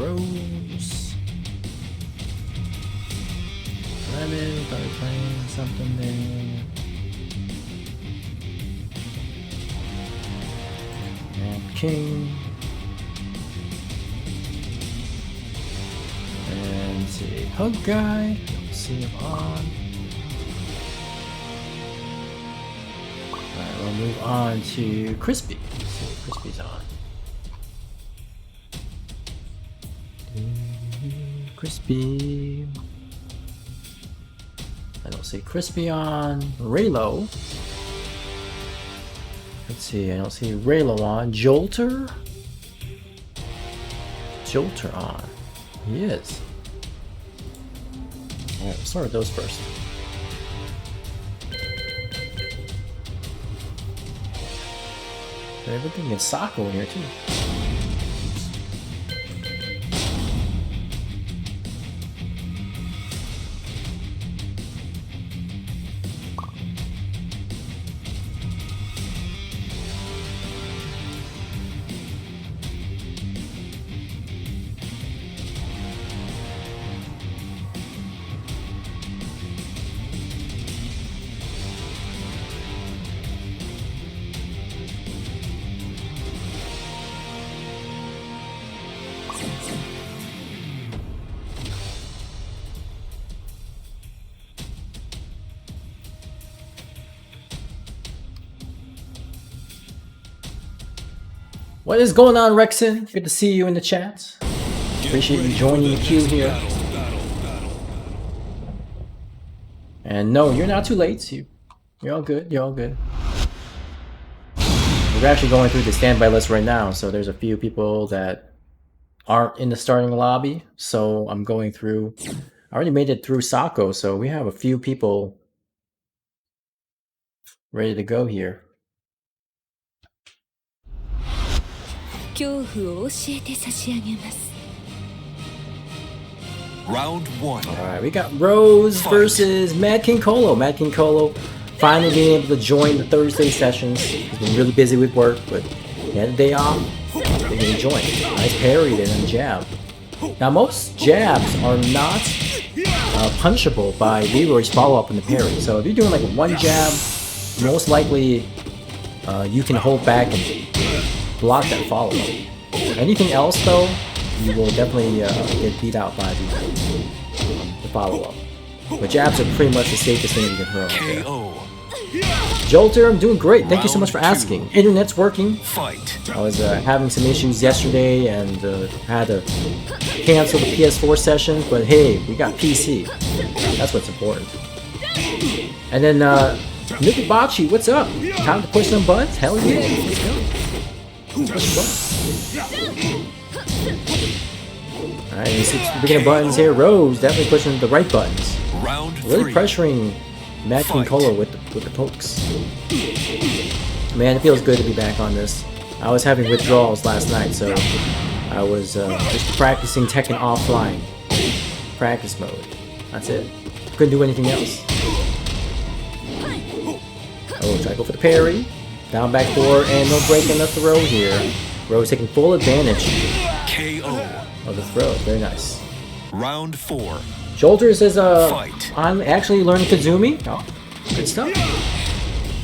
Rose. Lemon, started playing something there. And King. And let's see, Hug Guy. Let's see him on. Alright, we'll move on to Crispy. Let's see if Crispy's on. Crispy. I don't see Crispy on. Raylo. Let's see, I don't see Raylo on. Jolter? Jolter on. He is. Alright, we'll start with those first. They're looking at Sako in here too. What is going on, Rexon? Good to see you in the chat. Appreciate you joining the queue here. And no, you're not too late. You're all good. You're all good. We're actually going through the standby list right now, so there's a few people that aren't in the starting lobby. So I'm going through. I already made it through Sako, so we have a few people ready to go here. Round 1. Alright, we got Rose versus Mad King Colo. Mad King Colo finally being able to join the Thursday sessions. He's been really busy with work, but he had a day off. They can join. Nice parry there and jab. Now most jabs are not punishable by Leroy's follow-up in the parry. So if you're doing like one jab, most likely you can hold back and block that follow-up. Anything else though, you will definitely get beat out by the follow-up. But jabs are pretty much the safest thing you can hurl out there. Jolter, I'm doing great. Thank you so much for asking. Internet's working. I was having some issues yesterday and had to cancel the PS4 session, but hey, we got PC. That's what's important. And then Nikibachi, what's up? Time to push some buttons? Hell yeah. Let's go. Alright, speaking of buttons here, Rose definitely pushing the right buttons. Really pressuring Mad King Colo with the pokes. Man, it feels good to be back on this. I was having withdrawals last night, so I was just practicing Tekken offline. Practice mode. That's it. Couldn't do anything else. Oh, try to go for the parry. Down back 4 and no break in the throw here. Rose taking full advantage of the throw. Very nice. Round 4. Jolter says, I'm actually learning Kazumi. Oh, good stuff.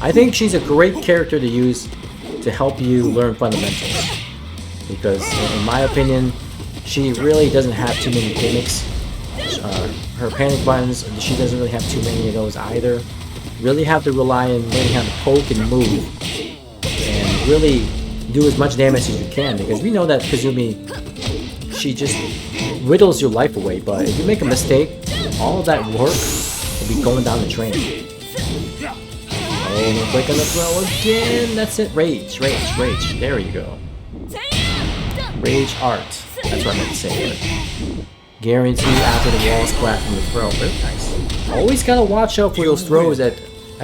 I think she's a great character to use to help you learn fundamentals. Because, in my opinion, she really doesn't have too many gimmicks. Her panic buttons, she doesn't really have too many of those either. Really have to rely on learning how to poke and move. And really do as much damage as you can. Because we know that Kazumi, she just whittles your life away. But if you make a mistake, all of that work will be going down the drain. Oh, no break on the throw again. That's it. Rage, rage, rage. There you go. Rage art. That's what I meant to say. But guarantee after the wall splat from the throw. Very nice. Always gotta watch out for those throws at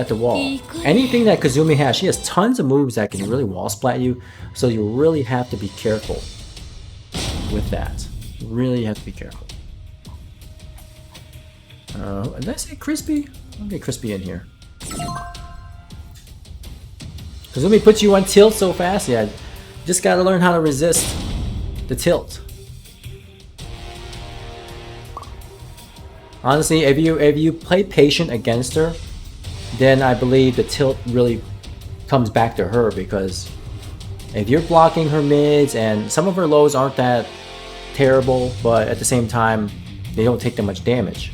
the wall. Anything that Kazumi has, she has tons of moves that can really wall splat you. So you really have to be careful with that. Really have to be careful. Did I say Crispy? I'll get Crispy in here. Kazumi puts you on tilt so fast. Yeah, just gotta learn how to resist the tilt. Honestly, if you play patient against her, then I believe the tilt really comes back to her, because if you're blocking her mids, and some of her lows aren't that terrible, but at the same time they don't take that much damage.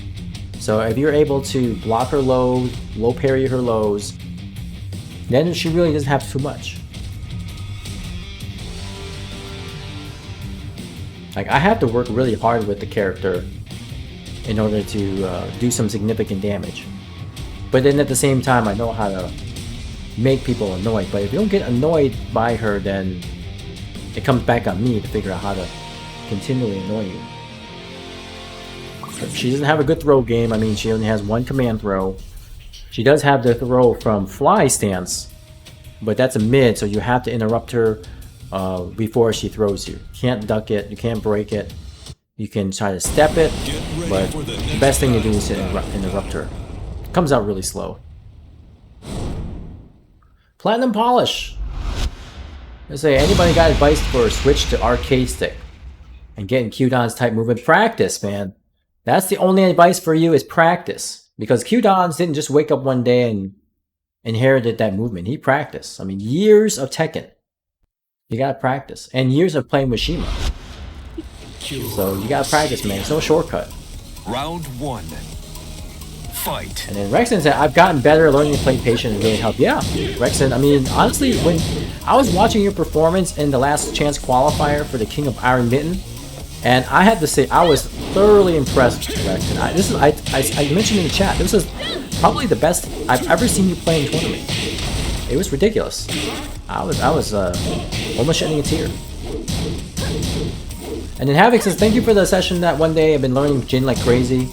So if you're able to block her lows, low parry her lows, then she really doesn't have too much. Like, I have to work really hard with the character in order to do some significant damage. But then at the same time, I know how to make people annoyed. But if you don't get annoyed by her, then it comes back on me to figure out how to continually annoy you. She doesn't have a good throw game. I mean, she only has one command throw. She does have the throw from fly stance, but that's a mid, so you have to interrupt her before she throws you. You can't duck it, you can't break it. You can try to step it, but the best thing to do is to interrupt her. It comes out really slow. Platinum Polish. Let's say, anybody got advice for a switch to arcade stick and getting Q-Don's type movement? Practice, man. That's the only advice for you, is practice. Because Q-Don's didn't just wake up one day and inherited that movement. He practiced. I mean, years of Tekken. You gotta practice. And years of playing with Shima. So you gotta practice, man. It's no shortcut. Round 1. Fight. And then Rexon said, I've gotten better, learning to play patient and really helped. Yeah, Rexon, I mean, honestly, when I was watching your performance in the last chance qualifier for the King of Iron Mitten, and I had to say, I was thoroughly impressed with Rexon. I mentioned in the chat, this is probably the best I've ever seen you play in tournament. It was ridiculous. I was almost shedding a tear. And then Havoc says, thank you for the session that one day. I've been learning Jin like crazy,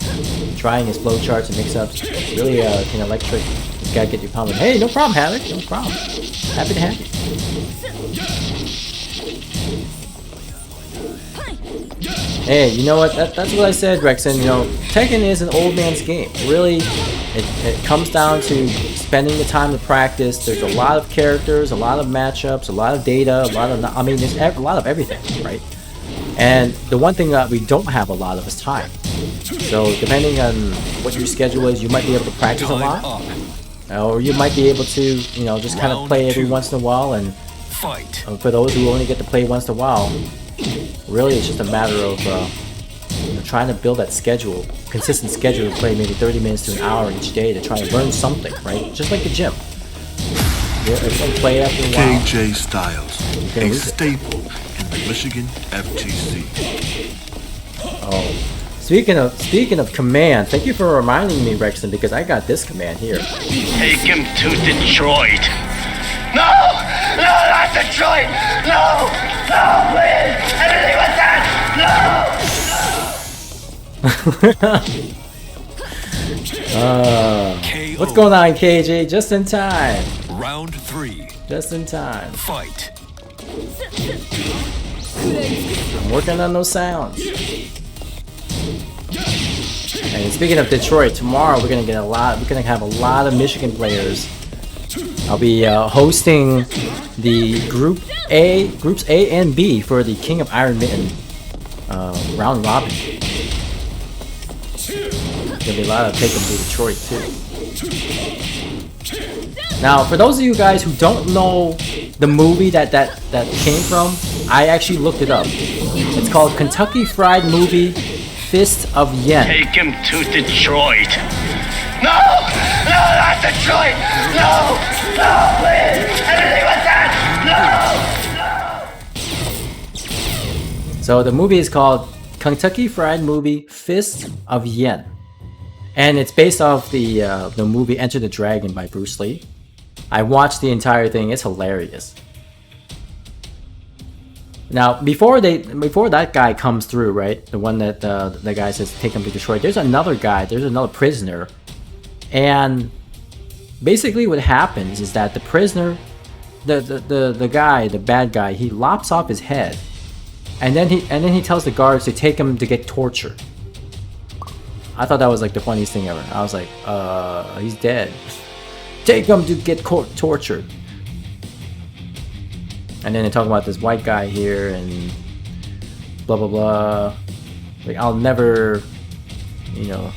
trying his flow charts and mix-ups. Really can electric this guy get you pumping. Hey, no problem, Havoc, no problem. Happy to have you. Hey, you know what? That's what I said, Rexon. You know, Tekken is an old man's game. Really, it comes down to spending the time to practice. There's a lot of characters, a lot of matchups, a lot of data, a lot of... I mean, there's a lot of everything, right? And the one thing that we don't have a lot of is time. So depending on what your schedule is, you might be able to practice a lot, or you might be able to, you know, just kind of play every once in a while. And for those who only get to play once in a while, really it's just a matter of you know, trying to build that schedule, consistent schedule to play maybe 30 minutes to an hour each day to try and learn something, right? Just like the gym. If you don't play after a while, KJ Styles, a staple in the Michigan FTC. Oh, speaking of command, thank you for reminding me, Rexon, because I got this command here. Take him to Detroit. No, no, not Detroit. No, no, please, anything with that. KO. What's going on, KJ? Just in time. Round 3. Just in time. Fight. I'm working on those sounds. And speaking of Detroit, tomorrow we're gonna have a lot of Michigan players. I'll be hosting the groups A and B for the King of Iron Mitten round robin. There'll be a lot of Take 'em to Detroit too. Now, for those of you guys who don't know the movie that came from, I actually looked it up. It's called Kentucky Fried Movie Fist of Yen. Take him to Detroit. No, no, not Detroit. No, no, please, anything with that. No. So the movie is called Kentucky Fried Movie Fist of Yen. And it's based off the movie Enter the Dragon by Bruce Lee. I watched the entire thing. It's hilarious. Now, before that guy comes through, right? The one that the guy says take him to Detroit. There's another guy. There's another prisoner, and basically what happens is that the prisoner, the guy, the bad guy, he lops off his head, and then he tells the guards to take him to get tortured. I thought that was like the funniest thing ever. I was like, he's dead. Take him to get tortured. And then they talk about this white guy here and blah blah blah. Like, I'll never, you know,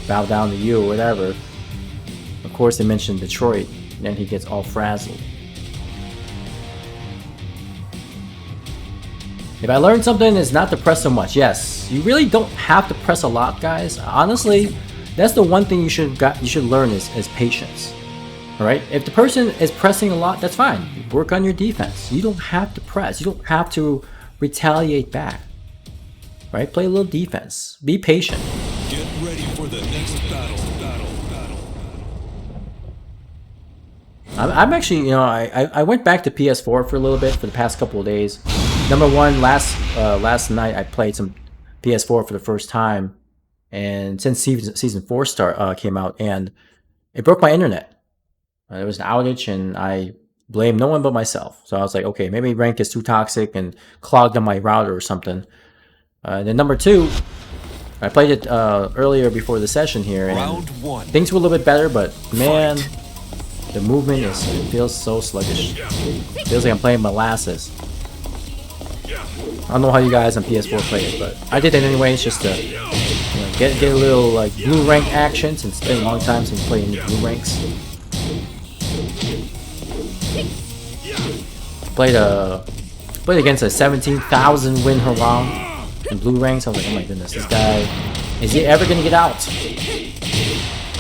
bow down to you or whatever. Of course, they mentioned Detroit, and then he gets all frazzled. If I learned something, it's not to press so much. Yes, you really don't have to press a lot, guys. Honestly, that's the one thing you should learn is patience. All right, if the person is pressing a lot, that's fine. Work on your defense. You don't have to press. You don't have to retaliate back. Right? Play a little defense. Be patient. Get ready for the next battle. I'm actually, you know, I went back to PS4 for a little bit for the past couple of days. Number one, last night I played some PS4 for the first time, and since season 4 came out, and it broke my internet. There was an outage, and I blamed no one but myself. So I was like, okay, maybe rank is too toxic and clogged on my router or something. Then number two, I played it earlier before the session here, and Round 1. things were a little bit better, but man, the movement feels so sluggish. Feels like I'm playing molasses. I don't know how you guys on PS4 play it, but I did it anyways, just to get a little like blue rank action, since it's been a long time since playing blue ranks. Played against a 17,000 win Haram in blue ranks. I was like, oh my goodness, this guy, is he ever gonna get out?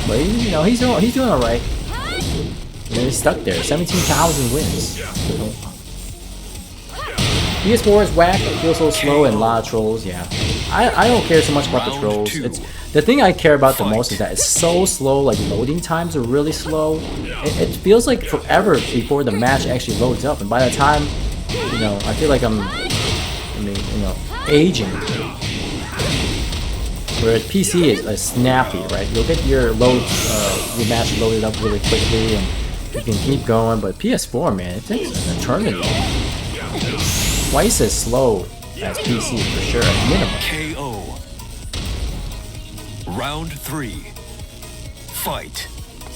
But you know, he's doing all right. You know, he's stuck there. 17,000 wins. PS4 is whack. It feels so slow and a lot of trolls. Yeah, I don't care so much about the trolls. It's the thing I care about the most is that it's so slow. Like loading times are really slow. It feels like forever before the match actually loads up, and by the time, you know, I feel like I'm aging. Whereas PC is snappy, right? You'll get your match loaded up really quickly, and you can keep going. But PS4, man, it takes an eternity. Twice as slow as PC for sure, at minimum. KO. Round 3. Fight.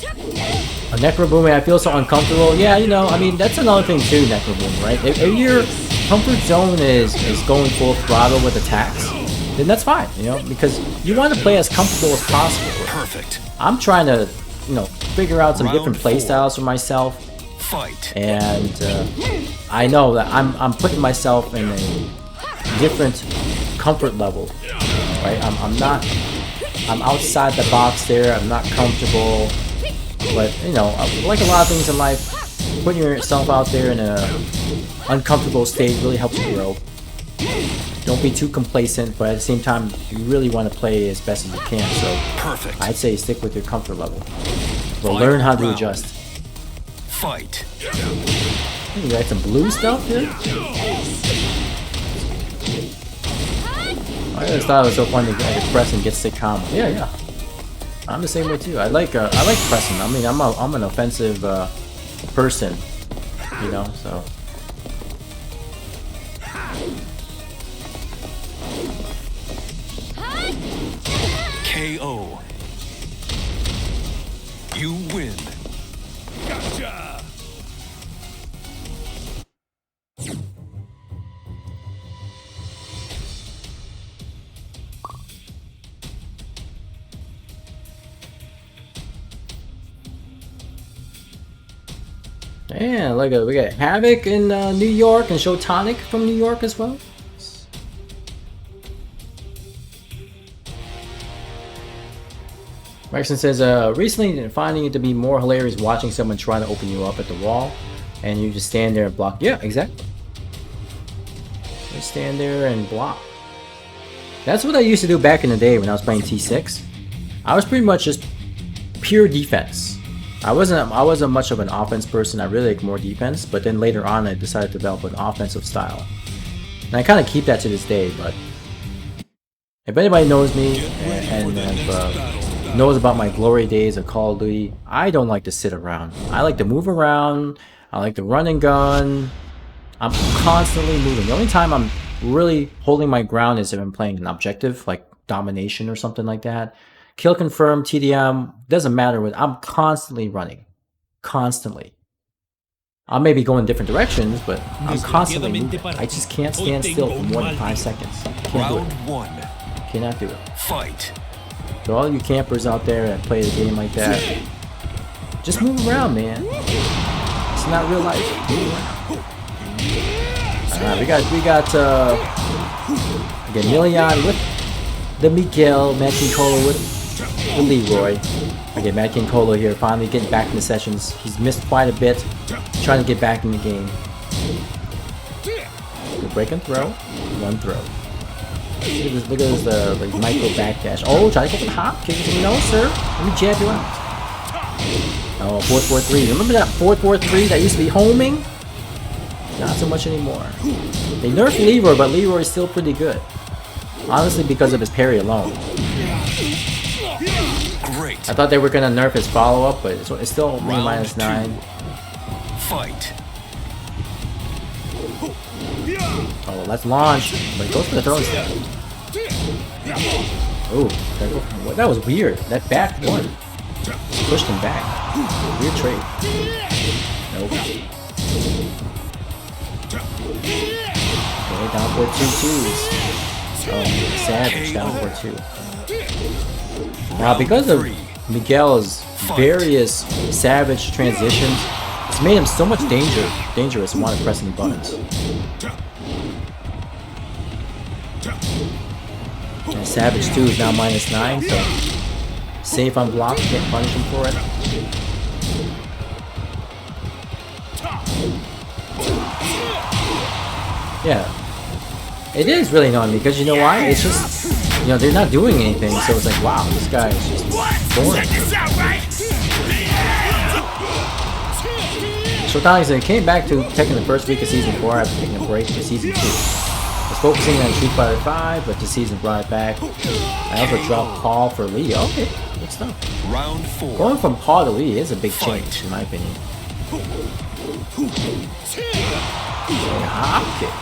A Necro Booming, I feel so uncomfortable. Yeah, you know, I mean, that's another thing too, Necro Booming, right? If your comfort zone is going full throttle with attacks, then that's fine, you know, because you want to play as comfortable as possible. Perfect. I'm trying to, you know, figure out some different play 4. styles for myself. Fight. And I know that I'm putting myself in a different comfort level, right? I'm outside the box there. I'm not comfortable, but you know, like a lot of things in life, putting yourself out there in a uncomfortable state really helps you grow. Don't be too complacent, but at the same time, you really want to play as best as you can. So perfect. I'd say stick with your comfort level, but learn how to adjust. Fight. You got some blue stuff here? I always thought it was so fun to press and get sick combo. Yeah. I'm the same way too. I like pressing. I mean, I'm an offensive person, you know. So. KO. You win. Gotcha. Yeah, we got Havoc in New York and Shotonic from New York as well. Rexon says, recently finding it to be more hilarious watching someone trying to open you up at the wall and you just stand there and block. Yeah, exactly. Just stand there and block. That's what I used to do back in the day when I was playing T6. I was pretty much just pure defense. I wasn't much of an offense person. I really like more defense, but then later on I decided to develop an offensive style. And I kind of keep that to this day, but if anybody knows me and knows about my glory days of Call of Duty, I don't like to sit around. I like to move around. I like to run and gun. I'm constantly moving. The only time I'm really holding my ground is if I'm playing an objective, like domination or something like that. Kill confirm, TDM, doesn't matter what. I'm constantly running. Constantly. I may be going different directions, but I'm constantly moving. I just can't stand still for more than 5 seconds. Can't do it. Round 1. Cannot do it. Fight. To all you campers out there that play the game like that, just move around, man. It's not real life. Move around. Alright, we got again, Milian with the Miguel, Mad King Colo with the Leroy. Again, Mad King Colo here, finally getting back in the sessions. He's missed quite a bit, trying to get back in the game. Good break and throw, one throw. Look at this like micro backdash. Oh, try to go for the hop kick. No, sir. Let me jab you out. Oh, 4-4-3. Remember that 4-4-3 that used to be homing? Not so much anymore. They nerfed Leroy, but Leroy is still pretty good. Honestly, because of his parry alone. Great. I thought they were gonna nerf his follow-up, but it's still only -9. Fight. Oh, let's launch. But he goes for the throwing step. Oh, that was weird. That back one pushed him back. Weird trade. Nope. Okay, down for 2-2s. Oh, Savage down for 2. Now, because of Miguel's various Savage transitions, it's made him so much dangerous while pressing buttons. And Savage 2 is now -9, so safe on block, can't punish him for it. Yeah, it is really annoying because you know why? It's just, you know, they're not doing anything, so it's like, wow, this guy is just boring. So Tony came back to Tekken the first week of Season 4 after taking a break for Season 2. Was focusing on Street Fighter 5, but the season brought it back. I also dropped Paul for Lee. Okay, good stuff. Round 4. Going from Paul to Lee is a big change, in my opinion. Hop kick.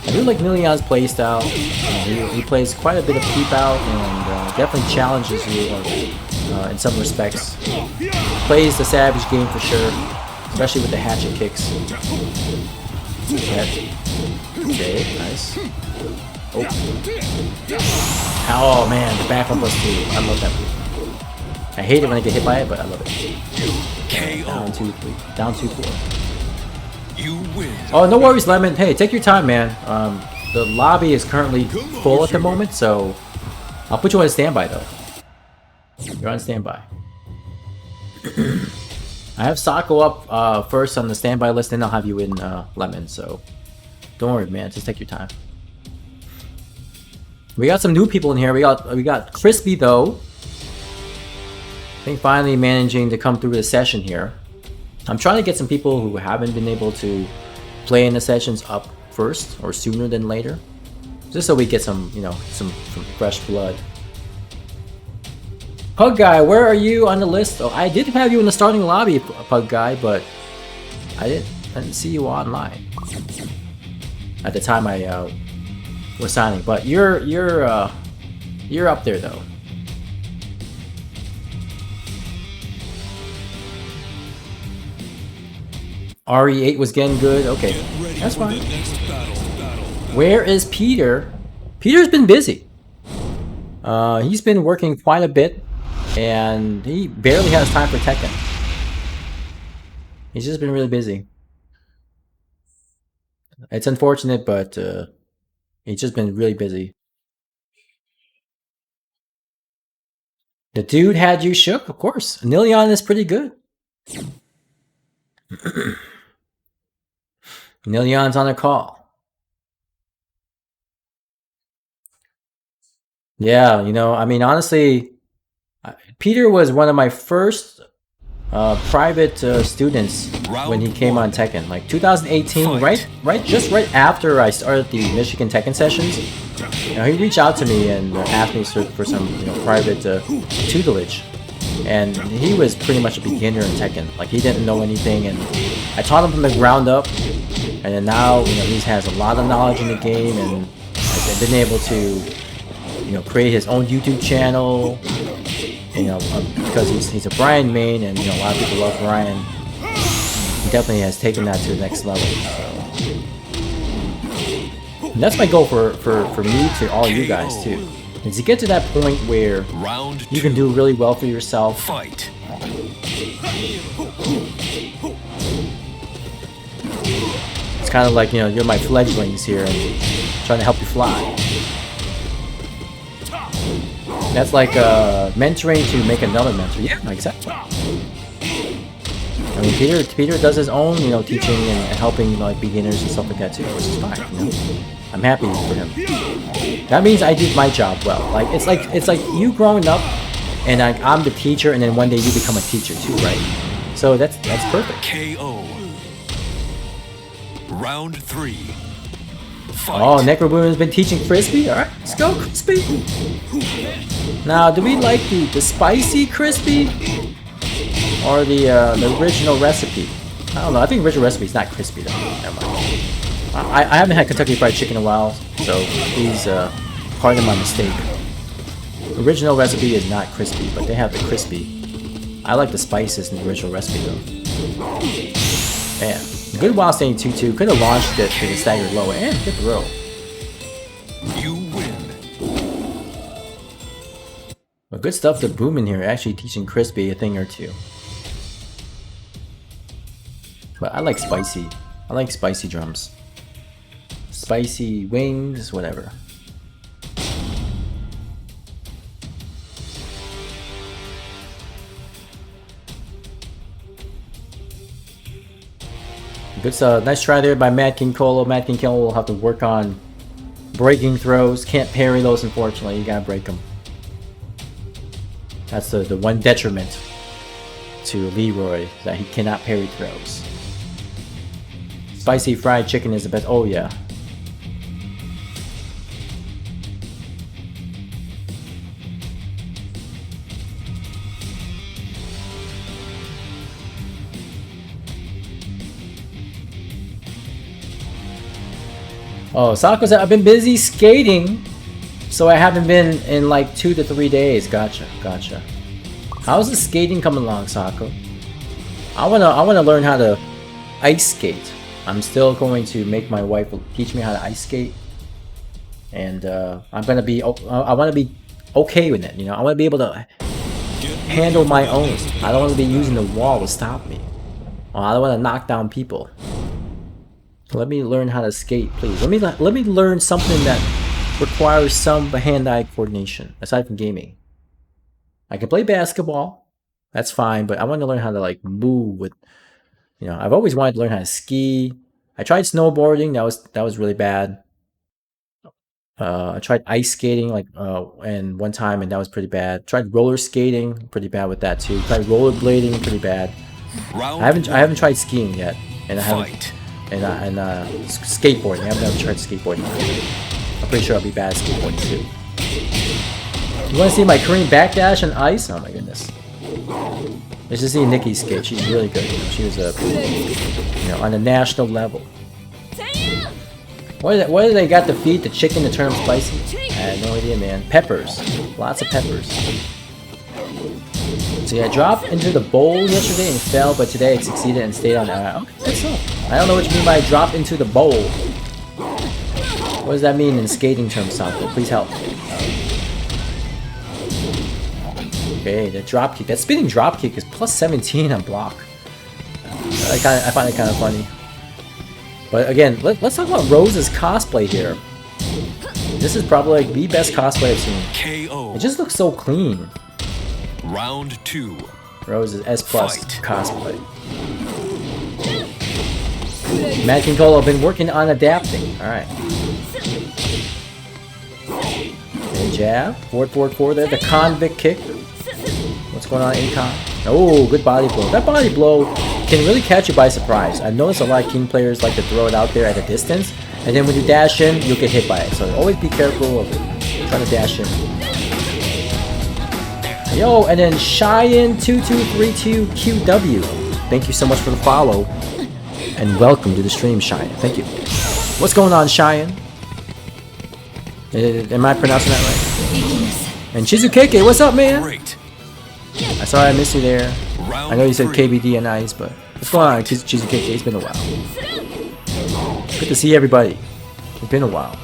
I do like Milian's playstyle. He plays quite a bit of peep out and definitely challenges you in some respects. Plays the Savage game for sure, especially with the hatchet kicks. Okay, nice. Oh. Oh man, the back one +2. I love that move. I hate it when I get hit by it, but I love it. Down 2-3. Down 2-4. You win. Oh, no worries, Lemon. Hey, take your time, man. The lobby is currently full at the moment, so I'll put you on standby, though. You're on standby. I have Sako up first on the standby list, then I'll have you in Lemon, so don't worry, man. Just take your time. We got some new people in here. We got Crispy, though. I think finally managing to come through the session here. I'm trying to get some people who haven't been able to play in the sessions up first or sooner than later, just so we get some, you know, some fresh blood. Pug Guy, where are you on the list? Oh, I did have you in the starting lobby, Pug Guy, but I didn't see you online at the time I was signing. But you're up there though. RE8 was getting good. Okay, that's fine. Where is Peter? Peter's been busy. He's been working quite a bit, and he barely has time for Tekken. He's just been really busy. It's unfortunate, but he's just been really busy. The dude had you shook, of course. Nilion is pretty good. Nilion's on a call. Yeah, you know, I mean, honestly, Peter was one of my first private students when he came on Tekken, like 2018, just right after I started the Michigan Tekken sessions. You know, he reached out to me and asked me for some, you know, private tutelage. And he was pretty much a beginner in Tekken. Like, he didn't know anything, and I taught him from the ground up. And then now, you know, he has a lot of knowledge in the game, and I've been able to, you know, create his own YouTube channel. You know, because he's a Brian main, and you know, a lot of people love Brian. He definitely has taken that to the next level. So. And that's my goal for me to all you guys too. Is to get to that point where you can do really well for yourself. Fight. It's kind of like, you know, you're my fledglings here and trying to help you fly. That's like mentoring to make another mentor. Yeah, exactly. I mean, Peter does his own, you know, teaching and helping like beginners and stuff like that too, which is fine. You know? I'm happy for him. That means I did my job well. Like it's like you growing up, and I'm the teacher, and then one day you become a teacher too, right? So that's perfect. KO. Round 3. Fight. Oh, Necroboom has been teaching Crispy. All right, let's go, Crispy. Now, do we like the spicy Crispy or the original recipe? I don't know. I think the original recipe is not crispy though. Never mind. I haven't had Kentucky Fried Chicken in a while, so please pardon my mistake. The original recipe is not crispy, but they have the crispy. I like the spices in the original recipe though. Man, good while staying 2-2. Could have launched it to the staggered low and hit the row. You win. But good stuff to Boom in here, actually teaching Crispy a thing or two. But I like spicy. I like spicy drums. Spicy wings, whatever. Good stuff. Nice try there by Mad King Colo. Mad King Colo will have to work on breaking throws. Can't parry those, unfortunately. You gotta break them. That's the one detriment to Leroy, that he cannot parry throws. Spicy fried chicken is the best. Oh yeah. Oh, Sako said, I've been busy skating, so I haven't been in like 2 to 3 days. Gotcha, gotcha. How's the skating coming along, Sako? I wanna learn how to ice skate. I'm still going to make my wife teach me how to ice skate, and I'm gonna be. I want to be okay with it. You know, I want to be able to handle my own. I don't want to be using the wall to stop me. I don't want to knock down people. Let me learn how to skate, please. Let me learn something that requires some hand-eye coordination aside from gaming. I can play basketball, that's fine, but I want to learn how to like move with. You know, I've always wanted to learn how to ski. I tried snowboarding. That was really bad. I tried ice skating and one time, and that was pretty bad. Tried roller skating, pretty bad with that too. Tried rollerblading, pretty bad. I haven't tried skiing yet, and I haven't. And skateboarding. I haven't ever tried skateboarding. I'm pretty sure I'll be bad at skateboarding too. You want to see my Korean backdash on ice? Oh my goodness. Let's just see Nikki skate. She's really good. You know, she was on a national level. What do they got to feed the chicken to turn them spicy? I had no idea, man. Peppers. Lots of peppers. So yeah, I dropped into the bowl yesterday and fell, but today I succeeded and stayed on. Okay, that's all. I don't know what you mean by drop into the bowl. What does that mean in skating terms, Santo? Please help. Okay, the drop kick. That spinning drop kick is plus 17 on block. I find it kind of funny. But again, let's talk about Rose's cosplay here. This is probably like the best cosplay I've seen. KO. It just looks so clean. Round 2. Rose's S+ cosplay. Mad King Colo been working on adapting. Alright. Okay, jab. Forward there. The convict kick. What's going on, Akon? Oh, good body blow. That body blow can really catch you by surprise. I've noticed a lot of King players like to throw it out there at a distance, and then when you dash in, you'll get hit by it. So always be careful of trying to dash in. Yo, and then Cheyenne2232QW. Thank you so much for the follow. And welcome to the stream, Cheyenne. Thank you. What's going on, Cheyenne? Am I pronouncing that right? And Chizukeke, what's up, man? Great. I sorry I missed you there. I know you said KBD and Ice, but what's going on, Chizukeke? It's been a while. Good to see everybody. It's been a while.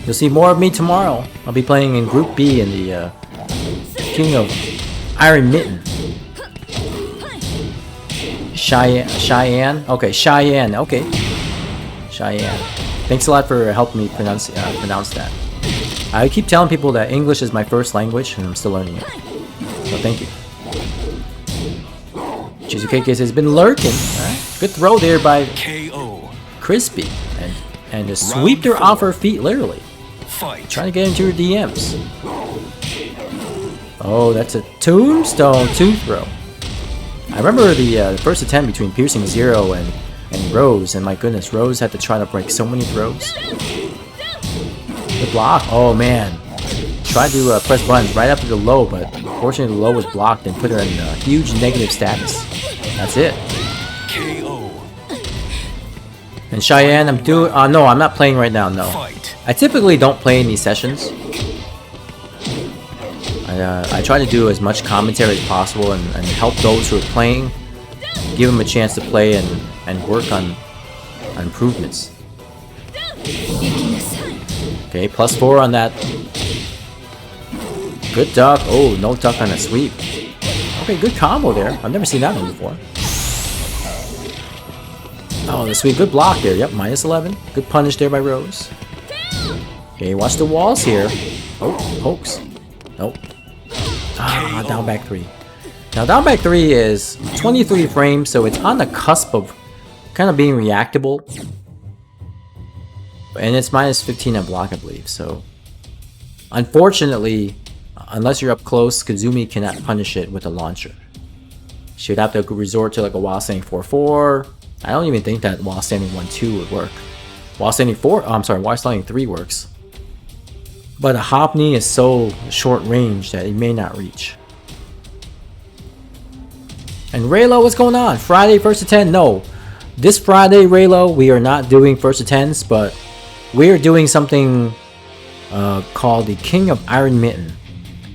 You'll see more of me tomorrow. I'll be playing in Group B in the King of Iron Mitten. Cheyenne? Okay, Cheyenne. Okay. Cheyenne. Thanks a lot for helping me pronounce that. I keep telling people that English is my first language, and I'm still learning it. So thank you. Chizukake has been lurking. Right. Good throw there by KO. Crispy. And just sweep her off her feet, literally. Fight. Trying to get into her DMs. Oh, that's a tombstone tooth throw. I remember the first attempt between Piercing Zero and Rose, and my goodness, Rose had to try to break so many throws. The block. Oh man. Tried to press buttons right after the low, but unfortunately the low was blocked and put her in a huge negative status. That's it. KO. And Cheyenne, I'm doing. No, I'm not playing right now. No. Fight. I typically don't play in these sessions. I try to do as much commentary as possible and help those who are playing, give them a chance to play and work on improvements. Okay, +4 on that. Good duck. Oh, no duck on a sweep. Okay, good combo there. I've never seen that one before. Oh, the sweep. Good block there. Yep, -11. Good punish there by Rose. Okay, watch the walls here. Oh, pokes. Nope. Ah, down back 3. Now, down back 3 is 23 frames, so it's on the cusp of kind of being reactable. And it's -15 on block, I believe. So, unfortunately, unless you're up close, Kazumi cannot punish it with a launcher. She would have to resort to like a while standing 4-4. I don't even think that while standing 1-2 would work. While standing 4, oh, I'm sorry, while standing 3 works. But a hop knee is so short range that it may not reach. And Raylo, what's going on? Friday, 1st to 10? No. This Friday, Raylo, we are not doing 1st to 10s, but we are doing something called the King of Iron Mitten.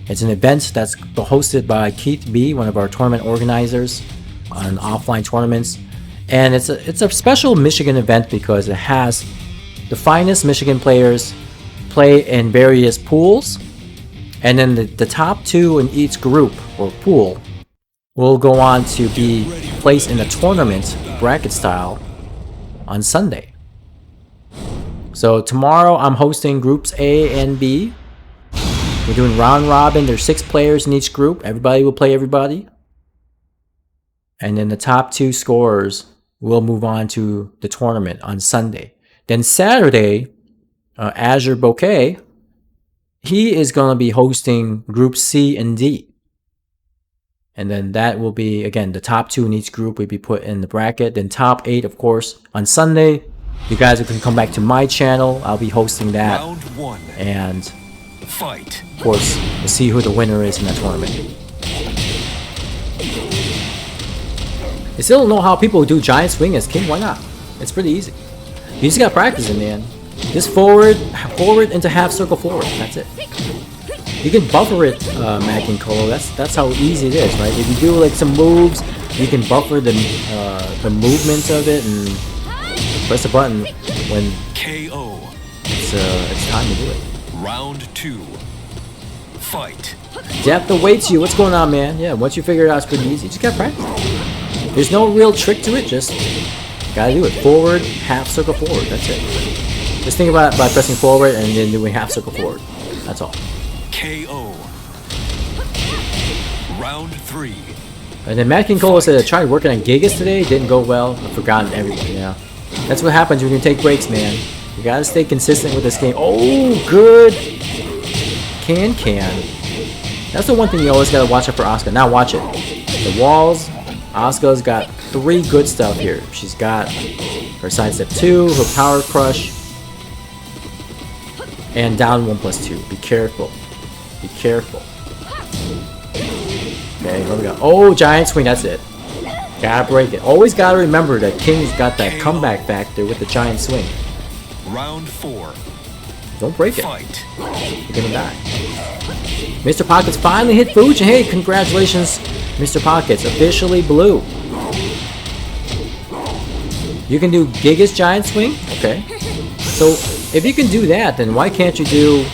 It's an event that's hosted by Keith B, one of our tournament organizers on offline tournaments. And it's a special Michigan event because it has the finest Michigan players play in various pools, and then the top 2 in each group or pool will go on to be placed in a tournament bracket style on Sunday. So tomorrow I'm hosting groups A and B. We're doing round robin. There's 6 players in each group. Everybody will play everybody. And then the top 2 scorers will move on to the tournament on Sunday. Then Saturday, Azure Bouquet, he is going to be hosting group C and D. And then that will be, again, the top 2 in each group will be put in the bracket. Then top 8, of course, on Sunday. You guys can come back to my channel. I'll be hosting that. Round 1. And Fight. of course, we'll see who the winner is in that tournament. I still don't know how people do giant swing as king. Why not? It's pretty easy. You just got practice in the end. Just forward into half circle forward. That's it. You can buffer it, Mac and Colo. That's how easy it is, right? If you do like some moves, you can buffer the movement of it and press the button when KO. it's time to do it. Round 2. Fight. Depth awaits you. What's going on, man? Yeah, once you figure it out, it's pretty easy. Just gotta practice. There's no real trick to it. Just gotta do it. Forward, half circle forward. That's it. Just think about it by pressing forward and then doing half circle forward. That's all. KO. Round 3. And then Matt King Cole said I tried working on Gigas today. Didn't go well. I've forgotten everything. Yeah, that's what happens when you take breaks, man. You gotta stay consistent with this game. Oh, good. Can. That's the one thing you always gotta watch out for Asuka. Now watch it. The walls. Asuka's got 3 good stuff here. She's got her sidestep 2, her power crush, and down 1+2. Be careful. Be careful. Okay, what we got? Oh, giant swing. That's it. Gotta break it. Always gotta remember that King's got that comeback factor with the giant swing. Round 4. Don't break it. Fight. You're gonna die. Mr. Pockets finally hit Fuji. Hey, congratulations, Mr. Pockets. Officially blue. You can do Gigas giant swing. Okay. So if you can do that, then why can't you do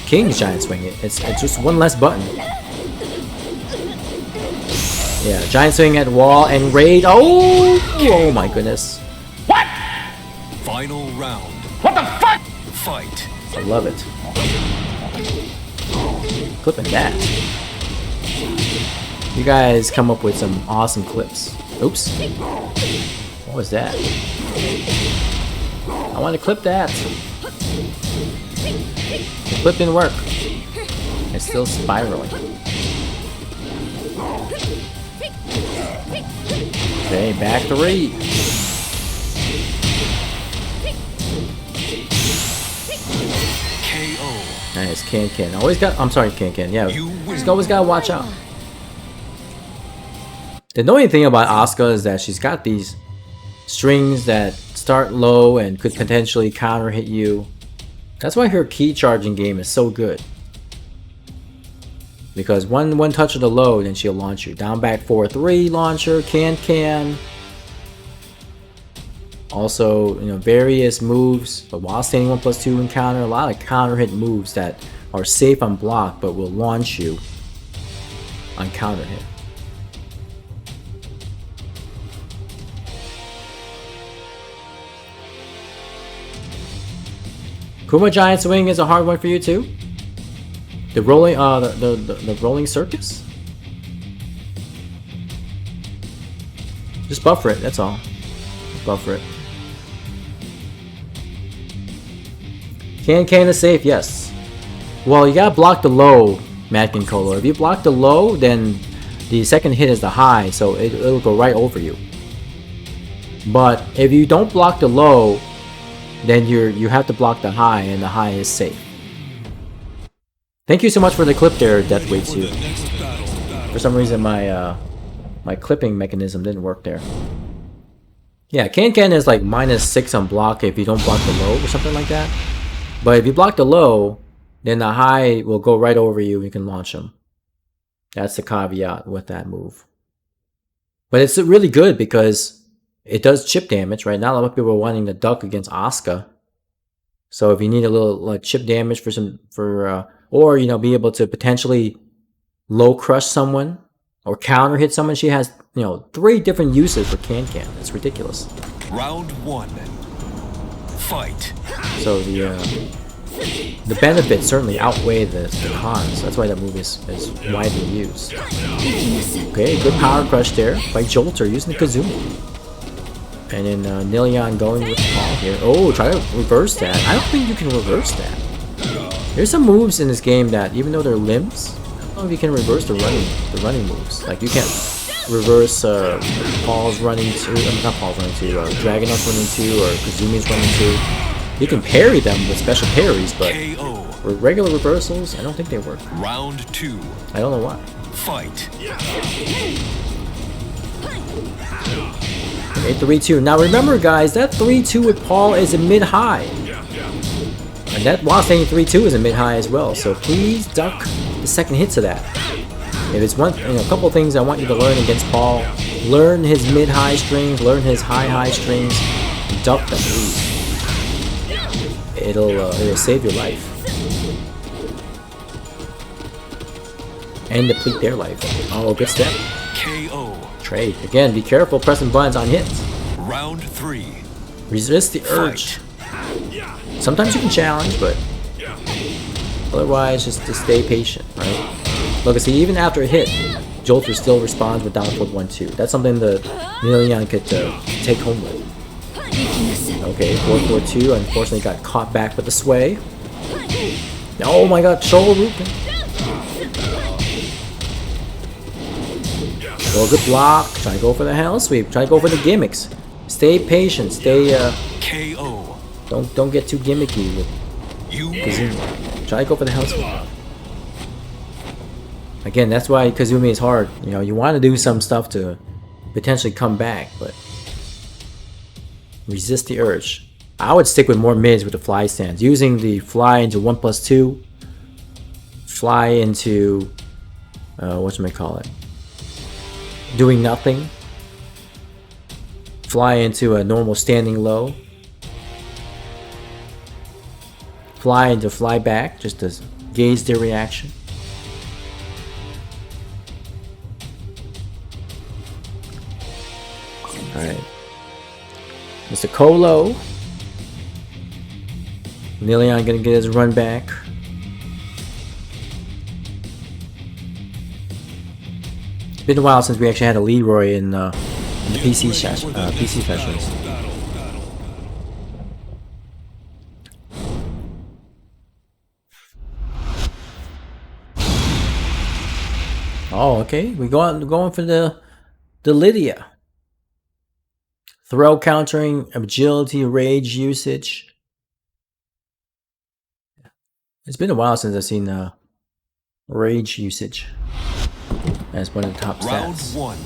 King's Giant Swing? It's just one less button. Yeah, Giant Swing at wall and raid. Oh my goodness. What? Final round. What the fuck? Fight. I love it. Clipping that. You guys come up with some awesome clips. Oops. What was that? I want to clip that. The clip didn't work. It's still spiraling. Okay, back 3. KO. Nice, Can. Always got. I'm sorry, Can. Yeah, You win. just always gotta watch out. The annoying thing about Asuka is that she's got these strings that start low and could potentially counter hit you. That's why her key charging game is so good. Because one touch of the low, then she'll launch you. Down back 4-3 launcher, Can. Also, you know, various moves, but while standing 1+2 and counter, a lot of counter hit moves that are safe on block but will launch you on counter hit. Kuma Giant Swing is a hard one for you too. The rolling, the rolling circus. Just buffer it. That's all. Buffer it. Can is safe. Yes. Well, you gotta block the low, Madkin Colo. If you block the low, then the second hit is the high, so it'll go right over you. But if you don't block the low, then you have to block the high, and the high is safe. Thank you so much for the clip there, Deathweight 2. For some reason, my my clipping mechanism didn't work there. Yeah, Can is like -6 on block if you don't block the low or something like that. But if you block the low, then the high will go right over you and you can launch them. That's the caveat with that move. But it's really good because it does chip damage, right? Not a lot of people are wanting to duck against Asuka. So if you need a little like chip damage or you know, be able to potentially low crush someone or counter hit someone, she has, you know, 3 different uses for Can. It's ridiculous. Round 1. Fight. So the benefits certainly outweigh the cons. That's why that move is widely used. Okay, good power crush there by Jolter using the Kazumi. And then Nilion going with Paul here. Oh, try to reverse that. I don't think you can reverse that. There's some moves in this game that, even though they're limbs, I don't know if you can reverse the running moves. Like you can't reverse Paul's running to, not Paul's running to, Dragunov's running to, or Kazumi's running to. You can parry them with special parries, but KO. with regular reversals, I don't think they work. Round 2. I don't know why. Fight. 8-3-2. Now remember, guys, that 3-2 with Paul is a mid-high. And that while saying 3-2 is a mid-high as well. So please duck the second hits of that. If it's one, you know, a couple things I want you to learn against Paul. Learn his mid-high strings, learn his high strings, duck them, please. It'll save your life. And deplete their life. Oh, good step. KO. Trade. Again, be careful pressing buttons on hits. Round 3. Resist the urge. Sometimes you can challenge, but otherwise just to stay patient, right? Look, see, even after a hit, Jolter still responds with down forward 1-2. That's something that Nilion could take home with. Okay, 4-4-2, unfortunately got caught back with the sway. Oh my god, Shoryuken. Well, good block. Try to go for the hell sweep. Try to go for the gimmicks. Stay patient. Stay KO. Don't get too gimmicky with You Kazumi. Try to go for the hell sweep. Again, that's why Kazumi is hard. You know, you want to do some stuff to potentially come back, but resist the urge. I would stick with more mids with the fly stance. Using the fly into 1+2. Fly into whatchamacallit. Doing nothing. Fly into a normal standing low. fly back just to gauge their reaction. Alright. Mr. Colo. Lilian gonna get his run back. It's been a while since we actually had a Leroy in the PC sessions. Oh, okay. We're going for the Lydia. Throw countering, agility, rage usage. It's been a while since I've seen rage usage as one of the top stats. Round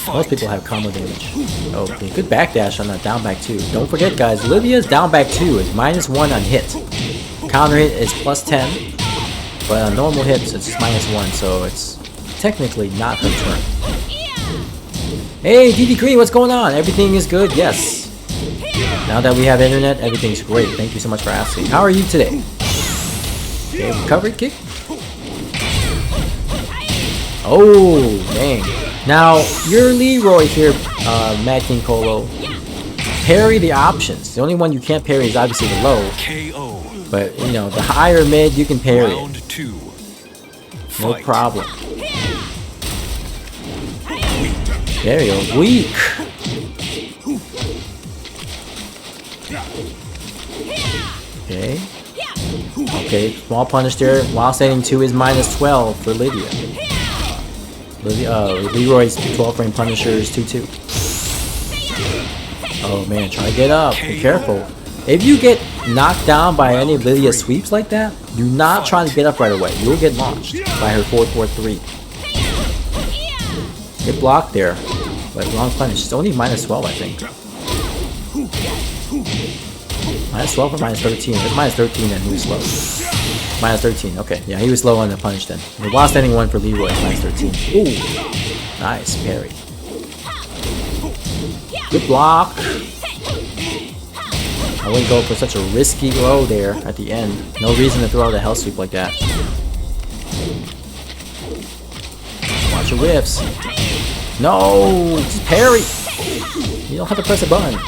1. Most people have combo damage. Okay, good backdash on that down back 2. Don't forget, guys, Lydia's down back 2 is -1 on hit. Counter hit is +10, but on normal hits it's -1, so it's technically not her turn. Hey, DD Green, what's going on? Everything is good? Yes. Now that we have internet, everything's great. Thank you so much for asking. How are you today? Okay, recovery kick. Oh, dang. Now, your Leroy here, Mad King Colo. Parry the options. The only one you can't parry is obviously the low. KO. But, you know, the higher mid, you can parry Round it. 2. No Fight. problem. There you go. Weak. Okay. Okay, small punish there. While standing 2 is -12 for Lydia. Leroy's 12 frame punisher is 2-2. Oh man, try to get up. Be careful. If you get knocked down by any of Lydia's sweeps like that, do not try to get up right away. You'll get launched by her 4-4-3. Get blocked there. But wrong punish. It's only -12, I think. -12 or -13? It's -13 and he was slow. -13, okay. Yeah, he was slow on the punish then. The while standing one for Leroy is -13. Ooh. Nice parry. Good block. I wouldn't go for such a risky low there at the end. No reason to throw out a hell sweep like that. Watch your whiffs. No! Just parry! You don't have to press a button.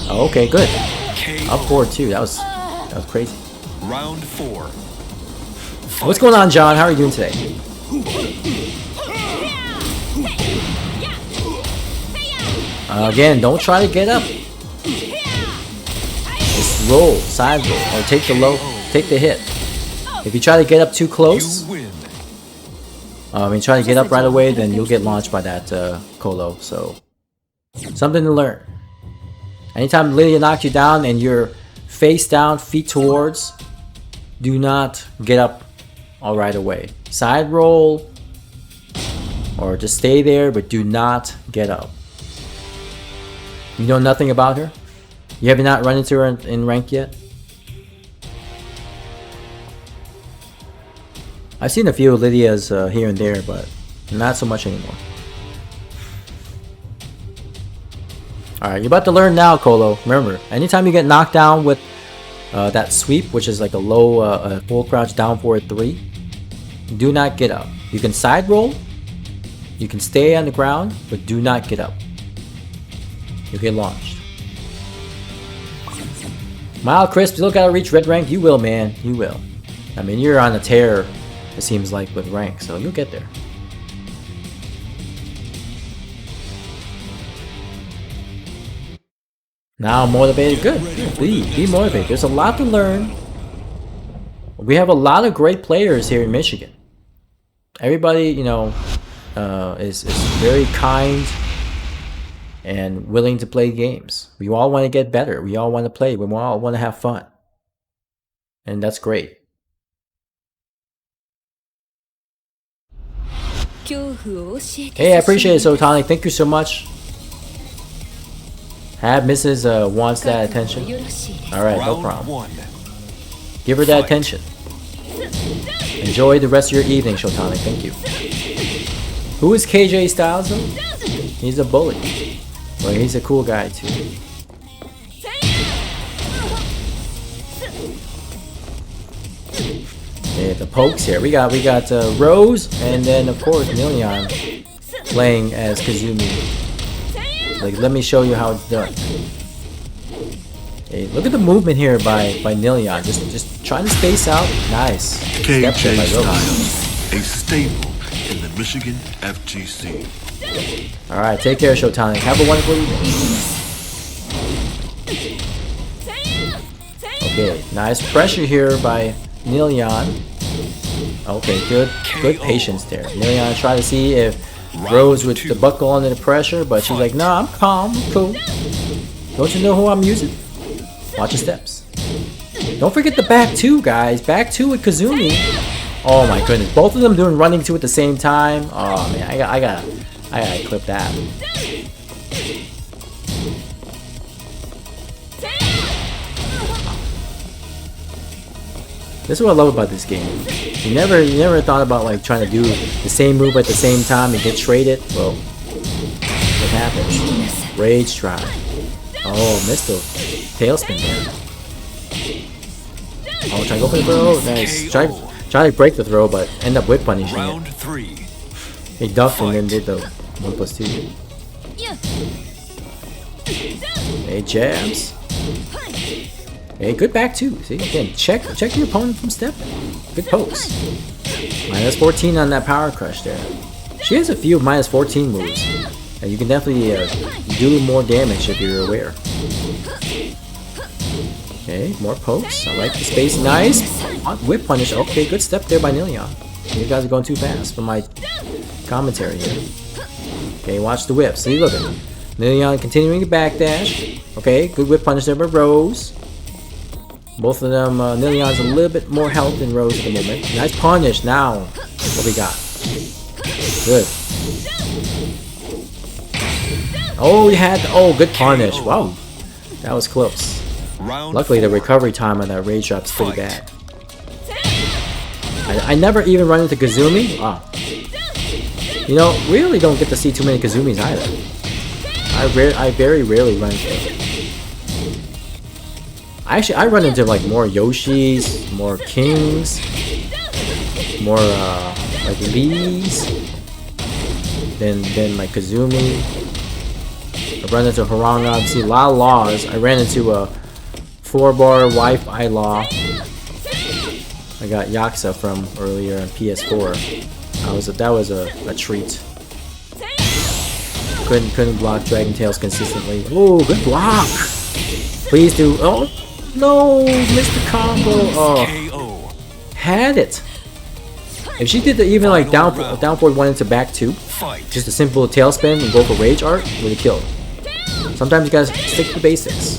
Oh, okay, good. Up forward too. That was crazy. Round 4. What's going on, John? How are you doing today? Again, don't try to get up. Just roll, side roll, or take the low, take the hit. If you try to get up too close, You win. and try to get up right away, then you'll get launched by that Colo. So, something to learn. Anytime Lydia knocks you down and you're face down, feet towards, do not get up all right away. Side roll, or just stay there, but do not get up. You know nothing about her? You have not run into her in rank yet? I've seen a few of Lydia's here and there, but not so much anymore. Alright, you're about to learn now, Colo. Remember, anytime you get knocked down with that sweep, which is like a low full crouch down forward 3, do not get up. You can side roll, you can stay on the ground, but do not get up. You'll get launched. Mild Crisp, you still gotta reach red rank? You will, man. You will. I mean, you're on a tear, it seems like, with rank, so you'll get there. Now motivated, good. Be motivated. There's a lot to learn. We have a lot of great players here in Michigan. Everybody, you know, is very kind and willing to play games. We all want to get better. We all want to play. We all want to have fun. And that's great. Hey, I appreciate it, Sotonic. Thank you so much. Have Mrs. wants that attention. Alright, no problem. 1. Give her that attention. Enjoy the rest of your evening, Shotonic. Thank you. Who is KJ Styles though? He's a bully. Well, he's a cool guy too. Yeah, the pokes here. We got Rose, and then of course Million playing as Kazumi. Like, let me show you how it's done. Hey, look at the movement here by Nilion. Just trying to space out. Nice. KJ style, a staple in the Michigan FGC. Alright, take care, Shotani. Have a wonderful evening. Okay, nice pressure here by Nilion. Okay, good patience there. Nilion tried to see if Rose would the buckle under the pressure, but she's like, nah, I'm calm, I'm cool. Don't you know who I'm using? Watch your steps. Don't forget the back two, guys. Back two with Kazumi. Oh my goodness, both of them doing running two at the same time. Oh man, I gotta clip that. This is what I love about this game. You never thought about like trying to do the same move at the same time and get traded. Well, what happens? Rage drive. Oh, missed the tailspin there. Oh, try to go for the throw. Nice. Try to break the throw, but end up whip punishing Round it. 3. He ducked and then did the 1+2. Hey, jabs. Hey, good back too. See, again, check your opponent from stepping. Good pokes. -14 on that power crush there. She has a few -14 moves, and you can definitely do more damage if you're aware. Okay, more pokes. I like the space. Nice whip punish. Okay, good step there by Nilion. You guys are going too fast for my commentary here. Okay, watch the whip. See, look at it. Nilion continuing to backdash. Okay, good whip punish there by Rose. Both of them, Nilion's a little bit more health than Rose at the moment. Nice punish. Now, what we got? Good. Oh, you had. Oh, good punish. Wow, that was close. Luckily, the recovery time on that rage drop's pretty bad. I never even run into Kazumi. Wow. You know, really don't get to see too many Kazumis either. I very rarely run into them. Actually, I run into like more Yoshis, more Kings, more like Lees than like Kazumi. I run into Haranga, obviously a lot of laws. I ran into a 4-bar Wi-Fi law. I got Yakuza from earlier on PS4. That was a treat. Couldn't block Dragon Tails consistently. Oh, good block! Please do. Oh no, missed the combo. Oh, had it. If she did even like down forward 1 into back 2, just a simple tailspin and go for rage art, would have killed. Sometimes you guys stick to the basics.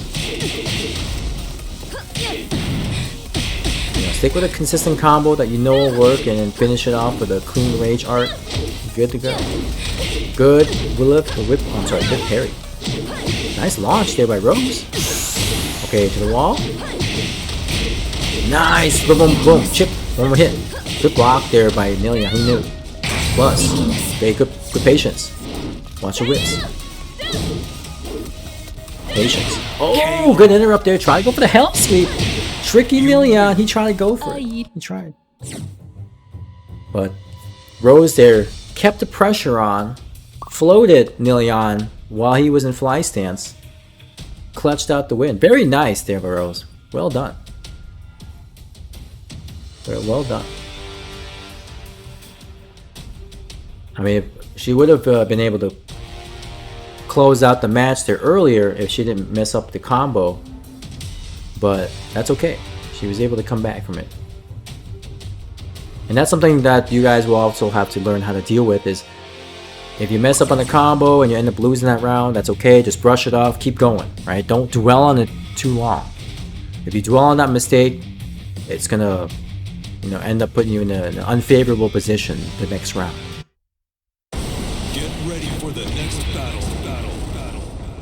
Stick with a consistent combo that you know will work, and then finish it off with a clean rage art. Good to go. Good whip. I'm sorry, good parry. Nice launch there by Rose. Okay, to the wall. Nice. Boom, boom, boom. Chip. One more hit. Good block there by Nilion. He knew. Plus, okay, good patience. Watch your whips. Patience. Oh, good interrupt there. Try to go for the hell sweep. Tricky Nilion. He tried to go for it. He tried. But Rose there kept the pressure on, floated Nilion while he was in fly stance, clutched out the win. Very nice there, Rose. Well done. Very well done. I mean, she would have been able to close out the match there earlier if she didn't mess up the combo, but that's okay. She was able to come back from it. And that's something that you guys will also have to learn how to deal with, is if you mess up on the combo and you end up losing that round, that's okay. Just brush it off, keep going, right? Don't dwell on it too long. If you dwell on that mistake, it's gonna, end up putting you in an unfavorable position the next round. Get ready for the next battle.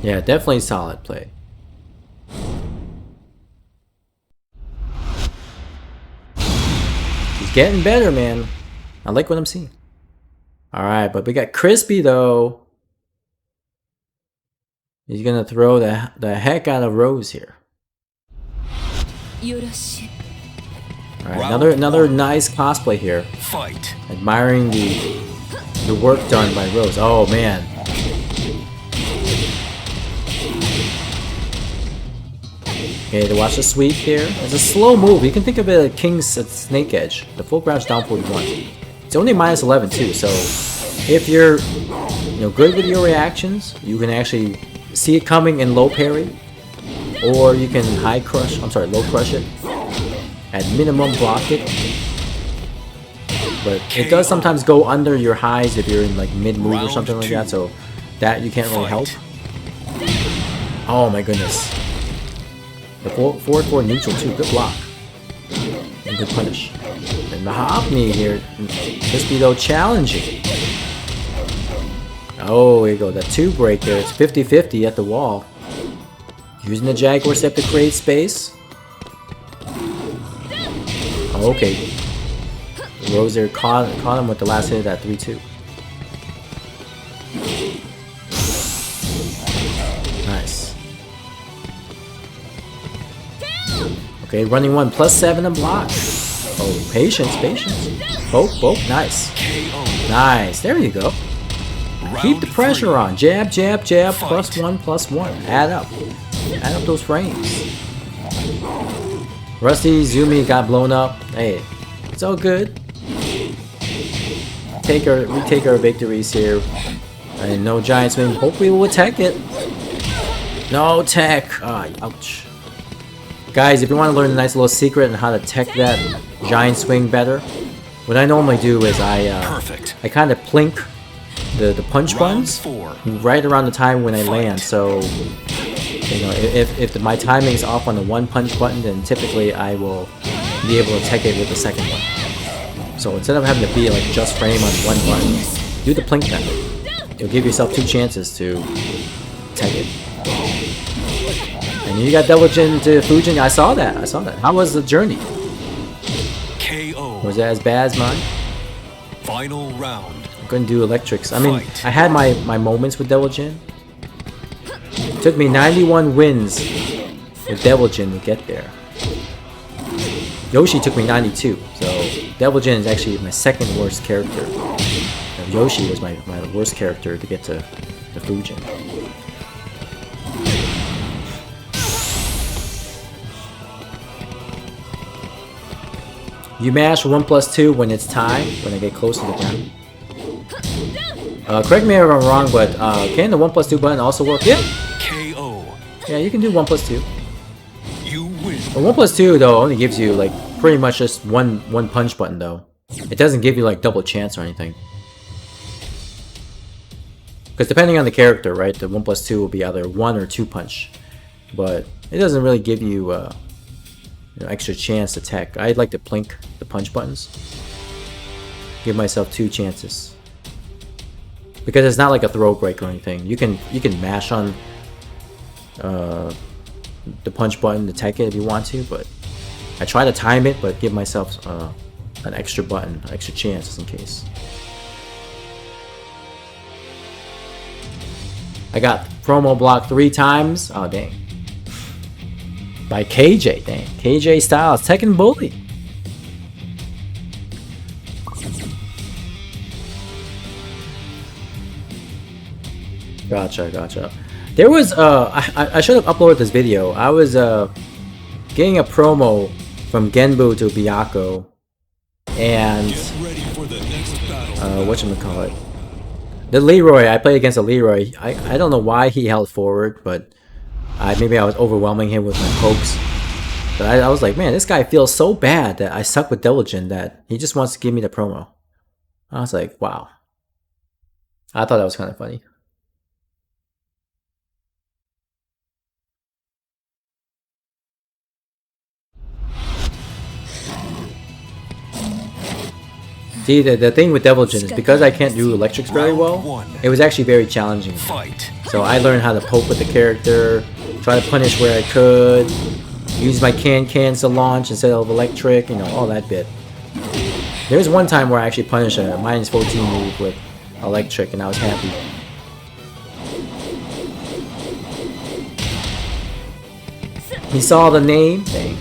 Yeah, definitely solid play. He's getting better, man. I like what I'm seeing. Alright, but we got Crispy though. He's gonna throw the heck out of Rose here. Alright, another nice cosplay here. Fight. Admiring the work done by Rose. Oh man. Okay, to watch the sweep here. It's a slow move. You can think of it like King's Snake Edge. The full crouch down 41. It's only minus 11 too, so if you're good with your reactions, you can actually see it coming in low parry, or you can low crush it. At minimum, block it. But it does sometimes go under your highs if you're in like mid-move or something like that, so that you can't really help. Oh my goodness. The forward 4 neutral too, good block. And good punish. And the hop knee here, just be though challenging. Oh, here you go, that 2 break there, it's 50-50 at the wall. Using the Jaguar Step to create space. Okay. Rose there caught him with the last hit of that 3-2. Nice. Okay, running 1 +7 and block. Oh, patience. Poke, nice. Nice, there you go. Keep the pressure on. Jab, +1, Add up those frames. Rusty Zumi got blown up. Hey, it's all good. We take our victories here. And no giant swing. Hopefully we'll tech it. No tech. Ouch. Guys, if you want to learn a nice little secret on how to tech that giant swing better, what I normally do is I kind of plink the punch buttons right around the time when I land. So if my timing is off on the 1 punch button, then typically I will be able to tech it with the second one. So instead of having to be like just frame on 1 button, do the plink method. You'll give yourself 2 chances to tech it. And you got double chin to Fujin. I saw that. How was the journey? KO. Was it as bad as mine? Final round. I couldn't do electrics. I mean, I had my moments with Devil Jin. It took me 91 wins with Devil Jin to get there. Yoshi took me 92, so Devil Jin is actually my 2nd worst character. And Yoshi was my worst character to get to the Fujin. You mash 1+2 when it's time, when I get close to the ground. Correct me if I'm wrong, but can the 1+2 button also work? Yeah. KO. Yeah, you can do 1+2. You win. But 1+2 though only gives you like pretty much just one punch button though. It doesn't give you like double chance or anything. Because depending on the character, right, the 1+2 will be either 1 or 2 punch, but it doesn't really give you extra chance to tech. I'd like to plink the punch buttons. Give myself 2 chances. Because it's not like a throw break or anything. You can mash on the punch button to tech it if you want to, but I try to time it, but give myself an extra button, an extra chance just in case. I got promo block 3 times. Oh dang. By KJ, dang. KJ Styles, Tekken Bully. Gotcha. There was I should have uploaded this video. I was getting a promo from Genbu to Byaku, and whatchamacallit, the Leroy. I played against a Leroy. I don't know why he held forward, but maybe I was overwhelming him with my pokes. But I was like, man, this guy feels so bad that I suck with Diligent that he just wants to give me the promo. I was like, wow. I thought that was kind of funny. See, the thing with Devil Jin is because I can't do electrics very well, it was actually very challenging. So I learned how to poke with the character, try to punish where I could, use my cans to launch instead of electric, all that bit. There was one time where I actually punished a -14 move with electric and I was happy. He saw the name. Dang.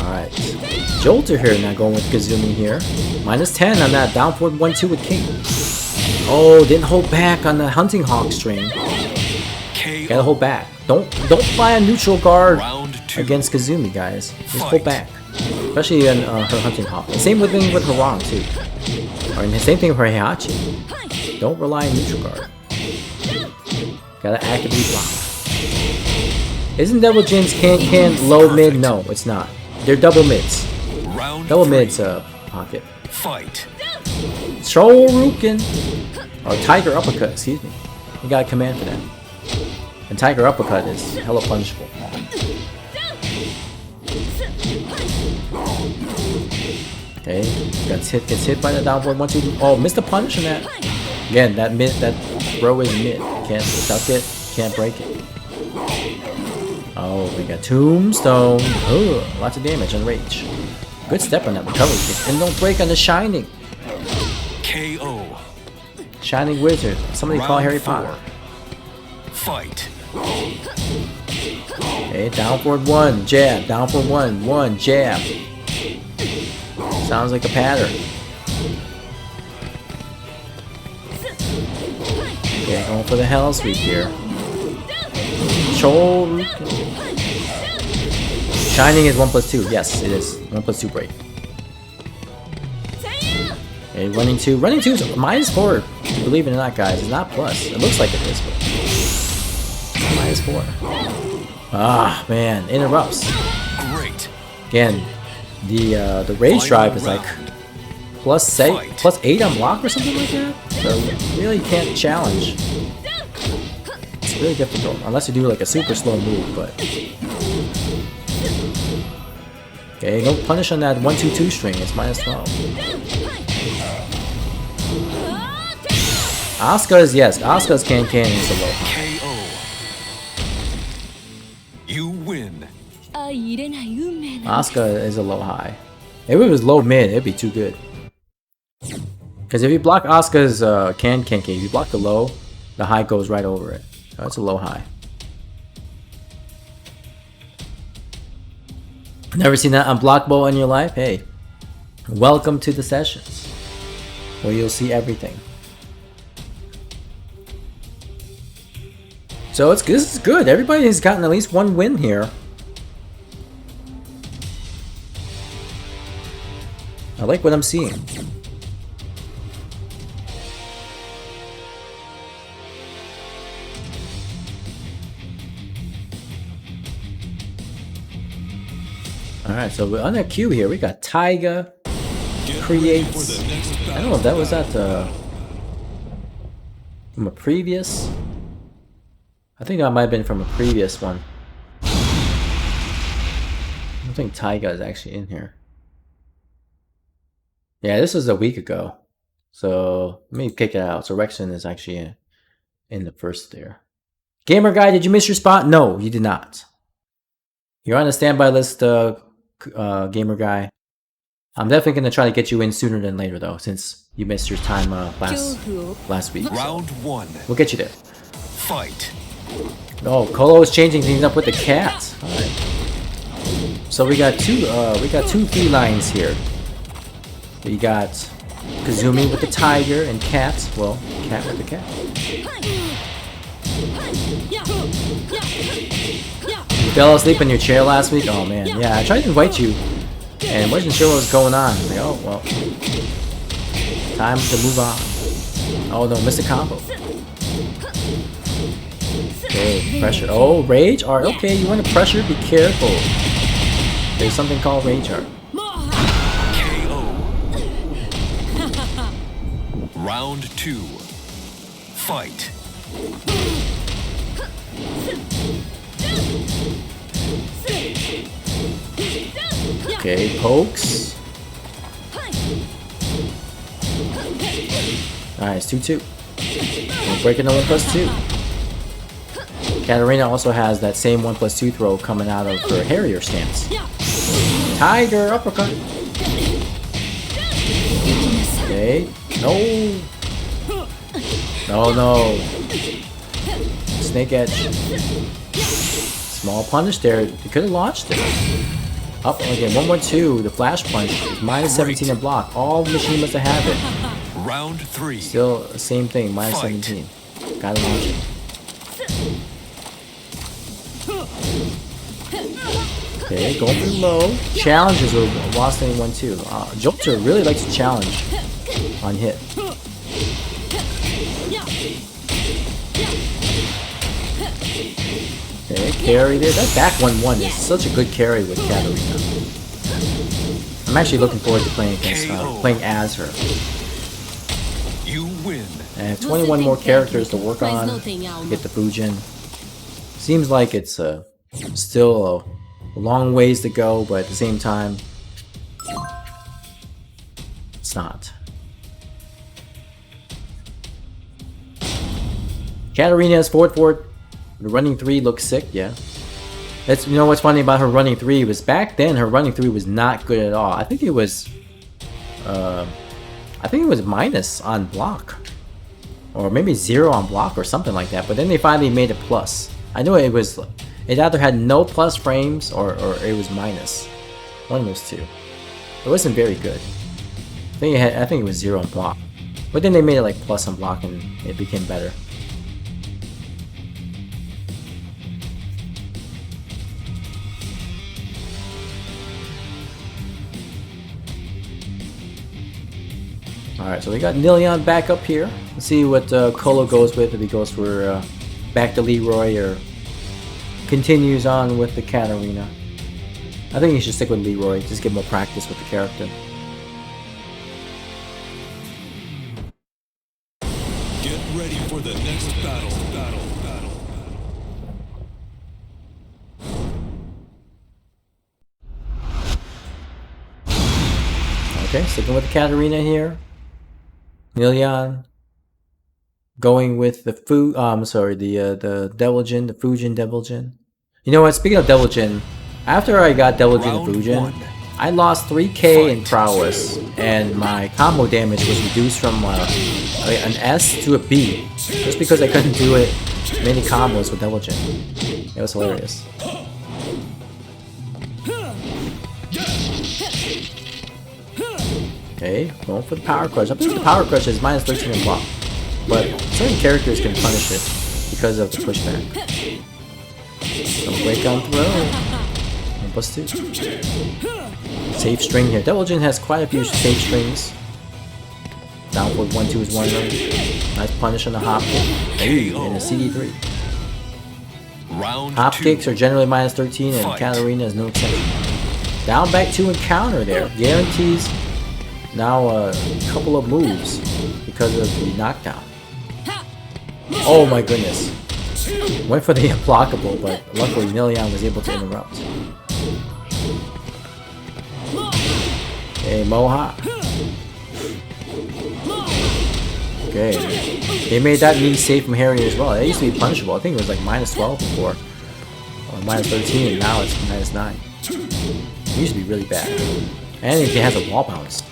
Alright. Jolter here now going with Kazumi here. -10 on that down forward 1-2 with King. Oh, didn't hold back on the Hunting Hawk string. Gotta hold back. Don't fly a neutral guard against Kazumi, guys. Just hold back. Especially in her Hunting Hawk. The same thing with Harang too. Or the same thing for Heihachi. Don't rely on neutral guard. Gotta actively block. Isn't Devil Jin's can low mid? No, it's not. They're double mids. Double mids pocket. Fight. Shoryuken. Or Tiger Uppercut, excuse me. You got a command for that. And Tiger Uppercut is hella punishable. Okay, gets hit by the downward 1-2. Oh, missed the punch on that. Again, that throw is mid. Can't duck it, can't break it. Oh, we got Tombstone. Ugh, lots of damage on Rage. Good step on that recovery kick. And don't break on the Shining. KO. Shining Wizard. Somebody call Harry Potter. Fight. Okay, down forward 1, jab. Down forward 1, jab. Sounds like a pattern. Okay, going for the Hell Sweep here. Shoryuken. Shining is 1+2. Yes, it is. 1+2 break. Okay, running 2. Running 2 is -4. Believe it or not, guys, it's not plus. It looks like it is, but -4. Ah, man, interrupts. Great. Again, the rage drive is like +8 on block or something like that. So you really can't challenge. It's really difficult unless you do like a super slow move, but okay, no punish on that 1-2-2 string. It's -12. Asuka's, yes, Asuka's can is a low. KO. You win. Asuka is a low high. If it was low mid, it'd be too good. Because if you block Asuka's Kenki, if you block the low, the high goes right over it. That's a low high. Never seen that unblockable in your life? Hey, welcome to the sessions where you'll see everything. So this is good. Everybody has gotten at least one win here. I like what I'm seeing. Alright, so we're on that queue here. We got Taiga creates. I don't know if that was at from a previous. I think that might have been from a previous one. I don't think Taiga is actually in here. Yeah, this was a week ago. So let me kick it out. So Rexon is actually in the first there. Gamer guy, did you miss your spot? No, you did not. You're on the standby list, gamer guy. I'm definitely going to try to get you in sooner than later though, since you missed your time last week. Round 1. We'll get you there. Fight. Oh, Kolo is changing things up with the cats. All right. So we got two felines here. We got Kazumi with the tiger and Cat. Well, Cat with the cat. You fell asleep in your chair last week? Oh man, yeah, I tried to invite you and wasn't sure what was going on. Like, oh well, time to move on. Oh no, missed a combo. Okay, pressure. Oh, rage art. Okay, you want to pressure? Be careful. There's something called rage art. Round 2. Fight. Okay, pokes. Nice, 2-2. We're breaking the 1+2. Katarina also has that same 1+2 throw coming out of her Harrier stance. Tiger uppercut. Okay. No. Oh no. Snake Edge. Small punish there. They could have launched it. Up again. 1-1-2. The flash punch is minus 17 in block. All Mishima have it. Round 3. Still the same thing. Minus 17. Gotta launch it. Okay, going for the low. Challenges with Lost Lane 1-2. Jolter really likes to challenge on hit. Okay, carry there. That back 1-1 is such a good carry with Katarina. I'm actually looking forward to playing against playing as her. You win. And I have 21 more characters to work on to get the Fujin. Seems like it's still a long ways to go, but at the same time, it's not. Katarina's forward. The running 3 looks sick, yeah. That's, you know what's funny about her running 3 was back then her running 3 was not good at all. I think it was minus on block. Or maybe 0 on block or something like that. But then they finally made it plus. I know it either had no plus frames or it was minus. One of those two. It wasn't very good. I think it was 0 on block. But then they made it like plus on block and it became better. Alright, so we got Nilion back up here. Let's see what Colo goes with, if he goes for back to Leroy or continues on with the Katarina. I think he should stick with Leroy, just get more practice with the character. Get ready for the next battle. Okay, sticking with the Katarina here. Nilion going with the the Devil Jin, the Fujin Devil Jin. You know what, speaking of Devil Jin, after I got Devil Jin and Fujin, I lost 3k in prowess, and my combo damage was reduced from an S to a B, just because I couldn't do many combos with Devil Jin. It was hilarious. Okay, going for the Power Crush. I believe the Power Crush is minus 13 in block, but certain characters can punish it because of the pushback. Don't break on throw. Plus 2. Safe string here. Devil Jin has quite a few safe strings. Downward 1-2 is one of them. Nice punish on the hop kick. Hey, and a CD3. Hop kicks are generally minus 13, and Katarina is no exception. Down back 2 and counter there. Guarantees now a couple of moves because of the knockdown. Oh my goodness. Went for the unblockable, but luckily Nilion was able to interrupt. Okay, Mohawk. Okay. They made that knee safe from Harry as well. It used to be punishable. I think it was like minus 12 before. Or minus 13, and now it's minus 9. It used to be really bad. And it has a wall bounce.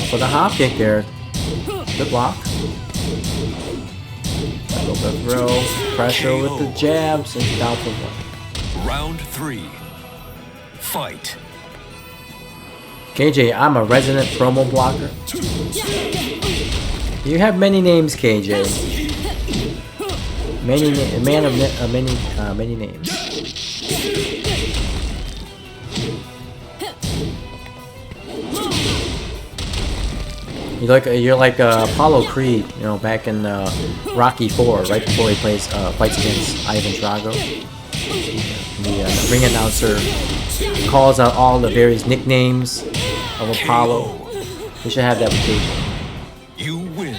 For the hop kick there. Good block. Go for the throw. Pressure with the jabs and down for 1. Round 3. Fight. KJ, I'm a resident promo blocker. You have many names, KJ. Many names. You're like Apollo Creed, you know, back in Rocky 4, right before he fights against Ivan Drago. The ring announcer calls out all the various nicknames of Apollo. We should have that with KJ. You win.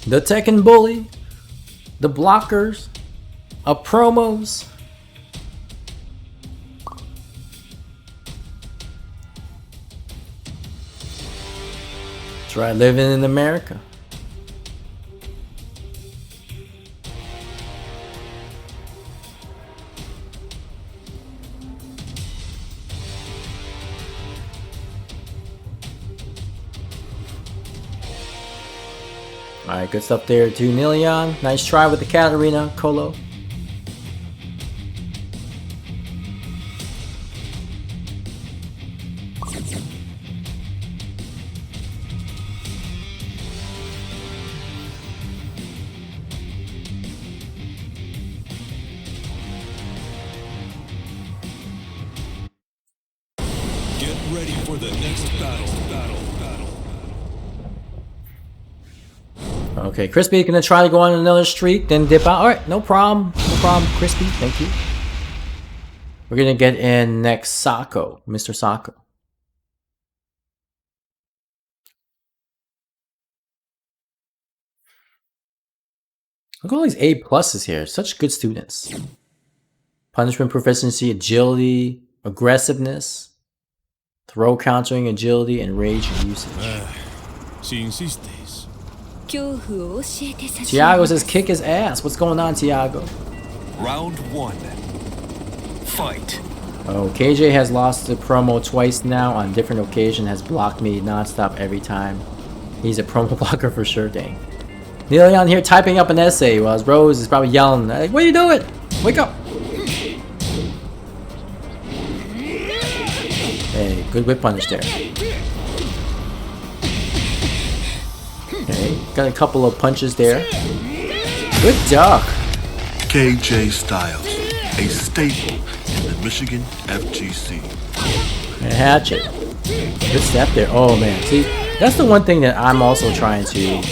The Tekken Bully, the blockers, promos. That's right, living in America. Alright, good stuff there to Nilion. Nice try with the Katarina, Colo. Get ready for the next battle. Okay, Crispy gonna try to go on another streak, then dip out. Alright, no problem. No problem, Crispy. Thank you. We're gonna get in next Sako, Mr. Sako. Look at all these A pluses here. Such good students. Punishment proficiency, agility, aggressiveness, throw countering, agility, and rage usage. Si insistes. Tiago says kick his ass. What's going on, Tiago? Round 1. Fight. Oh, KJ has lost the promo twice now on different occasions, has blocked me nonstop every time. He's a promo blocker for sure, dang. Leon here typing up an essay while Rose is probably yelling, like, what are you doing? Wake up! Hey, good whip punish there. Okay, got a couple of punches there. Good duck. KJ Styles, a staple in the Michigan FGC. And hatchet. Good step there. Oh man, see, that's the one thing that I'm also trying to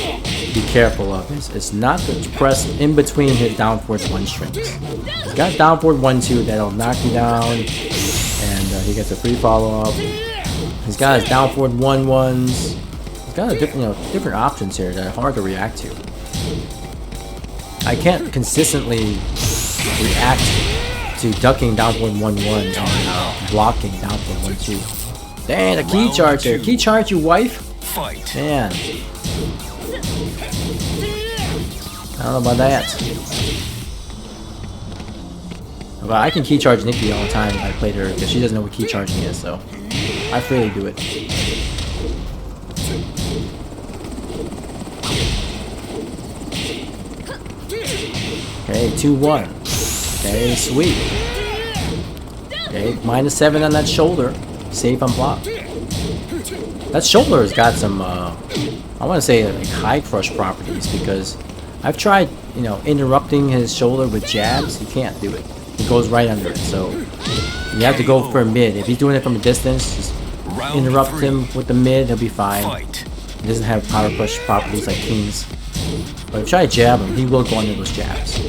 be careful of is not to press in between his down forward 1 strings. He's got down forward 1-2 that'll knock you down, and he gets a free follow up. He's got his down forward 1-1s. He's got a different, different options here that are hard to react to. I can't consistently react to ducking down forward 1-1 and blocking down forward 1-2. Dang, a key charge there. Key charge, you wife. Fight. Man. I don't know about that. But I can key charge Nikki all the time when I played her because she doesn't know what key charging is, so I freely do it. Okay, 2-1. Okay, sweet. Okay, -7 on that shoulder. Safe on block. That shoulder has got some, I want to say like high crush properties because I've tried, you know, interrupting his shoulder with jabs. You can't do it. It goes right under it. So you have to go for a mid. If he's doing it from a distance, just interrupt him with the mid. He'll be fine. He doesn't have power crush properties like Kings. But if you try to jab him, he will go under those jabs.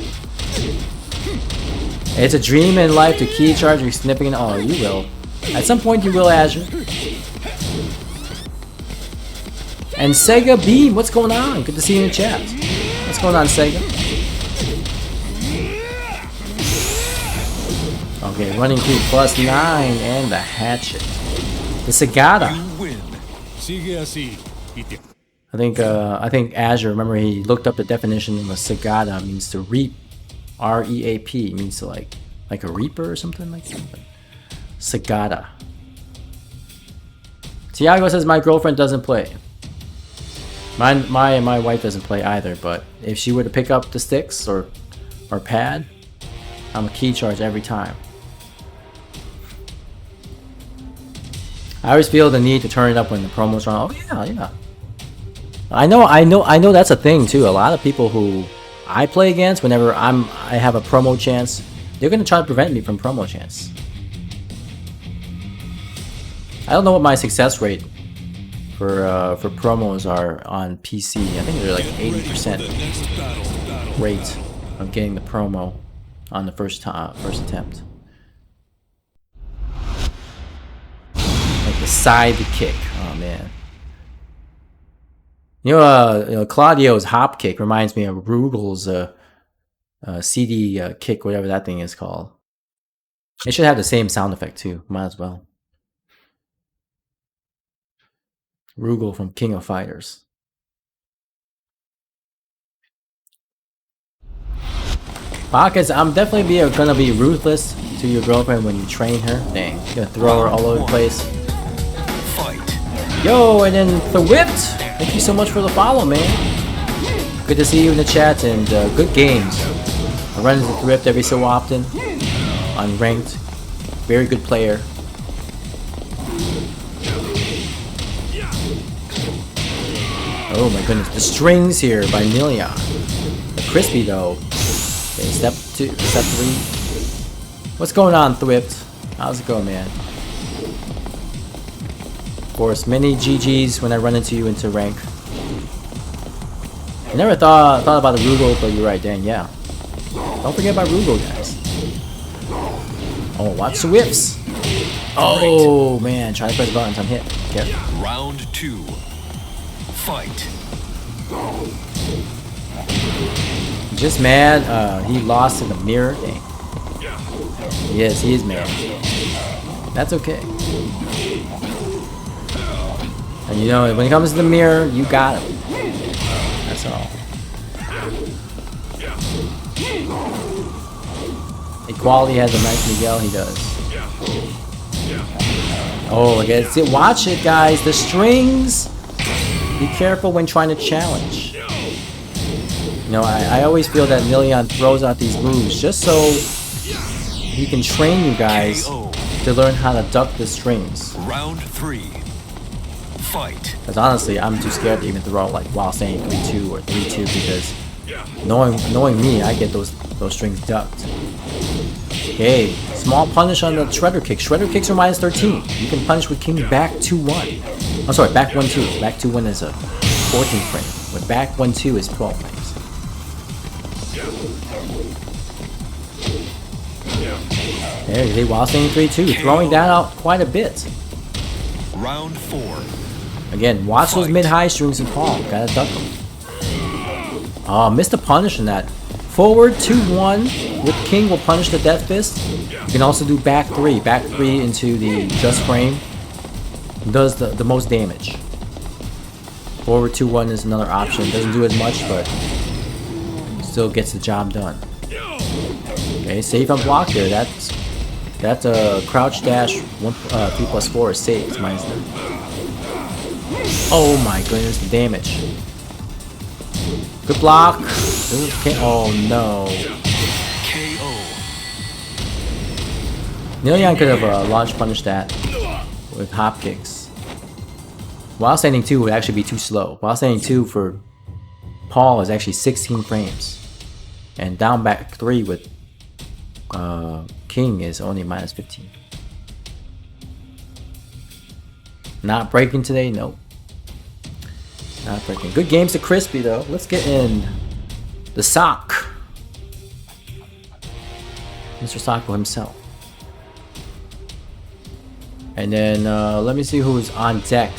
It's a dream in life to key charge or snipping it. Oh, you will. At some point, you will, Azure. And Sega Beam, what's going on? Good to see you in the chat. What's going on, Sega? Okay, running through +9 and the hatchet. The Sagata. I think Azure, remember he looked up the definition of a Sagata means to reap. R-E-A-P means to like a reaper or something like that. Sagata. Tiago says my girlfriend doesn't play. My wife doesn't play either, but if she were to pick up the sticks or pad, I'm a key charge every time. I always feel the need to turn it up when the promos are on. Oh yeah. I know that's a thing too. A lot of people who I play against, whenever I have a promo chance, they're gonna try to prevent me from promo chance. I don't know what my success rate for promos are on PC. I think they're like 80% rate of getting the promo on the first attempt. Like the side kick. Oh man. You know, Claudio's hop kick reminds me of Rugel's CD kick, whatever that thing is called. It should have the same sound effect too. Might as well. Rugel from King of Fighters. Pockets, I'm definitely gonna be ruthless to your girlfriend when you train her. Dang, you're gonna throw her all over the place. Yo, and then the whipped. Thank you so much for the follow, man. Good to see you in the chat, and good games. I run into Thrift every so often on ranked. Very good player. Oh my goodness, the strings here by Nilion. Crispy though. Okay, step 3. What's going on, Thrift? How's it going, man? Of course, many GGs when I run into you into rank. I never thought about the Rugal, but you're right, Dan. Yeah. Don't forget about Rugal, guys. Oh, watch the whips. Oh man, try to press buttons. I'm hit. Careful. Round 2. Fight. Just mad. He lost in the mirror. Dang. Yes, he is mad. That's okay. And you know, when it comes to the mirror, you got him. That's all. Equality has a nice Miguel. He does. Oh, look at it. Watch it, guys. The strings. Be careful when trying to challenge. You know, I always feel that Nilion throws out these moves just so he can train you guys to learn how to duck the strings. Round 3. Fight. Because honestly, I'm too scared to even throw like while saying 3-2 or 3-2 because knowing me, I get those strings ducked. Okay, small punish on the shredder kick. Shredder kicks are minus 13. You can punish with king back 2-1. Oh, sorry, back 1-2. Back 2-1 is a 14 frame. But back 1-2 is 12 frames. There you go, while saying 3-2, throwing that out quite a bit. Round 4. Again, watch those mid-high strings and Paul. Gotta duck them. Oh, missed the punish in that. Forward 2-1 with king will punish the death fist. You can also do back 3. Back 3 into the just frame. Does the most damage. Forward 2-1 is another option. Doesn't do as much, but still gets the job done. Okay, safe on block there. That's a crouch dash 3+4 is safe. It's minus 9. Oh my goodness, the damage. Good block. Oh no. KO. Nilion could have launch punished that with hop kicks. While standing 2 would actually be too slow. While standing 2 for Paul is actually 16 frames. And down back 3 with King is only minus 15. Not breaking today? Nope. Not breaking. Good games to Crispy though. Let's get in the sock. Mr. Socko himself. And then let me see who's on deck.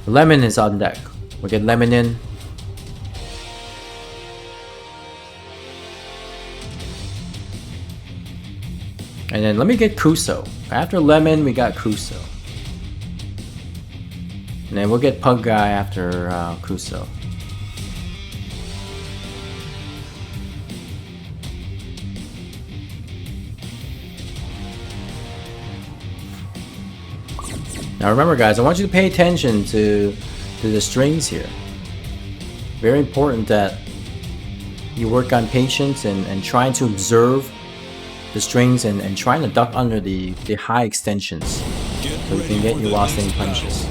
Lemon is on deck. We'll get Lemon in. And then let me get Kuso. After Lemon, we got Kuso. And then we'll get Pug Guy after Kuso. Now remember guys, I want you to pay attention to the strings here. Very important that you work on patience and trying to observe the strings and trying to duck under the high extensions so you can get your while standing punches.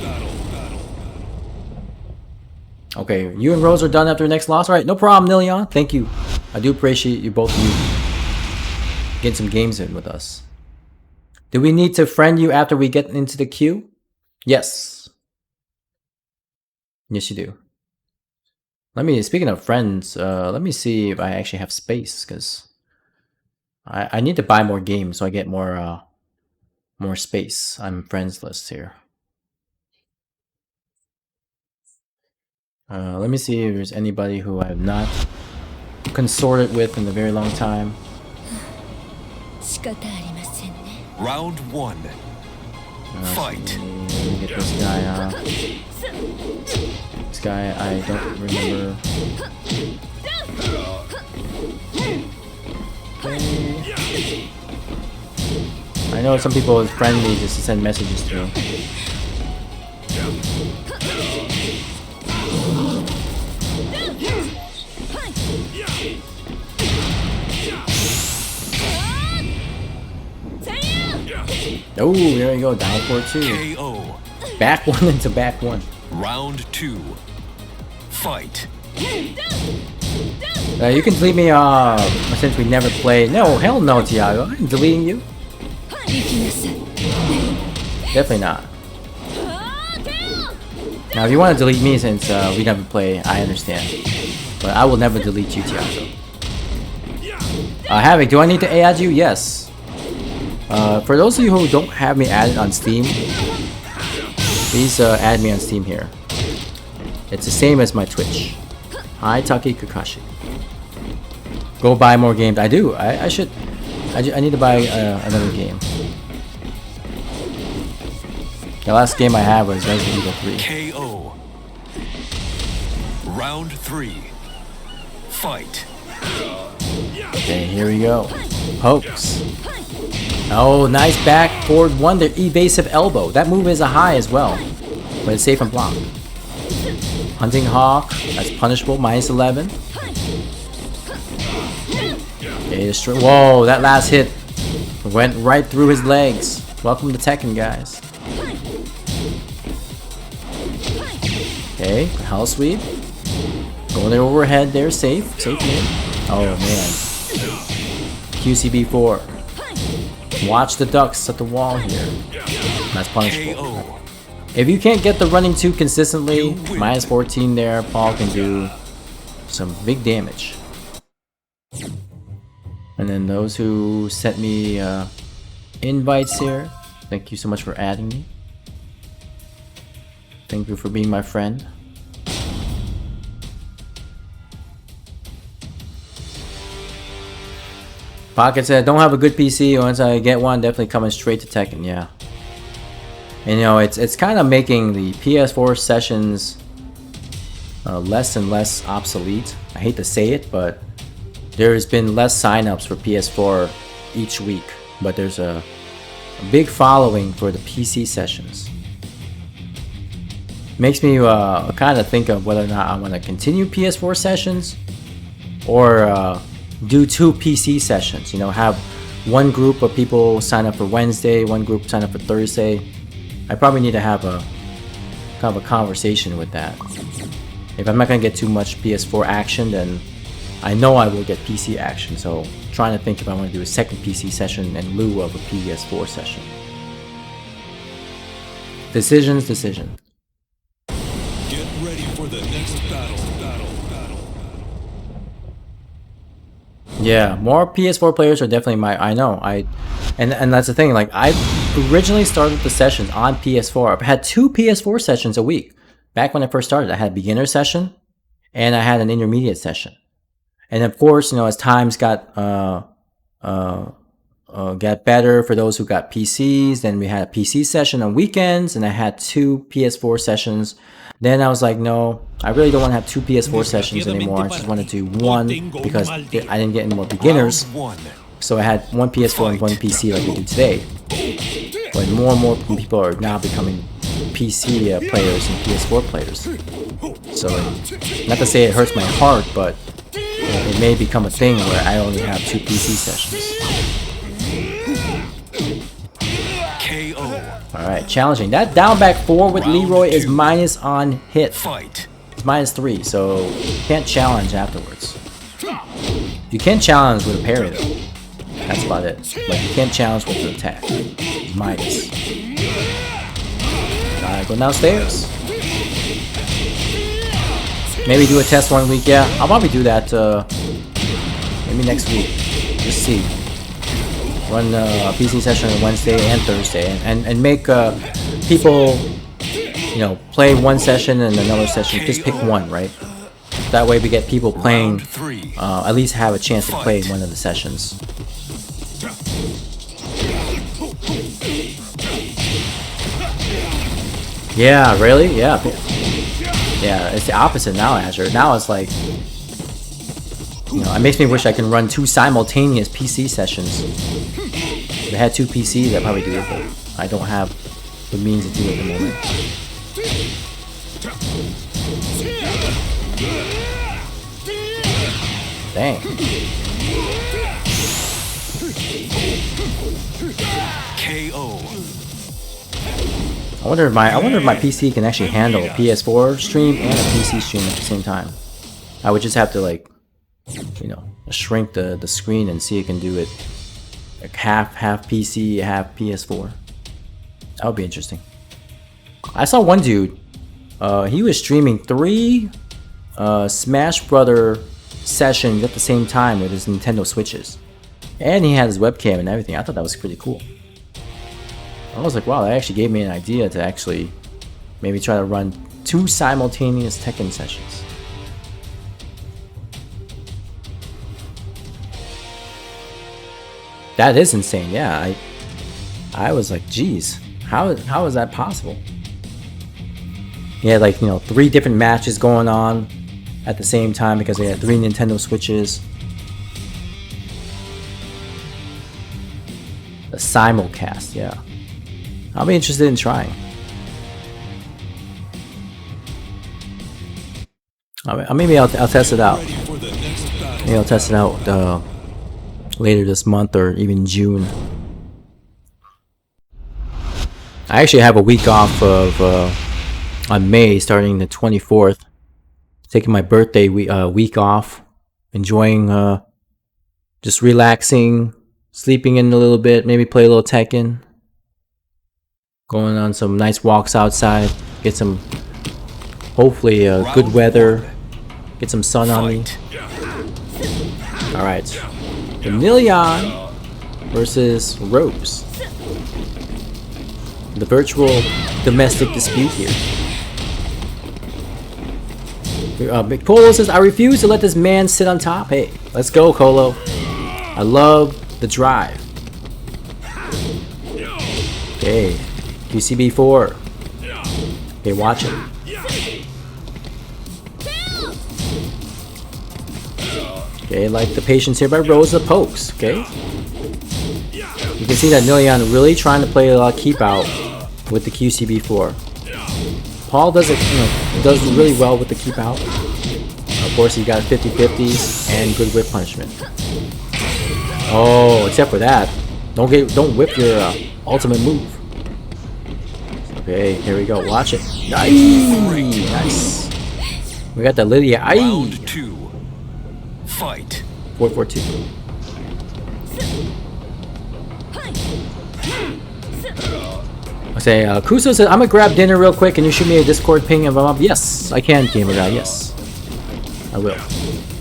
Okay, you and Rose are done after the next loss. Alright, no problem, Nilion. Thank you. I do appreciate you both of you getting some games in with us. Do we need to friend you after we get into the queue? Yes. Yes, you do. Speaking of friends, let me see if I actually have space, because I need to buy more games so I get more space on friends list here. Let me see if there's anybody who I have not consorted with in a very long time. Round 1. Fight. Let me get this guy. This guy I don't remember. Okay. I know some people is friendly just to send messages to me. Oh, there you go. Down 4-2. KO. Back 1 into back 1. Round 2. Fight. You can delete me since we never played. No, hell no, Tiago. I'm deleting you. Definitely not. Now, if you want to delete me since we never play, I understand. But I will never delete you, Tiago. Havoc, do I need to add you? Yes. For those of you who don't have me added on Steam, please add me on Steam here. It's the same as my Twitch. Hi, Taki Kakashi. Go buy more games. I do. I should. I need to buy another game. The last game I had was Resident Evil 3. KO. Round 3. Fight. Okay, here we go. Pokes. Oh, nice back forward 1 there. Evasive elbow. That move is a high as well, but it's safe and block. Hunting Hawk. That's punishable. -11. Okay, whoa, that last hit went right through his legs. Welcome to Tekken, guys. Okay, Hell Sweep. Going there overhead there, safe. Safe mid. Oh man. QCB4. Watch the ducks at the wall here. That's punishable. If you can't get the running 2 consistently, -14 there, Paul can do some big damage. And then those who sent me invites here, thank you so much for adding me. Thank you for being my friend. Pocket said, don't have a good PC. Once I get one, definitely coming straight to Tekken. Yeah. And you know, it's kind of making the PS4 sessions less and less obsolete. I hate to say it, but there's been less signups for PS4 each week. But there's a big following for the PC sessions. Makes me kind of think of whether or not I want to continue PS4 sessions or do 2 PC sessions. You know, have one group of people sign up for Wednesday, one group sign up for Thursday. I probably need to have a kind of a conversation with that. If I'm not gonna get too much PS4 action, then I know I will get PC action. So trying to think if I want to do a second PC session in lieu of a PS4 session. Decision. Get ready for the next battle. Yeah, more PS4 players are definitely I know. And that's the thing, like I originally started the sessions on PS4. I've had 2 PS4 sessions a week. Back when I first started, I had a beginner session and I had an intermediate session. And of course, you know, as times got better for those who got PCs, then we had a PC session on weekends and I had 2 PS4 sessions. Then I was like, no, I really don't want to have 2 PS4 sessions anymore. I just want to do 1 because I didn't get any more beginners. So I had 1 PS4 and 1 PC like we do today. But more and more people are now becoming PC players and PS4 players. So not to say it hurts my heart, but it may become a thing where I only have 2 PC sessions. Alright, challenging. That down back 4 with Leroy is minus on hit. It's -3, so you can't challenge afterwards. You can challenge with a parry though. That's about it. But you can't challenge with an attack. It's minus. Alright, go downstairs. Maybe do a test 1 week. Yeah, I'll probably do that maybe next week. Just see. Run a PC session on Wednesday and Thursday, and make people, you know, play 1 session and another session. Just pick 1, right? That way we get people playing, at least have a chance to play 1 of the sessions. Yeah, really? Yeah. Yeah, it's the opposite now, Azure. Now it's like, you know, it makes me wish I can run 2 simultaneous PC sessions. If I had 2 PCs, I'd probably do it, but I don't have the means to do it at the moment. Dang. KO. I wonder if my PC can actually handle a PS4 stream and a PC stream at the same time. I would just have to like, you know, shrink the screen and see if it can do it like half PC, half PS4. That would be interesting. I saw one dude, he was streaming 3 Smash Brother sessions at the same time with his Nintendo Switches. And he had his webcam and everything. I thought that was pretty cool. I was like, wow, that actually gave me an idea to actually maybe try to run 2 simultaneous Tekken sessions. That is insane, yeah. I was like, geez, how is that possible? He had like, you know, 3 different matches going on at the same time because they had 3 Nintendo Switches. A simulcast, yeah. I'll be interested in trying. Maybe I'll test it out. Maybe I'll test it out later this month or even June. I actually have a week off of on May, starting the 24th. Taking my birthday week off, enjoying just relaxing, sleeping in a little bit, maybe play a little Tekken. Going on some nice walks outside, get some, hopefully good weather, get some sun on me. Alright, Emilion versus Rose. The virtual domestic dispute here. Big Polo says, I refuse to let this man sit on top. Hey, let's go, Colo. I love the drive. Okay. QCB4. Okay, watch it. Okay, like the patience here by Rosa pokes. Okay. You can see that Nilian really trying to play a lot of keep out with the QCB4. Paul does it, you know, does really well with the keep out. Of course, he got 50-50s and good whip punishment. Oh, except for that, don't whip your ultimate move. Okay, here we go. Watch it. Nice. We got the Lydia. Round 2. Fight. 4-4-2. I say, Kuso says, I'm gonna grab dinner real quick. Can you shoot me a Discord ping if I'm up? Yes, I can, gamer guy. Yes, I will.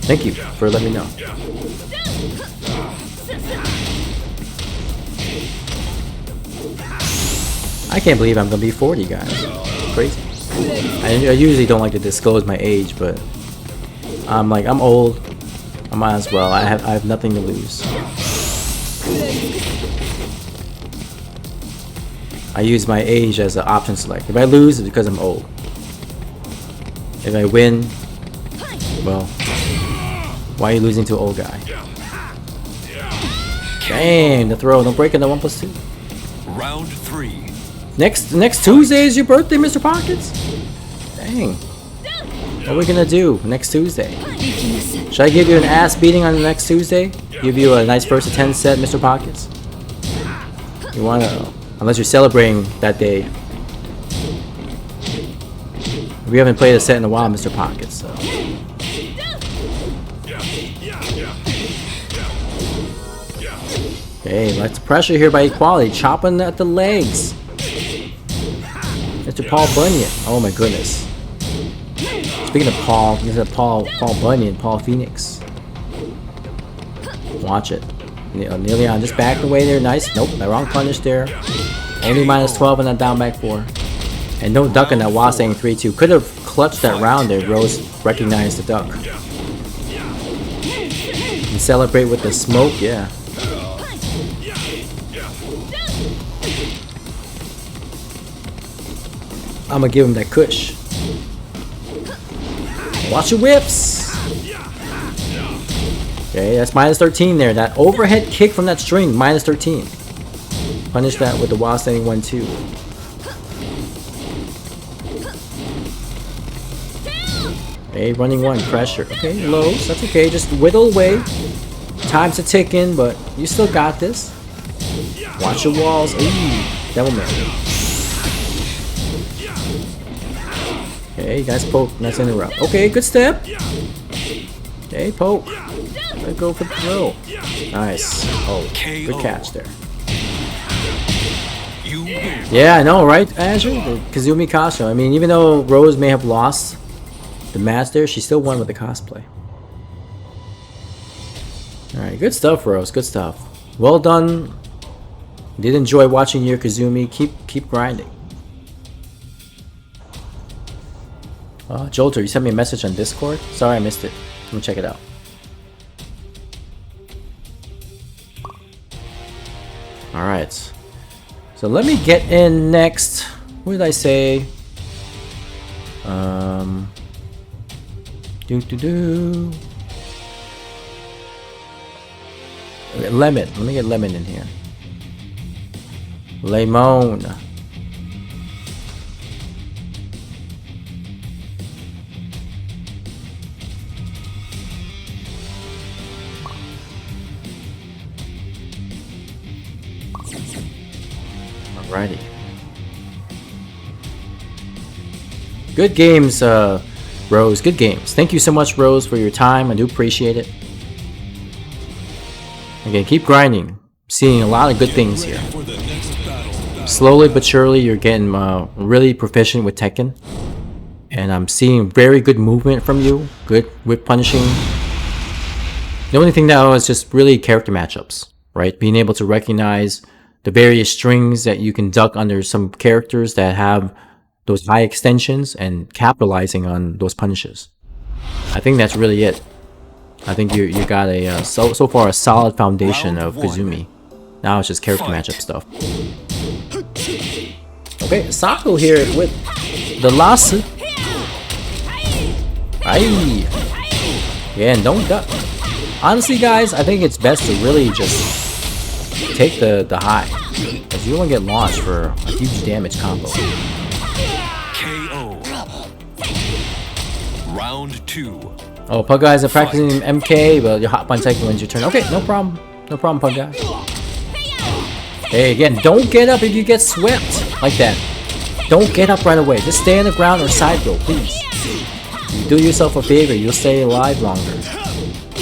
Thank you for letting me know. I can't believe I'm gonna be 40, guys. Crazy. I usually don't like to disclose my age, but I'm like, I'm old. I might as well. I have nothing to lose. I use my age as an option select. If I lose, it's because I'm old. If I win, well, why are you losing to an old guy? Dang, the throw. Don't break into 1+2. Round 3. Next Tuesday is your birthday, Mr. Pockets? Dang. What are we gonna do next Tuesday? Should I give you an ass beating on the next Tuesday? Give you a nice first to 10 set, Mr. Pockets? You wanna... Unless you're celebrating that day. We haven't played a set in a while, Mr. Pockets, so... Okay, lots of pressure here by Equality. Chopping at the legs. Mr. Paul Bunyan. Oh my goodness. Speaking of Paul, this is Paul Bunyan, Paul Phoenix. Watch it. Nilian just backed away there. Nice. Nope, the wrong punish there. Only -12 on that down back 4. And no duck in that Wasang 3-2. Could have clutched that round there. Rose recognized the duck. And celebrate with the smoke, yeah. I'm gonna give him that kush. Watch your whips. Okay, that's -13 there. That overhead kick from that string, -13. Punish that with the wild standing 1-2. Okay, running 1, pressure. Okay, lows, that's okay. Just whittle away. Time's a ticking, but you still got this. Watch your walls. Ooh, Devilman. Okay, you guys poke. Nice interrupt. Okay, good step. Okay, poke. Let go for the throw. Nice. Oh, good catch there. Yeah, I know, right, Azure? The Kazumi costume. I mean, even though Rose may have lost the match there, she still won with the cosplay. Alright, good stuff, Rose. Good stuff. Well done. Did enjoy watching your Kazumi. Keep grinding. Jolter, you sent me a message on Discord? Sorry, I missed it. Let me check it out. Alright. So let me get in next. What did I say? Okay, lemon. Let me get lemon in here. Lemon. Alrighty. Good games, Rose. Good games. Thank you so much, Rose, for your time. I do appreciate it. Again, keep grinding. Seeing a lot of good things here. Slowly but surely, you're getting really proficient with Tekken. And I'm seeing very good movement from you. Good whip punishing. The only thing now is just really character matchups, right? Being able to recognize the various strings that you can duck under some characters that have those high extensions and capitalizing on those punishes. I think that's really it. I think you got a so far a solid foundation of Kazumi. Now it's just character matchup stuff. Okay, Sako here with the last. Aye. Yeah, and don't duck. Honestly, guys, I think it's best to really just take the high, because you don't want to get launched for a huge damage combo. KO. Round 2. Oh, Pug guys are practicing MK, but your hot button Tekken wins your turn. Okay, no problem. No problem, Pug guy. Hey, again, don't get up if you get swept like that. Don't get up right away. Just stay on the ground or side throw, please. You do yourself a favor, you'll stay alive longer.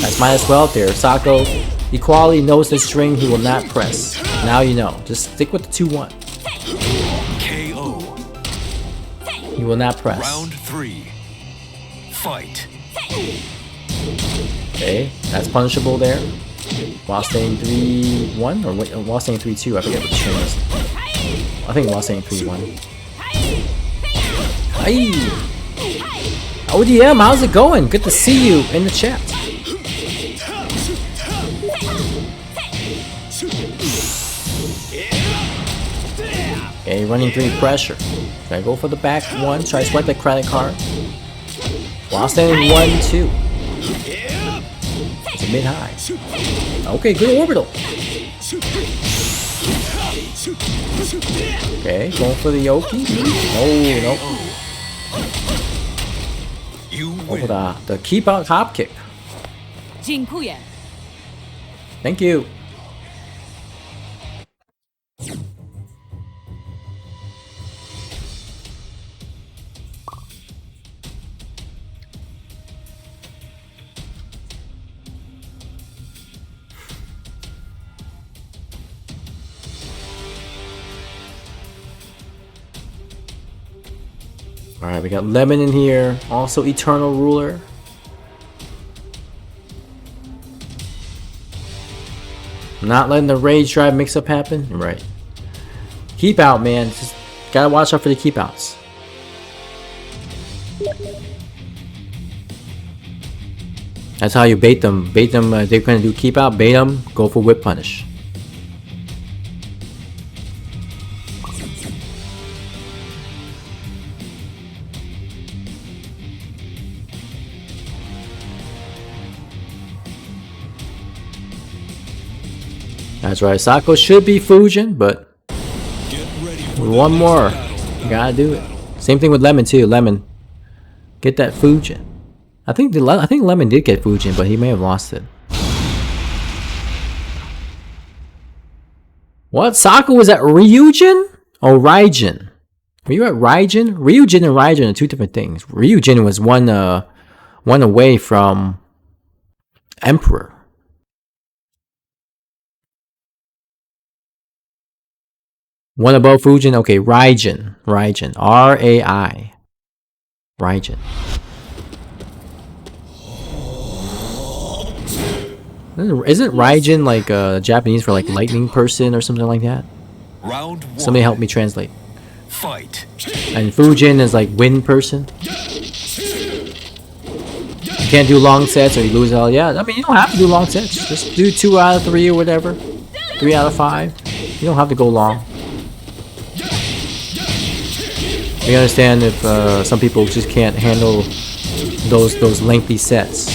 That's -12 there. Sako equality knows the string he will not press. Now you know. Just stick with the 2-1. KO. He will not press. Round 3. Fight. Okay, that's punishable there. While staying 3-1 or while staying 3-2, I forget what the string is. I think while staying 3-1. Hey! ODM, how's it going? Good to see you in the chat. Okay, running 3 pressure. Try to go for the back 1. Try to swipe the credit card. While standing 1-2. It's a mid-high. Okay, good orbital. Okay, going for the Yoki. Oh, no. Go for the keep out hop kick. Thank you. Alright, we got Lemon in here. Also Eternal Ruler. Not letting the Rage Drive mix-up happen? Right. Keep out, man. Just gotta watch out for the keep outs. That's how you bait them. Bait them, they're gonna do keep out, bait them, go for whip punish. That's right, Sako should be Fujin, but one more. You gotta do it. Same thing with Lemon too. Lemon, get that Fujin. I think Lemon did get Fujin, but he may have lost it. What? Sako was at Ryujin? Oh, Raijin. Were you at Raijin? Ryujin and Raijin are two different things. Ryujin was one away from Emperor. One above Fujin. Okay, Raijin. R-A-I. Raijin. Isn't Raijin like Japanese for like lightning person or something like that? Round 1. Somebody help me translate. Fight. And Fujin is like wind person. You can't do long sets or you lose all. Yeah, I mean, you don't have to do long sets. Just do 2 out of 3 or whatever. 3 out of 5. You don't have to go long. We understand if some people just can't handle those lengthy sets.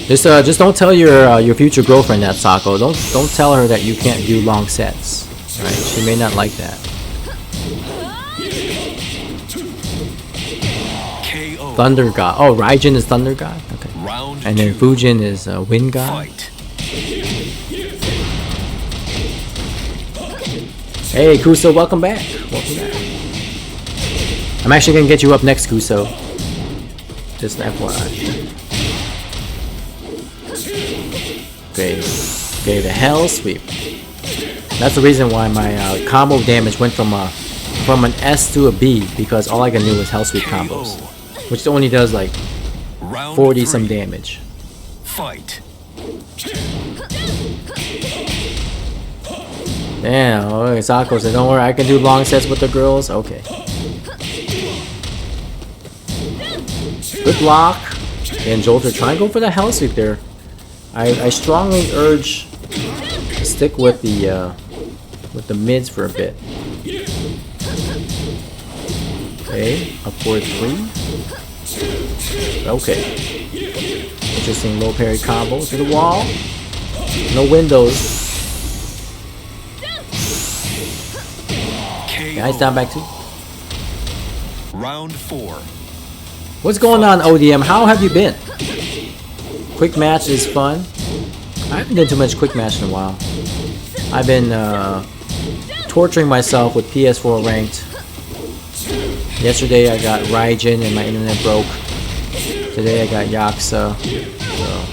Just don't tell your future girlfriend that, Sako. Don't tell her that you can't do long sets. All right, she may not like that. KO. Thunder God. Oh, Raijin is Thunder God. Okay. Round And then 2. Fujin is Wind God. Fight. Hey, Kuso, welcome back. Welcome back. I'm actually gonna get you up next, Kuso. Just an FYI. Okay, the Hell Sweep. That's the reason why my combo damage went from an S to a B, because all I can do is Hell Sweep combos, which only does like Round 40 some 3. damage. Fight. Damn, okay, Sako said, don't worry, I can do long sets with the girls. Okay. Good block. And Jolter, try and go for the Hell Sweep there. I strongly urge to stick with the mids for a bit. Okay, up forward 3. Okay. Interesting low parry combo to the wall. No windows. Guys, down back 2. Round 4. What's going on, ODM? How have you been? Quick match is fun. I haven't done too much quick match in a while. I've been torturing myself with PS4 ranked. Yesterday I got Raijin and my internet broke. Today I got Yakuza.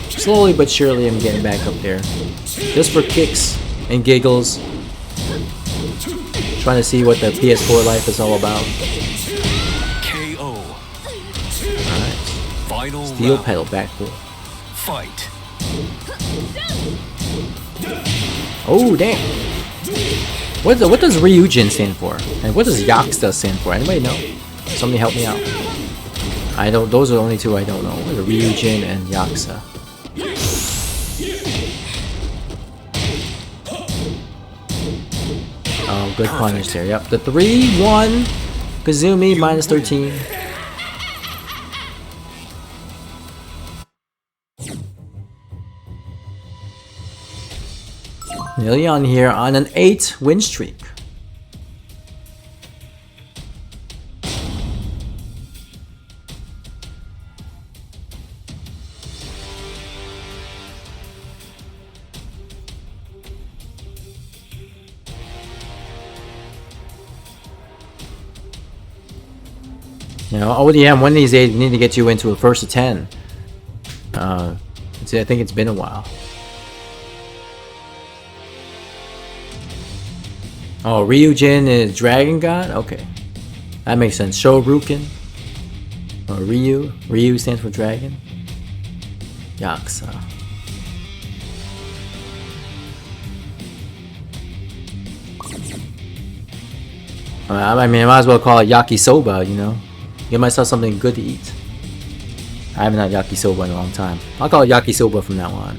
So slowly but surely I'm getting back up there. Just for kicks and giggles. Trying to see what the PS4 life is all about. KO. Alright. Final Steel round. pedal back 4. Fight. Oh damn! What does Ryujin stand for? And what does Yakuza stand for? Anybody know? Somebody help me out. I don't. Those are the only two I don't know. The Ryujin and Yakuza. Oh, good punish there. Yep. The 3-1 Kazumi minus 13. Leon here on an 8 win streak. You know, ODM, one of these days we need to get you into a first of 10. I think it's been a while. Oh, Ryujin is Dragon God? Okay. That makes sense. Shoryuken. Or Ryu. Ryu stands for dragon. Yakuza. I mean, I might as well call it yakisoba, you know? Give myself something good to eat. I haven't had yakisoba in a long time. I'll call it yakisoba from now on.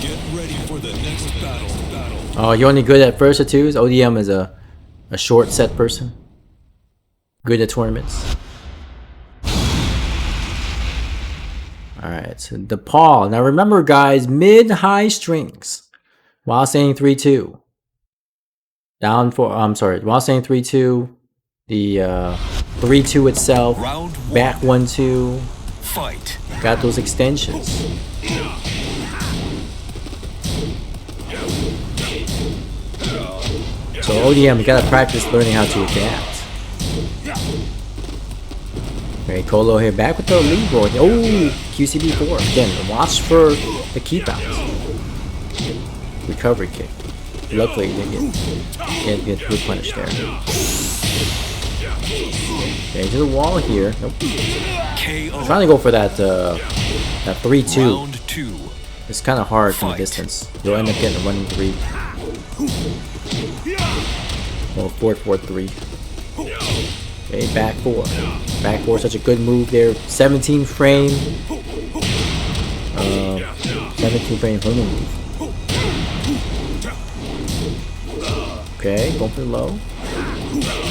Get ready for the next battle. Oh, you're only good at first or twos? ODM is a short set person. Good at tournaments. Alright, so DePaul. Now remember guys, mid-high strings. While saying 3-2. Down 4, I'm sorry, while saying 3-2. The 3-2 itself. Round 1. Back 1-2. Fight. Got those extensions. So ODM, you gotta practice learning how to adapt. Okay, Colo here back with the lead roll. Oh, QCB4. Again, watch for the keep out. Recovery kick. Luckily, they get good punish there. Okay, to the wall here. Nope. Trying to go for that that 3-2. It's kind of hard from the distance. You'll end up getting a running 3. Well, 4-4-3. Okay, back 4. Back 4, such a good move there. 17 frame. 17 frame from the move. Okay, going for the low.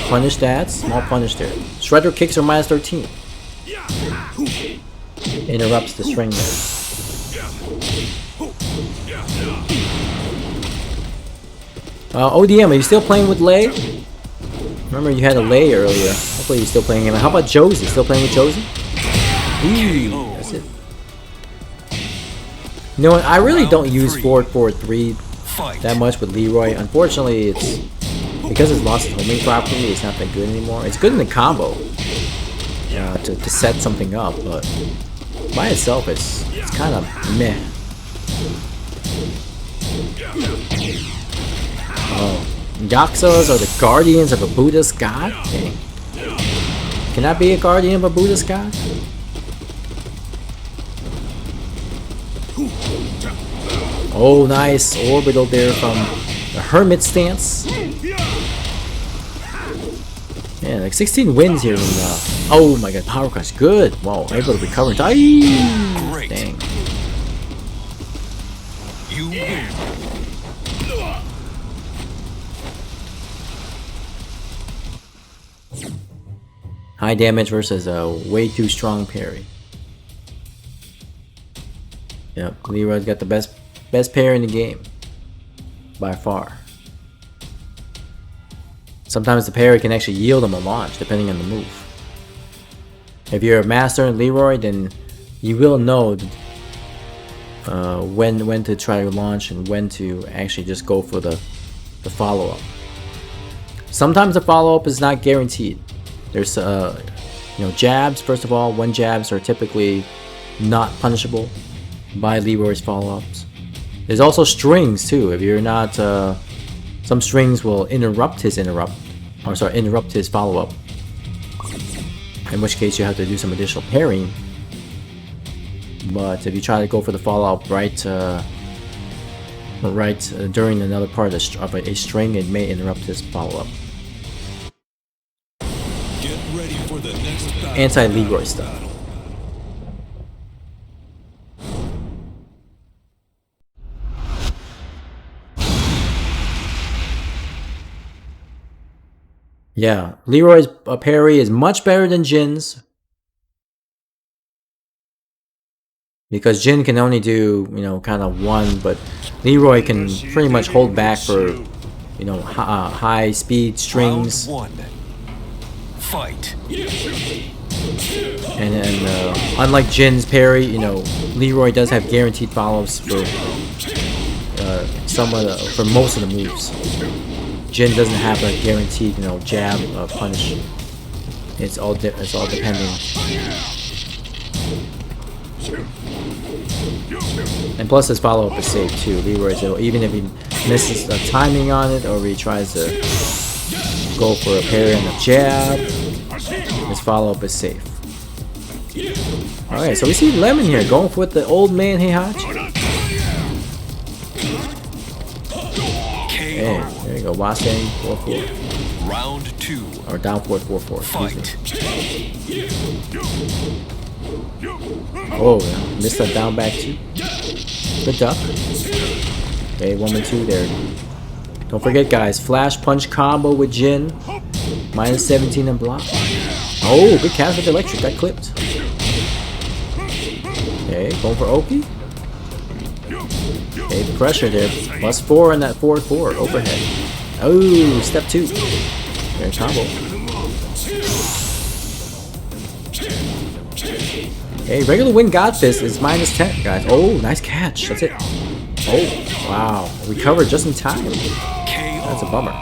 Punish that. Small punish there. Shredder kicks are -13. Interrupts the string there. ODM, are you still playing with Lei? Remember you had a Lei earlier. Hopefully you're still playing him. How about Josie? Still playing with Josie? Ooh, that's it. You know what? I really don't use 4-4-3 that much with Leroy. Unfortunately, it's because it's lost its homing property. It's not that good anymore. It's good in the combo to set something up, but by itself, it's kind of meh. Oh, Yaksas are the guardians of a Buddhist god? Dang. Can I be a guardian of a Buddhist god? Oh, nice orbital there from the hermit stance. Yeah, like 16 wins here. Oh my god, power crush, good. Wow, able to recover and die. Dang. You win. High damage versus a way too strong parry. Yep, Leroy's got the best parry in the game by far. Sometimes the parry can actually yield him a launch depending on the move. If you're a master in Leroy, then you will know when to try to launch and when to actually just go for the follow-up. Sometimes the follow-up is not guaranteed. There's jabs. First of all, one jabs are typically not punishable by Leroy's follow-ups. There's also strings too. If you're not, some strings will interrupt his follow-up. In which case you have to do some additional parrying. But if you try to go for the follow-up right during another part of a string, it may interrupt his follow-up. Get ready for the next battle. Anti-Leroy style. Yeah, Leroy's parry is much better than Jin's. Because Jin can only do, kind of one, but Leroy can pretty much hold back for, high speed strings. Round 1. Fight. And unlike Jin's parry, Leroy does have guaranteed follow-ups for for most of the moves. Jin doesn't have a guaranteed, jab punish. It's all depending. And plus his follow-up is safe too. Leroy, so even if he misses the timing on it or he tries to go for a parry and a jab, his follow-up is safe. Alright, so we see Lemon here going for the old man Heihachi. Hey, there you go. Wasang 4-4. Round 2. Or down 4-4-4. Fight. Oh, yeah. Missed that down back 2. Good duck. Okay, 1-2 there. Don't forget, guys. Flash punch combo with Jin. -17 and block. Oh, good cast with electric. Got clipped. Okay, going for Oki. Okay, pressure there. +4 on that 4-4 overhead. Oh, step 2. There, combo. Hey, regular win got this. It's -10, guys. Oh, nice catch. That's it. Oh, wow. Recovered just in time. That's a bummer.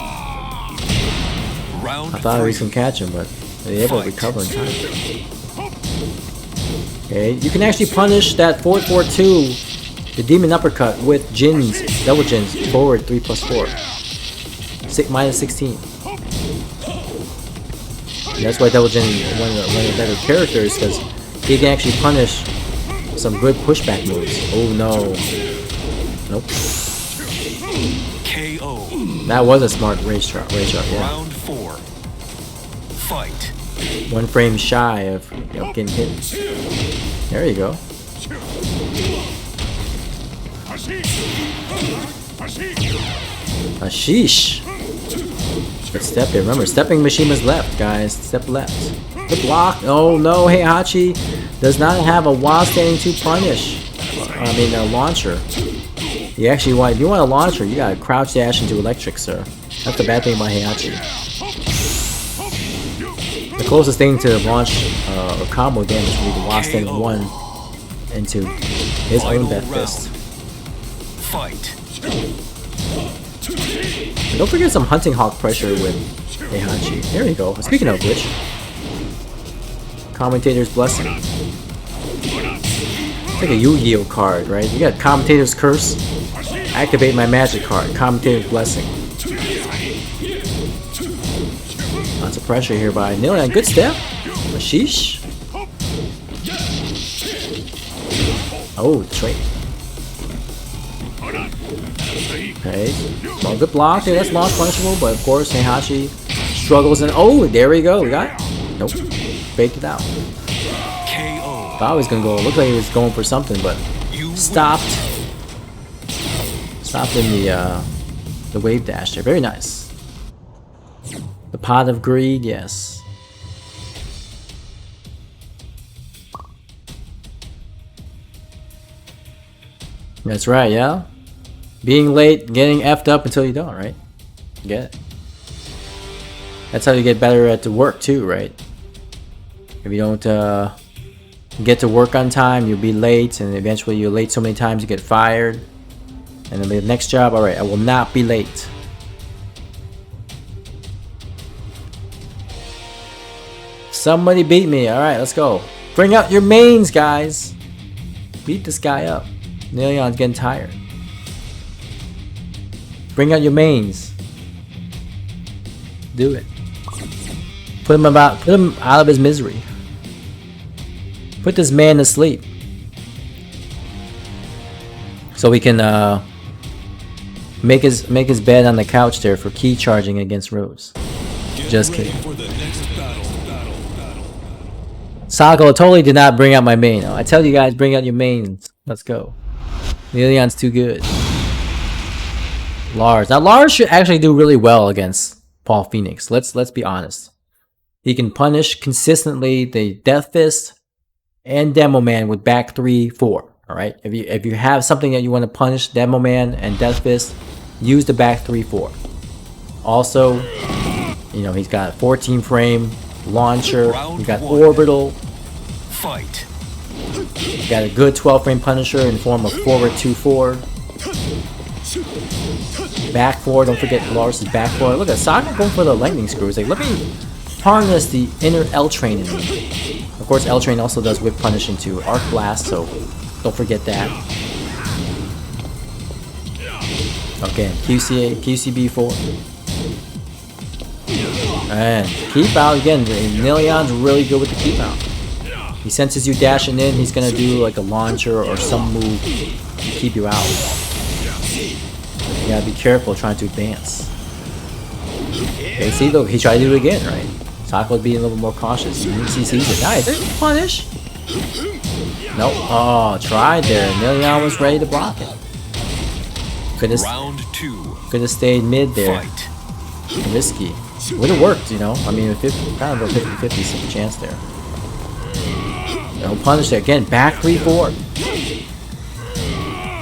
Round I thought we 3. can catch him, but they're able to recover in time. Okay, you can actually punish that 4-4-2, the demon uppercut, with Jin's, double Jin's, forward 3+4. Minus 16. And that's why Double Jin is one of the better characters, because he can actually punish some good pushback moves. Oh no. Nope. KO. That was a smart race shot, yeah. Round 4. Fight. 1 frame shy of getting hit. There you go. Ashish. Good step there. Remember, stepping Mishima's left, guys. Step left. The block. Oh no, Heihachi does not have a while standing to punish. I mean, a launcher. You actually want, if you want a launcher, you gotta crouch dash into electric, sir. That's the bad thing about Heihachi. The closest thing to launch a combo damage would be the while standing 1 into his own death fist. Fight. And don't forget some Hunting Hawk pressure with Heihachi. There you go. Speaking of which, Commentator's Blessing. It's like a Yu-Gi-Oh card, right? You got Commentator's Curse. Activate my magic card. Commentator's Blessing. Lots of pressure here by Nilian. Good step. Ashish. Oh, straight. Okay. Well, good block. Okay, that's launch punishable, but of course Heihachi struggles and oh, there we go. We got it. Nope. Faked it out. KO. Thought he was gonna go. Looked like he was going for something, but stopped. Stopped in the wave dash there. Very nice. The pot of greed, yes. That's right, yeah. Being late, getting effed up until you don't, right? Get it. That's how you get better at the work too, right? If you don't get to work on time, you'll be late, and eventually you're late so many times you get fired. And then the next job, alright, I will not be late. Somebody beat me, alright, let's go. Bring out your mains, guys. Beat this guy up. Nilion's getting tired. Bring out your mains. Do it. Put him out of his misery. Put this man to sleep. So we can make his bed on the couch there for key charging against Rose. Just kidding. Sako totally did not bring out my main. I tell you guys, bring out your mains. Let's go. Nilion's too good. Lars. Now Lars should actually do really well against Paul Phoenix. Let's be honest. He can punish consistently the Death Fist and Demo Man with back 3-4. Alright? If you have something that you want to punish Demo Man and Death Fist, use the back 3-4. Also, you know, he's got a 14 frame launcher, he got orbital. Fight. He got a good 12 frame punisher in the form of forward 2-4. Back 4, don't forget Lars' back 4. Look at Saka going for the lightning screw. He's like, let me harness the inner L train in me. Of course, L train also does whip punish into Arc Blast, so don't forget that. Okay, QCB4. And keep out again. Nilion's really good with the keep out. He senses you dashing in, he's gonna do like a launcher or some move to keep you out. You gotta be careful trying to advance. Okay, see, look, he tried to do it again, right? Saka's being a little more cautious. He sees it. Nice, there's a punish. Nope. Oh, tried there. Nilion was ready to block it. Could have stayed mid there. Fight. Risky. Would have worked, you know. I mean, kind of a 50-50 chance there. No punish it again. Back 3-4.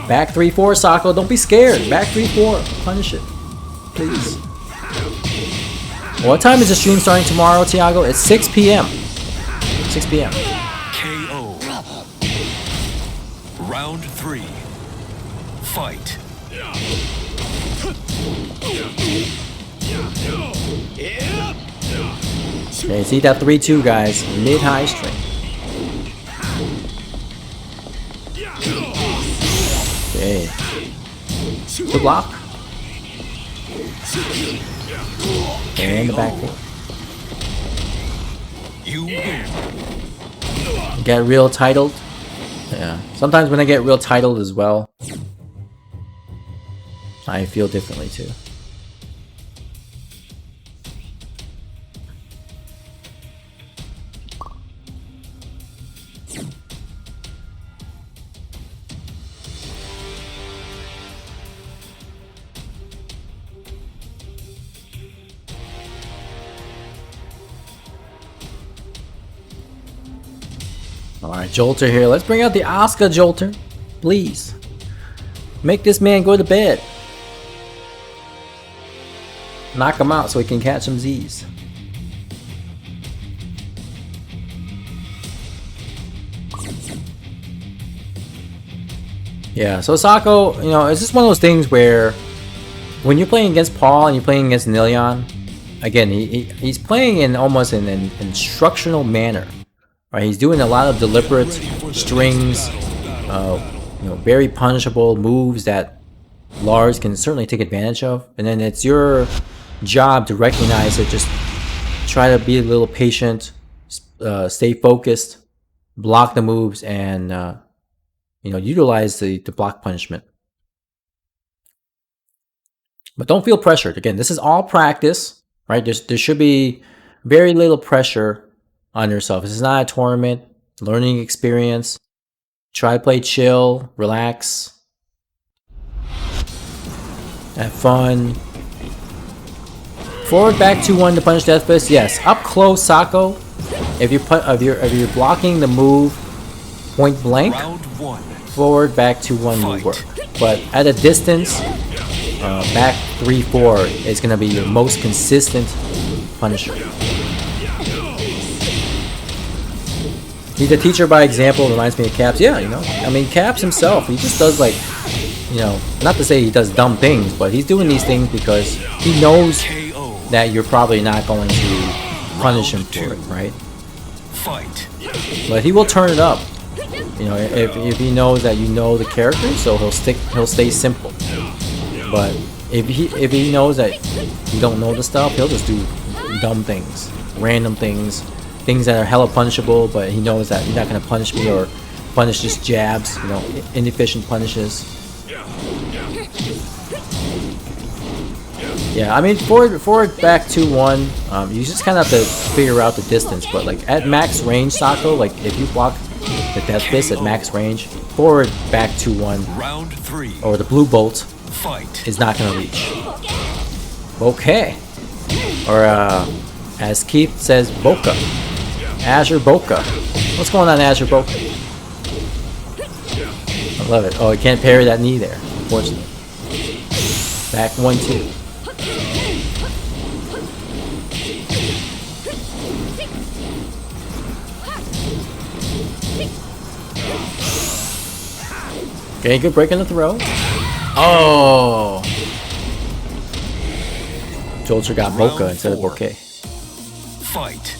Back 3-4, Sako. Don't be scared. Back 3-4. Punish it. Please. What time is the stream starting tomorrow, Tiago? It's 6 p.m. 6 p.m. KO. Round 3. Fight. Okay, see that 3-2, guys. Mid-high string. Okay. Good block. And the back foot. You win. Get real titled. Yeah. Sometimes when I get real titled as well, I feel differently too. Alright, Jolter here. Let's bring out the Asuka Jolter. Please. Make this man go to bed. Knock him out so he can catch some Z's. Yeah, so Sako, you know, it's just one of those things where when you're playing against Paul and you're playing against Nilion, again, he's playing in almost an instructional manner. Right, he's doing a lot of deliberate strings, you know, very punishable moves that Lars can certainly take advantage of. And then it's your job to recognize it. Just try to be a little patient, stay focused, block the moves, and you know, utilize the block punishment. But don't feel pressured. Again, this is all practice, right? There should be very little pressure on yourself. This is not a tournament, learning experience. Try to play chill, relax, have fun. Forward back 2-1 to punish Death Fist. Yes, up close Sako. If you're blocking the move point blank, forward back 2-1 will work. But at a distance, back 3-4 is gonna be your most consistent punisher. He's a teacher by example. Reminds me of Caps. Yeah, you know. I mean, Caps himself, he just does like, you know, not to say he does dumb things, but he's doing these things because he knows that you're probably not going to punish him for it, right? But he will turn it up. You know, if he knows that you know the character, so he'll stay simple. But if he knows that you don't know the stuff, he'll just do dumb things, random things. Things that are hella punishable, but he knows that you're not going to punish me or punish just jabs, you know, inefficient punishes. Yeah, I mean, forward back 2-1, you just kind of have to figure out the distance, but like at max range, Sako, like if you block the Death Fist at max range, forward back 2-1, or the blue bolt is not going to reach. Okay. Or as Keith says, Boca. Azure Boca. What's going on, Azure Boca? I love it. Oh, he can't parry that knee there, unfortunately. Back 1-2. Okay, good break in the throw. Oh! Jolter got Boca instead of Bouquet. Fight.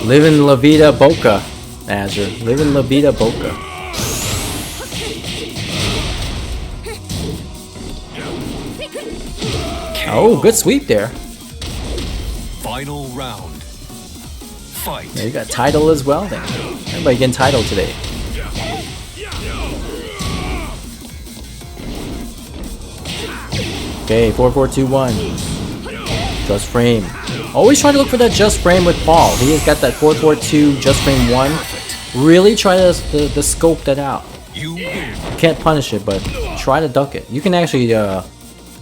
Living La Vida Boca, Azure. Living La Vida Boca. Oh, good sweep there. Final round. Fight. Yeah, you got title as well then. Everybody getting title today. Okay, 4-4-2-1. Just frame. Always try to look for that just frame with Paul. He has got that 4-4-2 just frame 1. Really try to scope that out. You can't punish it, but try to duck it. You can actually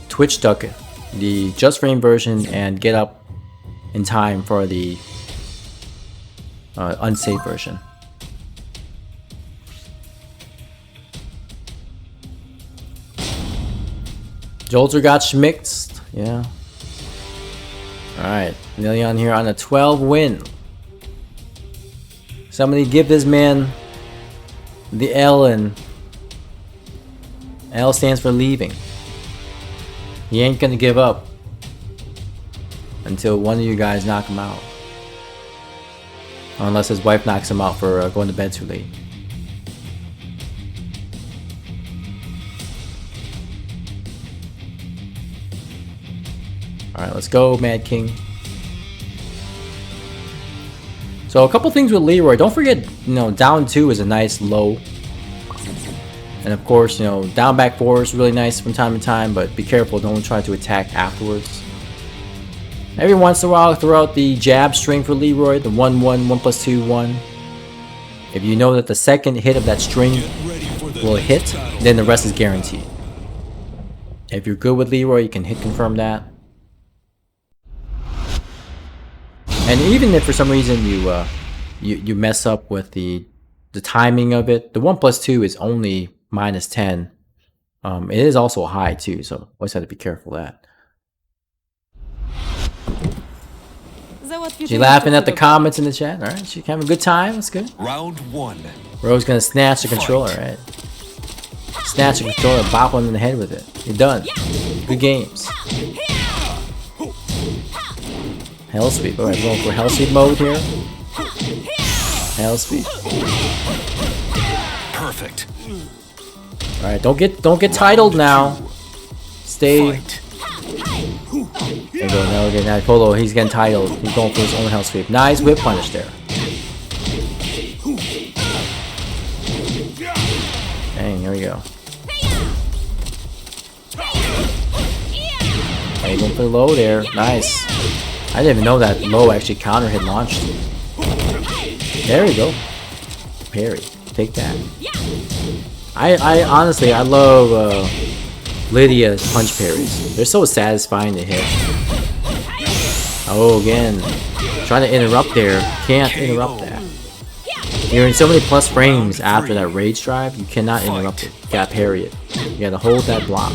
Twitch duck it, the just frame version, and get up in time for the unsafe version. Jolter got schmixed. Yeah. Alright. Nilion here on a 12 win. Somebody give this man the L stands for leaving. He ain't gonna give up until one of you guys knock him out. Unless his wife knocks him out for going to bed too late. Alright, let's go, Mad King. So a couple things with Leroy. Don't forget, down 2 is a nice low. And of course, down back 4 is really nice from time to time, but be careful, don't try to attack afterwards. Every once in a while, throw out the jab string for Leroy, the 1-1, 1+2, 1. If you know that the second hit of that string will hit, then the rest is guaranteed. If you're good with Leroy, you can hit confirm that. And even if for some reason you mess up with the timing of it, the 1+2 is only -10. It is also high too, so always have to be careful of that. She laughing at the comments in the chat. All right, she having a good time. That's good. Round 1. Bro's gonna snatch the controller, right? Snatch the controller, bop one in the head with it. You're done. Good games. Hell sweep. Alright, going for hell sweep mode here. Hell sweep. Perfect. Alright, don't get titled now. Stay. Fight. There you go. Now again, now Polo, he's getting titled. He's going for his own hell sweep. Nice whip punish there. Dang, here we go. Hey, going for the low there. Nice. I didn't even know that low actually counter hit launched. There we go. Parry. Take that. I honestly, I love Lydia's punch parries. They're so satisfying to hit. Oh, again. Trying to interrupt there. Can't interrupt that. You're in so many plus frames after that rage drive, you cannot interrupt it. You gotta parry it. You gotta hold that block.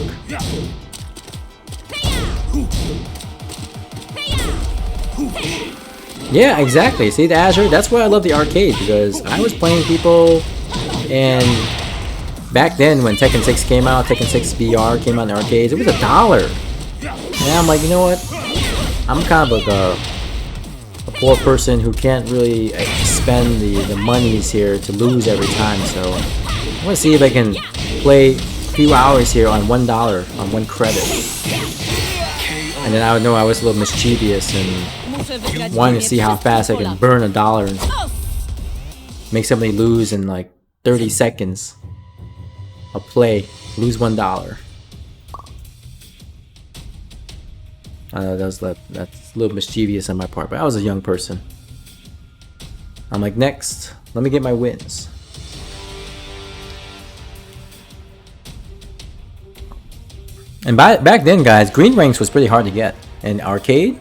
Yeah, exactly. See the Azure? That's why I love the arcade, because I was playing people, and back then when Tekken 6 came out, Tekken 6 VR came out in the arcades, it was $1. And I'm like, you know what? I'm kind of like a poor person who can't really spend the monies here to lose every time, so I want to see if I can play a few hours here on $1, on 1 credit. And then I would know I was a little mischievous and wanted to see how fast I can burn $1 and make somebody lose in like 30 seconds of play. Lose $1. I know that's a little mischievous on my part, but I was a young person. I'm like, next, let me get my wins. And back then, guys, green ranks was pretty hard to get. In arcade,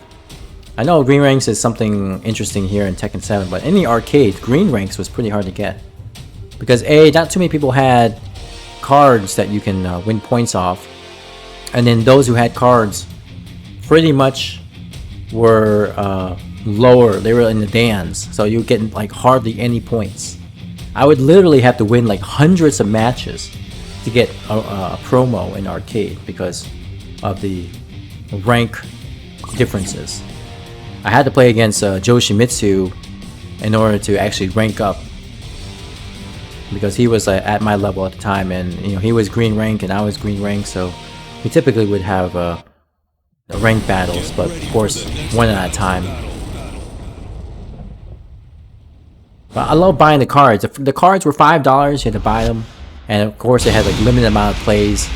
I know green ranks is something interesting here in Tekken 7, but in the arcade, green ranks was pretty hard to get. Because A, not too many people had cards that you can win points off. And then those who had cards pretty much were lower. They were in the dans, so you were getting like hardly any points. I would literally have to win like hundreds of matches to get a promo in arcade because of the rank differences. I had to play against Yoshimitsu in order to actually rank up, because he was at my level at the time, and he was green rank and I was green rank, so we typically would have rank battles, but of course one at a time. But I love buying the cards. The cards were $5, you had to buy them, and of course they had like limited amount of plays.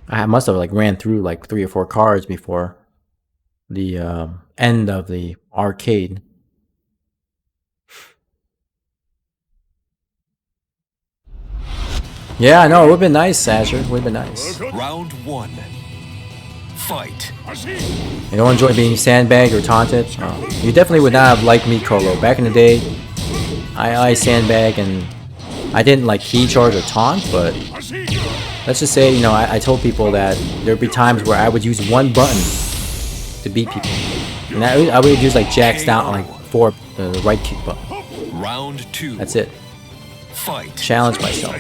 I must have like ran through like 3 or 4 cards before the end of the arcade. Yeah, I know, it would have been nice, Azure. It would have been nice. Round 1. Fight. You don't enjoy being sandbagged or taunted? Oh, you definitely would not have liked me, Colo. Back in the day, I sandbag, and I didn't like key charge or taunt, but let's just say, I told people that there'd be times where I would use one button to beat people. And I would use like jacks down, like the right kick button. Round 2. That's it. challenge myself.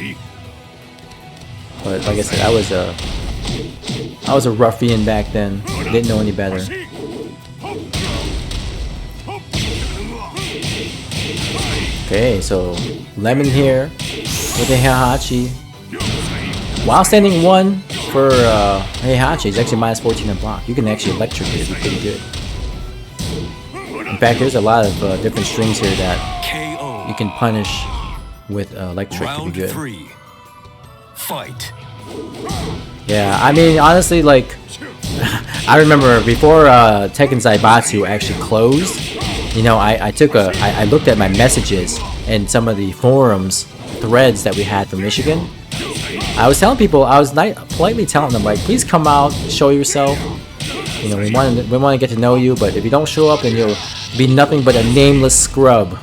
But like I said, I was a ruffian back then. Didn't know any better. Okay, so Lemon here with the Heihachi. While standing 1 for Heihachi, it's actually minus 14 in block. You can actually electrocute it, pretty good. In fact, there's a lot of different strings here that you can punish with electric to be good. Yeah, I mean, honestly, like, I remember before Tekken Zaibatsu actually closed, you know, I looked at my messages and some of the forums threads that we had from Michigan. I was telling people, I was politely telling them, like, please come out, show yourself. You know, we want to get to know you, but if you don't show up, then you'll be nothing but a nameless scrub.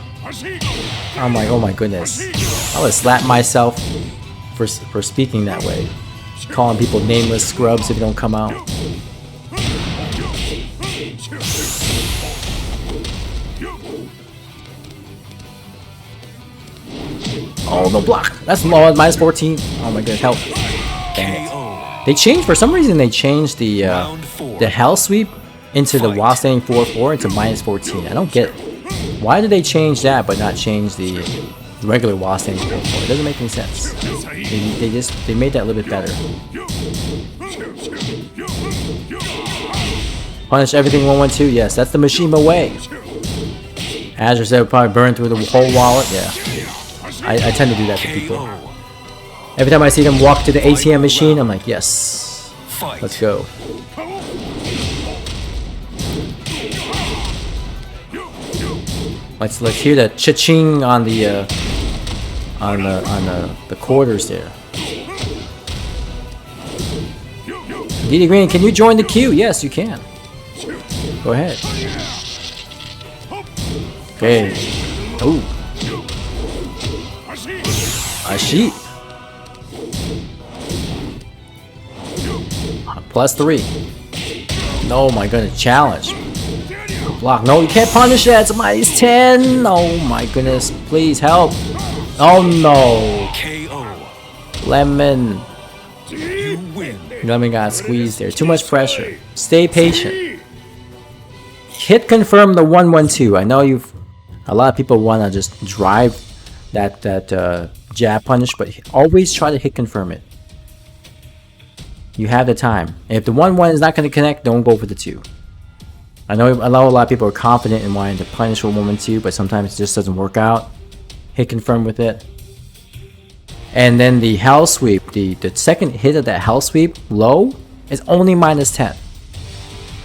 I'm like, oh my goodness, I would slap myself for speaking that way, calling people nameless scrubs if you don't come out. Oh, no block. That's low. Minus 14. Oh my goodness, help. Dang it. They changed, for some reason they changed the hell sweep into the while standing 4-4 into minus 14. I don't get it. Why did they change that but not change the regular while standing 4-4? It doesn't make any sense. They made that a little bit better. Punish everything 1-1-2. Yes, that's the Mishima way. Azure said would probably burn through the whole wallet. Yeah. I tend to do that to people. Every time I see them walk to the ATM machine, I'm like, yes, let's go. Let's hear the cha-ching on the quarters there. DD Green, can you join the queue? Yes, you can. Go ahead. Okay. Ooh. Ashi. +3. No, my goodness, challenge. Block. No, you can't punish that. It's minus 10. Oh my goodness, please help. Oh no. Lemon. Lemon got squeezed there. Too much pressure. Stay patient. Hit confirm the 1-1-2. I know a lot of people want to just drive that jab punish, but always try to hit confirm it. You have the time. If the 1-1 is not going to connect, don't go for the 2. I know a lot of people are confident in wanting to punish with 1-1-2, but sometimes it just doesn't work out. Hit confirm with it. And then the hell sweep, the second hit of that hell sweep low is only minus 10.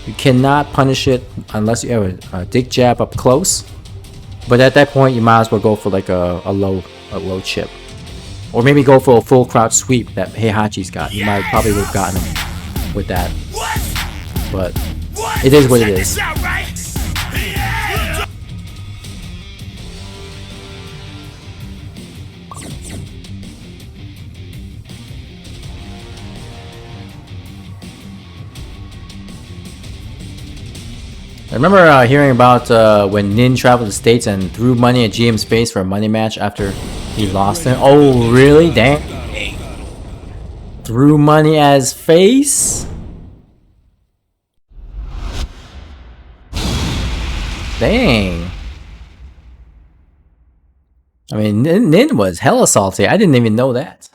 You cannot punish it unless you have a dig jab up close. But at that point, you might as well go for like a low chip. Or maybe go for a full crouch sweep that Heihachi's got. You might probably would have gotten him with that. But it is what it is. I remember hearing about when Nin traveled to the States and threw money at GM's face for a money match after he lost it. Oh, really? Dang. Threw money at his face? Dang. I mean, Nin was hella salty. I didn't even know that.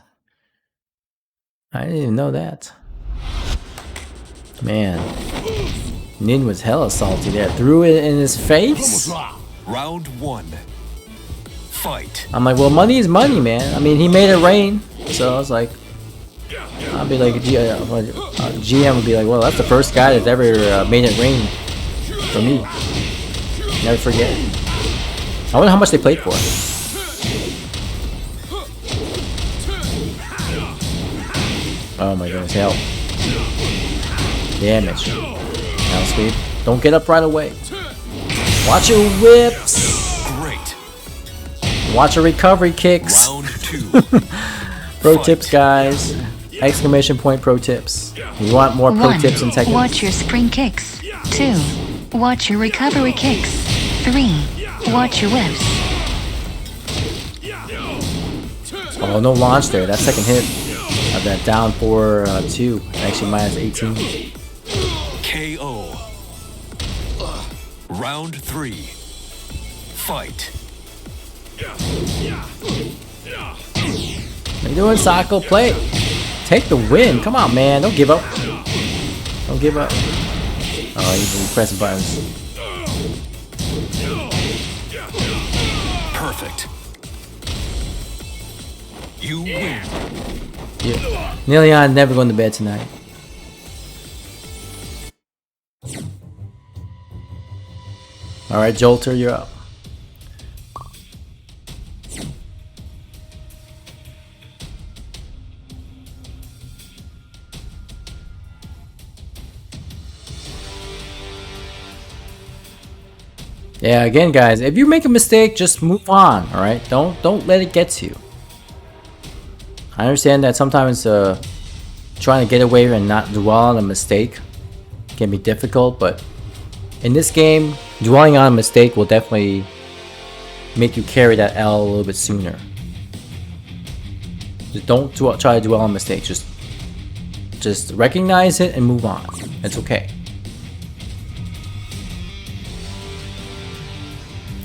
Man. Nin was hella salty there. Threw it in his face? Round 1. Fight. I'm like, well, money is money, man. I mean, he made it rain. So I was like, I'll be like, GM would be like, well, that's the first guy that's ever made it rain for me. Never forget. I wonder how much they played for. Oh my goodness, help. Damage. Now sweep. Don't get up right away. Watch your whips. Great. Watch your recovery kicks. Round 2. Pro tips, guys. Exclamation point pro tips. You want more pro tips in Tekken? Watch your spring kicks. 2. Watch your recovery kicks. 3. Watch your whips. Oh, no launch there. That second hit of that down 4-2. Actually minus 18. KO. Round 3. Fight. What are you doing, Sako? Play. Take the win. Come on, man. Don't give up. Don't give up. Oh, he's pressing buttons. Perfect. You win. Yeah. Neillian never going to bed tonight. Alright, Jolter, you're up. Yeah, again, guys, if you make a mistake, just move on. All right, don't let it get to you. I understand that sometimes trying to get away and not dwell on a mistake can be difficult, but in this game, dwelling on a mistake will definitely make you carry that L a little bit sooner. Just don't try to dwell on mistakes. Just recognize it and move on. It's okay.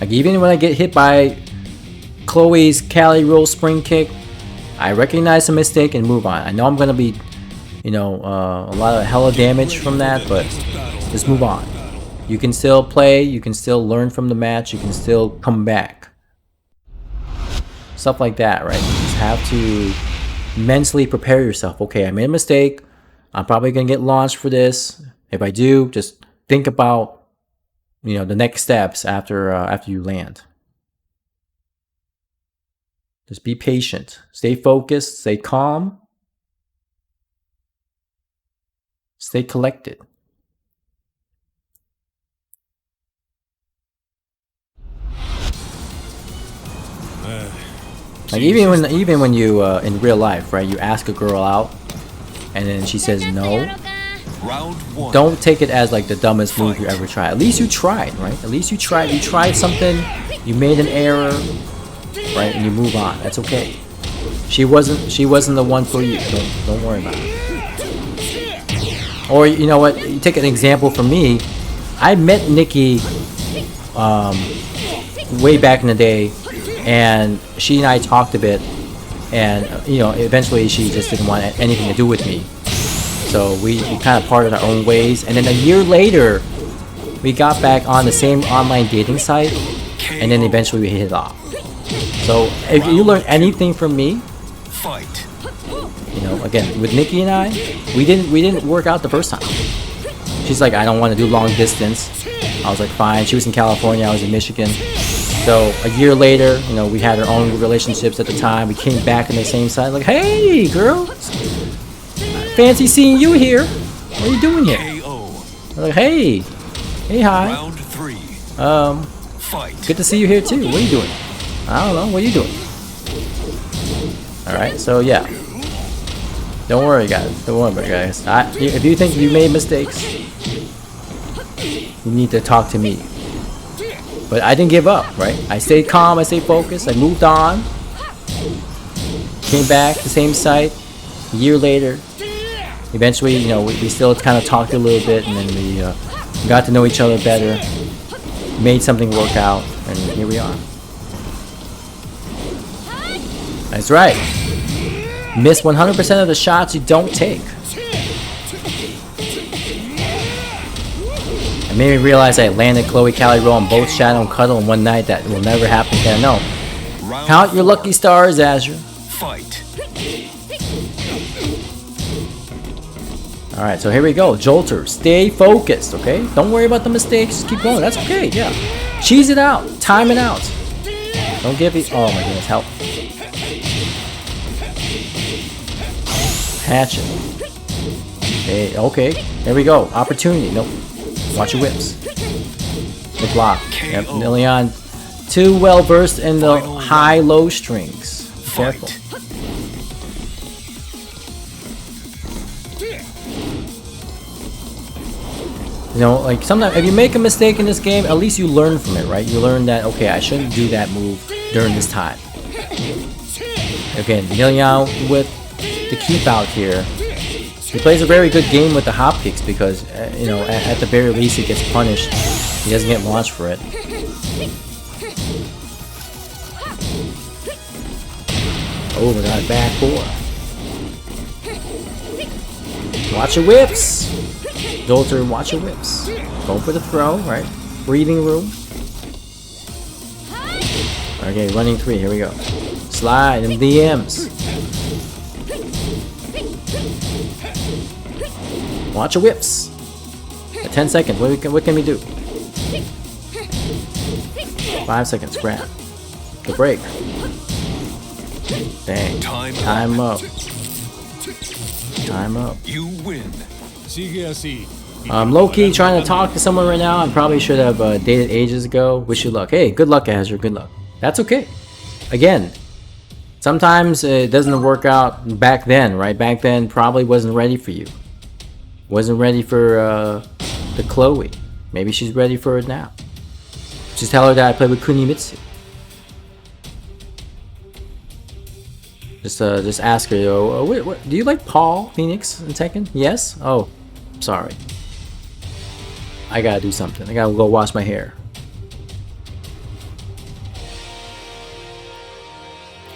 Like, even when I get hit by Chloe's Cali roll spring kick, I recognize the mistake and move on. I know I'm gonna be, you know, a lot of hella damage from that, but just move on. You can still play, you can still learn from the match, you can still come back. Stuff like that, right? You just have to mentally prepare yourself. Okay, I made a mistake. I'm probably gonna get launched for this. If I do, just think about, you know, the next steps after you land. Just be patient, stay focused, stay calm, stay collected. Like, even when you in real life, right? You ask a girl out, and then she says no. Round 1. Don't take it as like the dumbest move you ever tried. At least you tried, right? At least you tried. You tried something. You made an error, right? And you move on. That's okay. She wasn't the one for you. Don't worry about it. Or, you know what? You take an example from me. I met Nikki way back in the day, and she and I talked a bit, and you know, eventually she just didn't want anything to do with me. So we kind of parted our own ways, and then a year later, we got back on the same online dating site, and then eventually we hit it off. So if you learn anything from me, Fight. you know, again, with Nikki and I, we didn't work out the first time. She's like, I don't want to do long distance. I was like, fine. She was in California, I was in Michigan. So a year later, you know, we had our own relationships at the time. We came back on the same side, like, hey, girl. Fancy seeing you here. What are you doing here? KO. I'm like, hey, hi. Round 3. Fight. Good to see you here too. What are you doing? I don't know. What are you doing? All right. So yeah, don't worry, guys. Don't worry about it, guys. If you think you made mistakes, you need to talk to me. But I didn't give up, right? I stayed calm. I stayed focused. I moved on. Came back to the same site. A year later. Eventually, you know, we still kind of talked a little bit, and then we got to know each other better, made something work out, and here we are. That's right. Miss 100% of the shots you don't take. It made me realize I landed Chloe Cali roll on both Shadow and Cuddle in one night. That will never happen again. No. Count your lucky stars, Azure. Fight. Alright, so here we go. Jolter, stay focused, okay? Don't worry about the mistakes. Just keep going. That's okay, yeah. Cheese it out. Time it out. Don't give it. Oh my goodness, help. Hatchet. Hey, okay. There we go. Opportunity. Nope. Watch your whips. Good block. Yep, Nilion. Too well versed in the high-low strings. Be careful. You know, like sometimes if you make a mistake in this game, at least you learn from it, right? You learn that, okay, I shouldn't do that move during this time. Again, Liang Yao with the keep out here. He plays a very good game with the hop kicks because, you know, at the very least he gets punished. He doesn't get launched for it. Oh my god, back four. Watch your whips! Dolter, watch your whips. Go for the throw, right? Breathing room. Okay, running 3, here we go. Slide and DMs. Watch your whips. At 10 seconds, what can we do? 5 seconds, grab. The break. Dang. Time up. Time up. You win. I'm low-key trying to talk to someone right now. I probably should have dated ages ago. Wish you luck. Hey, good luck, Azure. Good luck. That's okay. Again, sometimes it doesn't work out back then, right? Back then probably wasn't ready for you. Wasn't ready for the Chloe. Maybe she's ready for it now. Just tell her that I played with Kunimitsu. Just ask her, what, do you like Paul Phoenix in Tekken? Yes? Oh, sorry. I gotta do something. I gotta go wash my hair.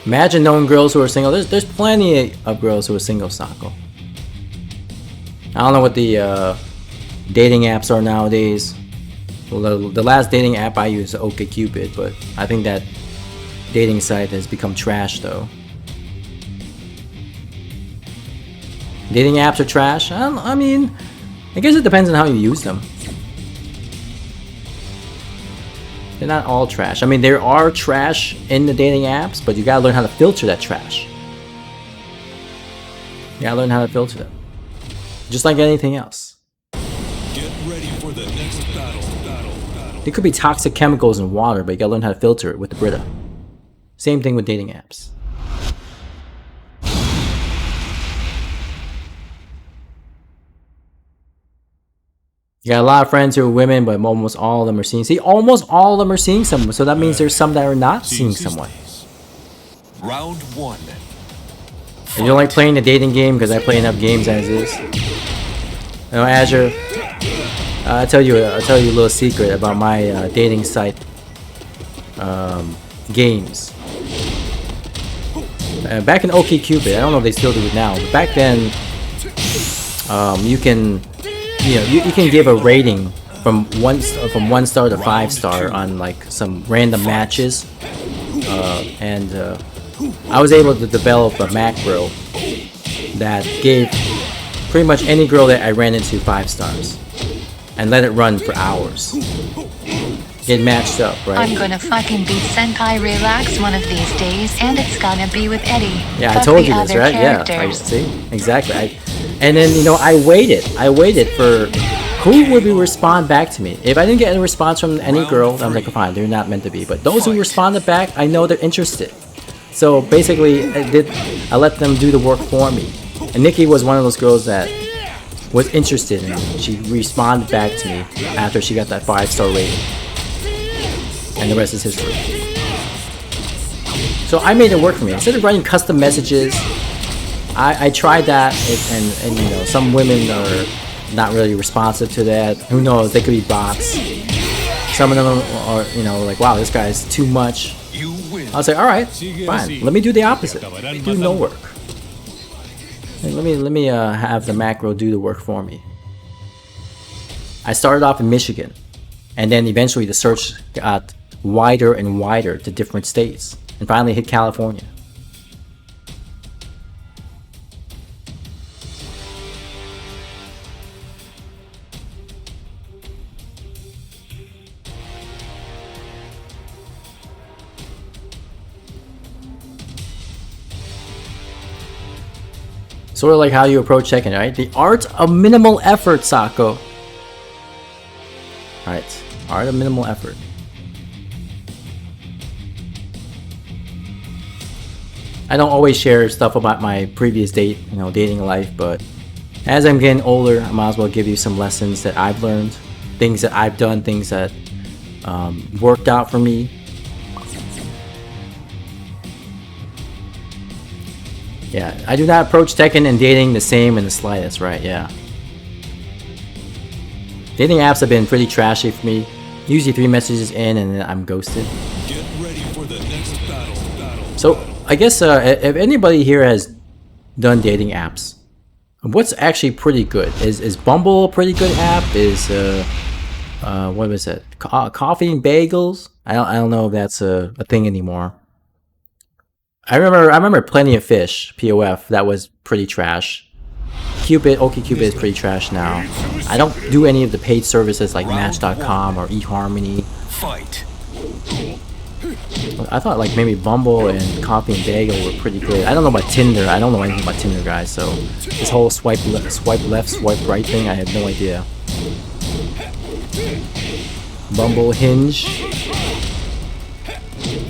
Imagine knowing girls who are single. There's plenty of girls who are single, Sako. I don't know what the dating apps are nowadays. Well, the last dating app I use is OkCupid, but I think that dating site has become trash though. Dating apps are trash? I mean, I guess it depends on how you use them. They're not all trash. I mean, there are trash in the dating apps, but you gotta learn how to filter that trash. You gotta learn how to filter them. Just like anything else. Get ready for the next battle. There could be toxic chemicals in water, but you gotta learn how to filter it with the Brita. Same thing with dating apps. You got a lot of friends who are women, but almost all of them are seeing. See, almost all of them are seeing someone, so that means there's some that are not seeing someone. Round 1. And you don't like playing the dating game because I play enough games as is. You know, Azure. I'll tell you a little secret about my dating site games. Back in OkCupid, I don't know if they still do it now, but back then, you can. You know, you can give a rating from 1 star to 5 star on like some random matches, and I was able to develop a macro that gave pretty much any girl that I ran into 5 stars, and let it run for hours. It matched up, right? I'm gonna fucking beat Senpai Relax one of these days, and it's gonna be with Eddie. Yeah, Fuck I told the you this, other right? characters. Yeah, I see. Exactly. And then, you know, I waited for who would respond back to me. If I didn't get a response from any girl, I'm like, fine, they're not meant to be. But those who responded back, I know they're interested. So basically, I let them do the work for me. And Nikki was one of those girls that was interested in me. She responded back to me after she got that 5-star rating. And the rest is history. So I made it work for me. Instead of writing custom messages, I tried that, and you know, some women are not really responsive to that. Who knows? They could be bots. Some of them are, you know, like, wow, this guy's too much. I'll say, all right, fine. Let me do the opposite. Do no work. And let me have the macro do the work for me. I started off in Michigan, and then eventually the search got wider and wider to different states, and finally hit California. Sort of like how you approach Tekken, right? The art of minimal effort, Sako. Alright, art of minimal effort. I don't always share stuff about my previous dating life, but as I'm getting older, I might as well give you some lessons that I've learned, things that I've done, things that worked out for me. Yeah, I do not approach Tekken and dating the same in the slightest, right? Yeah. Dating apps have been pretty trashy for me. Usually 3 messages in and then I'm ghosted. Get ready for the next battle. So, I guess if anybody here has done dating apps, what's actually pretty good? Is Bumble a pretty good app? Is what was it? Coffee and Bagels? I don't know if that's a thing anymore. I remember Plenty of Fish, POF, that was pretty trash. OkCupid is pretty trash now. I don't do any of the paid services like Match.com or eHarmony. Fight. I thought like maybe Bumble and Coffee and Bagel were pretty good. I don't know about Tinder. I don't know anything about Tinder, guys. So this whole swipe left, swipe right thing, I have no idea. Bumble, Hinge.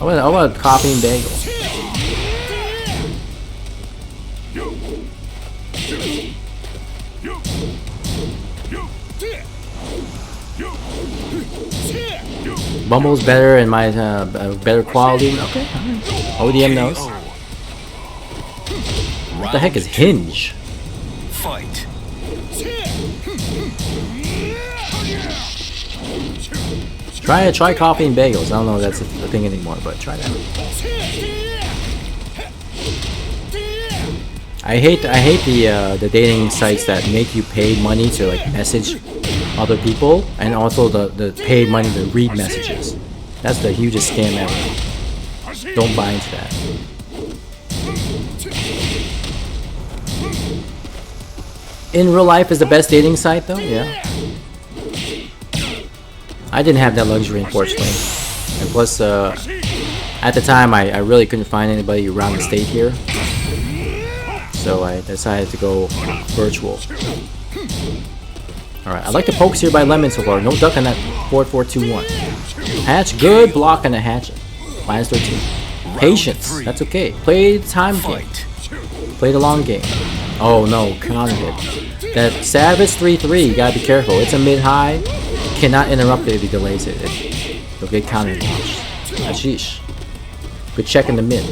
I want Coffee and Bagel. Bumble's better in my better quality. Okay, ODM knows. What the heck is Hinge? Fight. Try Coffee and Bagels. I don't know if that's a thing anymore, but try that. I hate the dating sites that make you pay money to like message other people, and also the paid money to read messages. That's the hugest scam ever. Don't buy into that. In real life is the best dating site though, yeah. I didn't have that luxury, unfortunately. And plus, at the time, I really couldn't find anybody around the state here. So I decided to go virtual. Alright, I like the pokes here by Lemon so far. No duck on that 4-4-2-1. Hatch, good block on the hatch. Minus 13. Patience, that's okay. Play the time game. Play the long game. Oh no, counter hit. That Savage 3-3, you gotta be careful. It's a mid-high. Cannot interrupt it if he delays it. You'll get counter launched. Sheesh. Good check in the mid.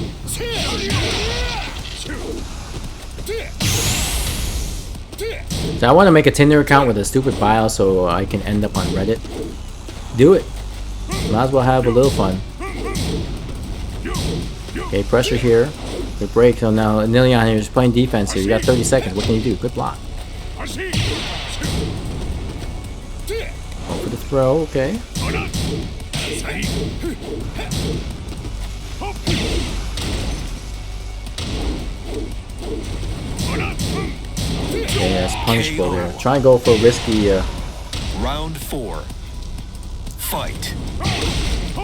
So I want to make a Tinder account with a stupid bio so I can end up on Reddit. Do it. Might as well have a little fun. Okay, pressure here. Good break. So now Nilion here is playing defense here. You got 30 seconds. What can you do? Good block. Go for the throw. Okay. Okay, that's punishable there. Try and go for a risky. Round 4. Fight.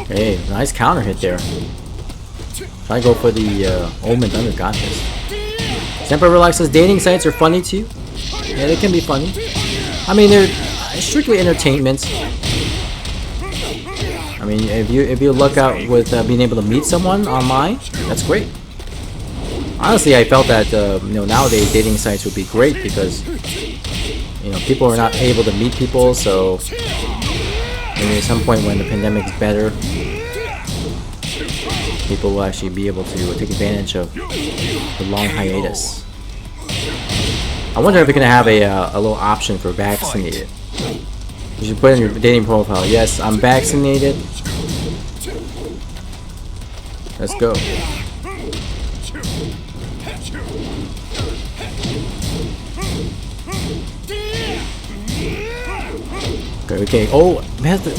Hey, nice counter hit there. Try and go for the Omen Thunder. Got this. Temper relaxes. Dating sites are funny too. Yeah, they can be funny. I mean, they're strictly entertainments. I mean, if you luck out with being able to meet someone online, that's great. Honestly, I felt that nowadays dating sites would be great because people are not able to meet people. So maybe at some point when the pandemic is better, people will actually be able to take advantage of the long hiatus. I wonder if we're gonna have a little option for vaccinated. You should put in your dating profile. Yes, I'm vaccinated. Let's go. Okay. Oh, had the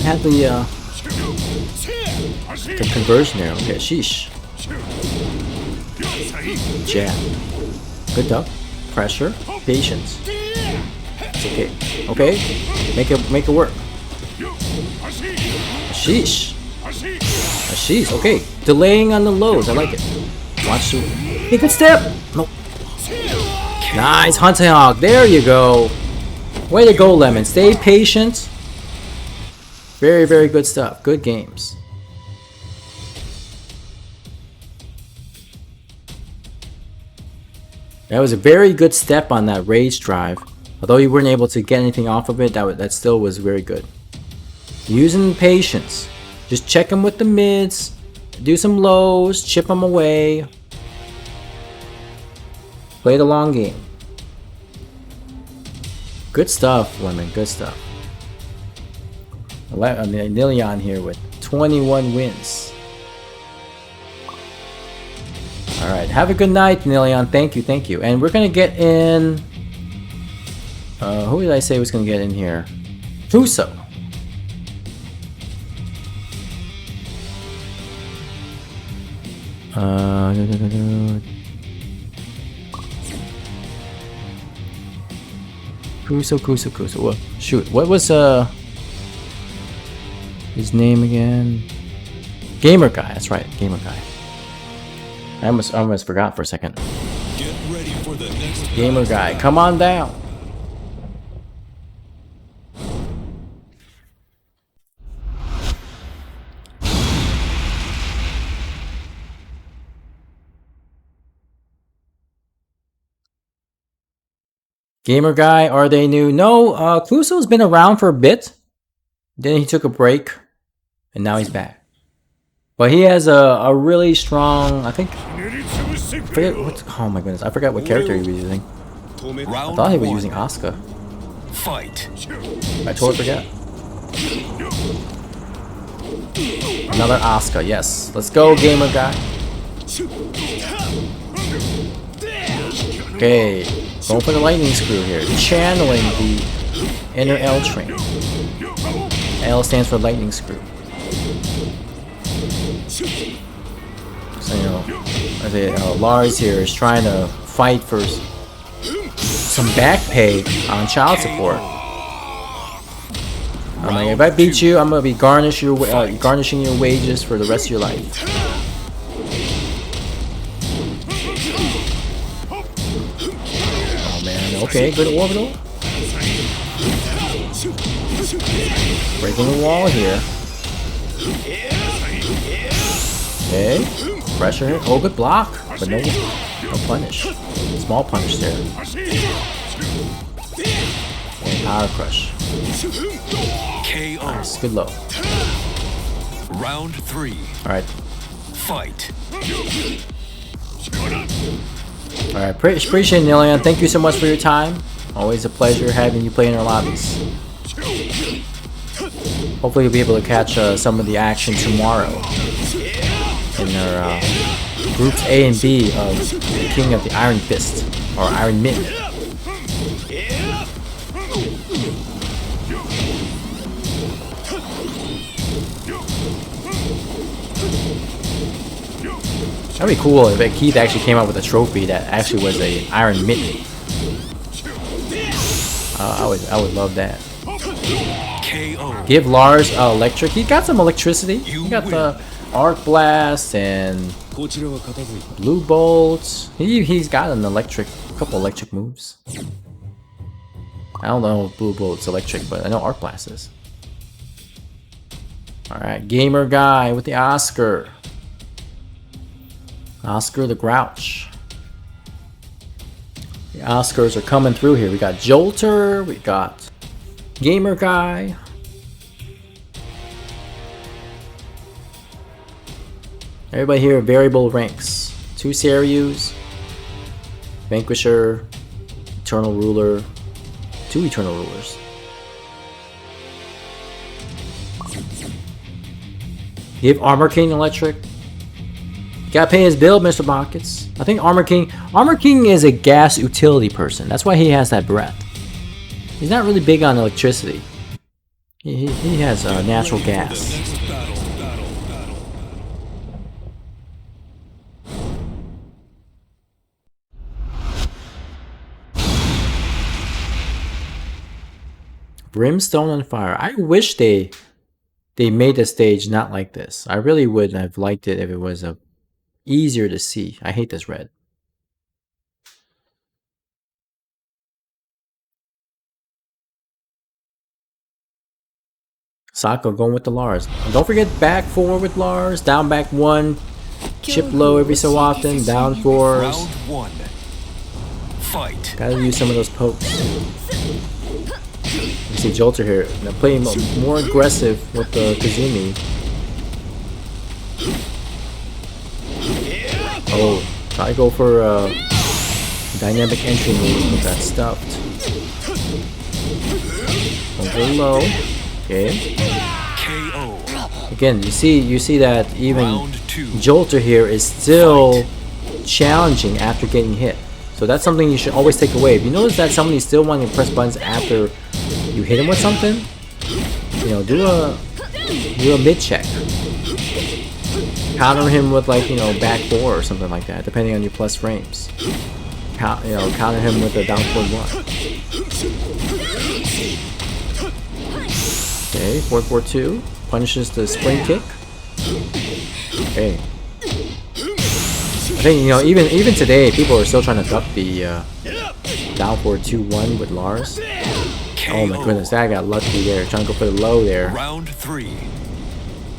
conversion there. Okay, sheesh. Jab. Good duck. Pressure. Patience. It's okay. Okay. Make it work. Sheesh. Sheesh. Okay. Delaying on the lows. I like it. Watch the big good step. Nope. Nice hunting hog. There you go. Way to go, Lemon. Stay patient. Very, very good stuff. Good games. That was a very good step on that rage drive. Although you weren't able to get anything off of it, that still was very good. Using patience. Just check them with the mids. Do some lows. Chip them away. Play the long game. Good stuff, women. Good stuff. Nilion here with 21 wins. Alright, have a good night, Nilion. Thank you, thank you. And we're gonna get in... who did I say was gonna get in here? Fuso. Kuso. Well, shoot, what was his name again? Gamer Guy. That's right, Gamer Guy. I almost forgot for a second. Get ready for the next Gamer Guy, come on down. Gamer Guy, are they new? No, Cluso's been around for a bit. Then he took a break, and now he's back. But he has a really strong, I think, oh my goodness, I forgot what character he was using. I thought he was using Asuka. Fight. I totally forgot. Another Asuka, yes. Let's go, Gamer Guy. Okay, going for the lightning screw here. Channeling the inner L train. L stands for lightning screw. So, you know, I say Lars here is trying to fight for some back pay on child support. I'm like, if I beat you, I'm gonna be garnishing your wages for the rest of your life. Oh man, okay, good orbital. Breaking the wall here. Okay, pressure hit. Oh, good block, but no punish. Small punish there. And power crush. KO. Nice, good low. Round 3. All right. Fight. All right, appreciate it, Nilion. Thank you so much for your time. Always a pleasure having you play in our lobbies. Hopefully you'll be able to catch some of the action tomorrow in our groups A and B of the King of the Iron Fist, or Iron Mitten. That'd be cool if Keith actually came up with a trophy that actually was a Iron Mitten. I would love that. KO. Give Lars electric. He got some electricity. He got the arc blast and blue bolts. He's got an couple electric moves. I don't know if blue bolt's electric, but I know arc blast is. All right, Gamer Guy with the Oscar. Oscar the Grouch. The Oscars are coming through here. We got Jolter. We got Gamer Guy. Everybody here, variable ranks. 2 Seryus, Vanquisher, Eternal Ruler, 2 Eternal Rulers. Give Armor King electric. Gotta pay his bill, Mr. Buckets. I think Armor King is a gas utility person. That's why he has that breath. He's not really big on electricity. He has natural gas. Brimstone on Fire. I wish they made the stage not like this. I really would have liked it if it was easier to see. I hate this red. Sako going with the Lars. Don't forget back 4 with Lars. Down back 1. Chip low every so often. Down 4s. Round 1. Fight. Gotta use some of those pokes. You see Jolter here. Now playing more aggressive with the Kazumi. Oh, try to go for Dynamic entry move with that stuffed. Over low. Okay. KO. Again, you see that even Round 2. Jolter here is still challenging after getting hit. So that's something you should always take away. If you notice that somebody's still wanting to press buttons after you hit him with something, you know, do a mid check. Counter him with, like, you know, back 4 or something like that, depending on your plus frames. Counter him with a down forward 1. Okay, 4-4-2 punishes the spring kick. Okay. I think, you know, even today, people are still trying to duck the down forward 2-1 with Lars. Oh my goodness, that got lucky there. Trying to go for the low there. Round 3.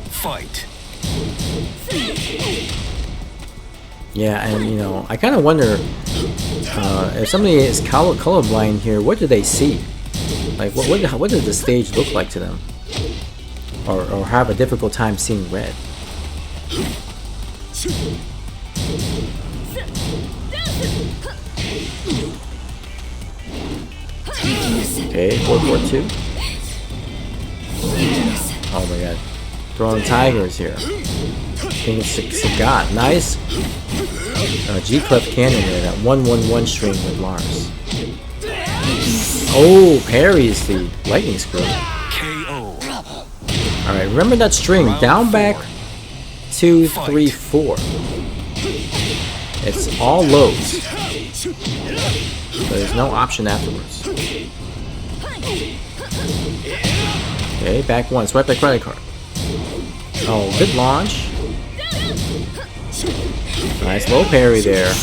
Fight. Yeah, and you know, I kind of wonder if somebody is colorblind here, what do they see? Like, what does the stage look like to them? Or have a difficult time seeing red? Okay, 4-4-2. Oh my god. Throwing tigers here. I think it's Sagat. Nice G-Clef Cannon there. That 1-1-1 string with Lars. Oh, parries the lightning screw. KO. Alright, remember that string. Down, back, 2, 3, 4. It's all lows. So there's no option afterwards. Okay, back 1. Swipe that credit card. Oh, good launch. Nice low parry there.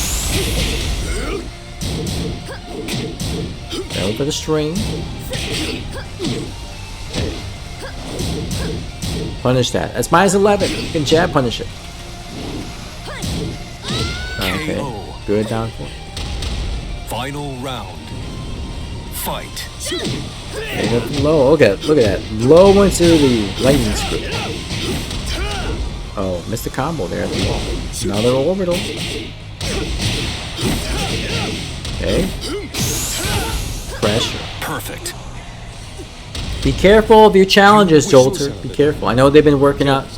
Down for the string. Okay. Punish that. That's -11. You can jab punish it. Okay. Good down for. Final round. Fight. Low. Look at that. Low into the lightning screw. Oh, missed the combo there at the wall. Another orbital. Okay. Pressure. Perfect. Be careful of your challenges, Jolter. Be careful. I know they've been working out,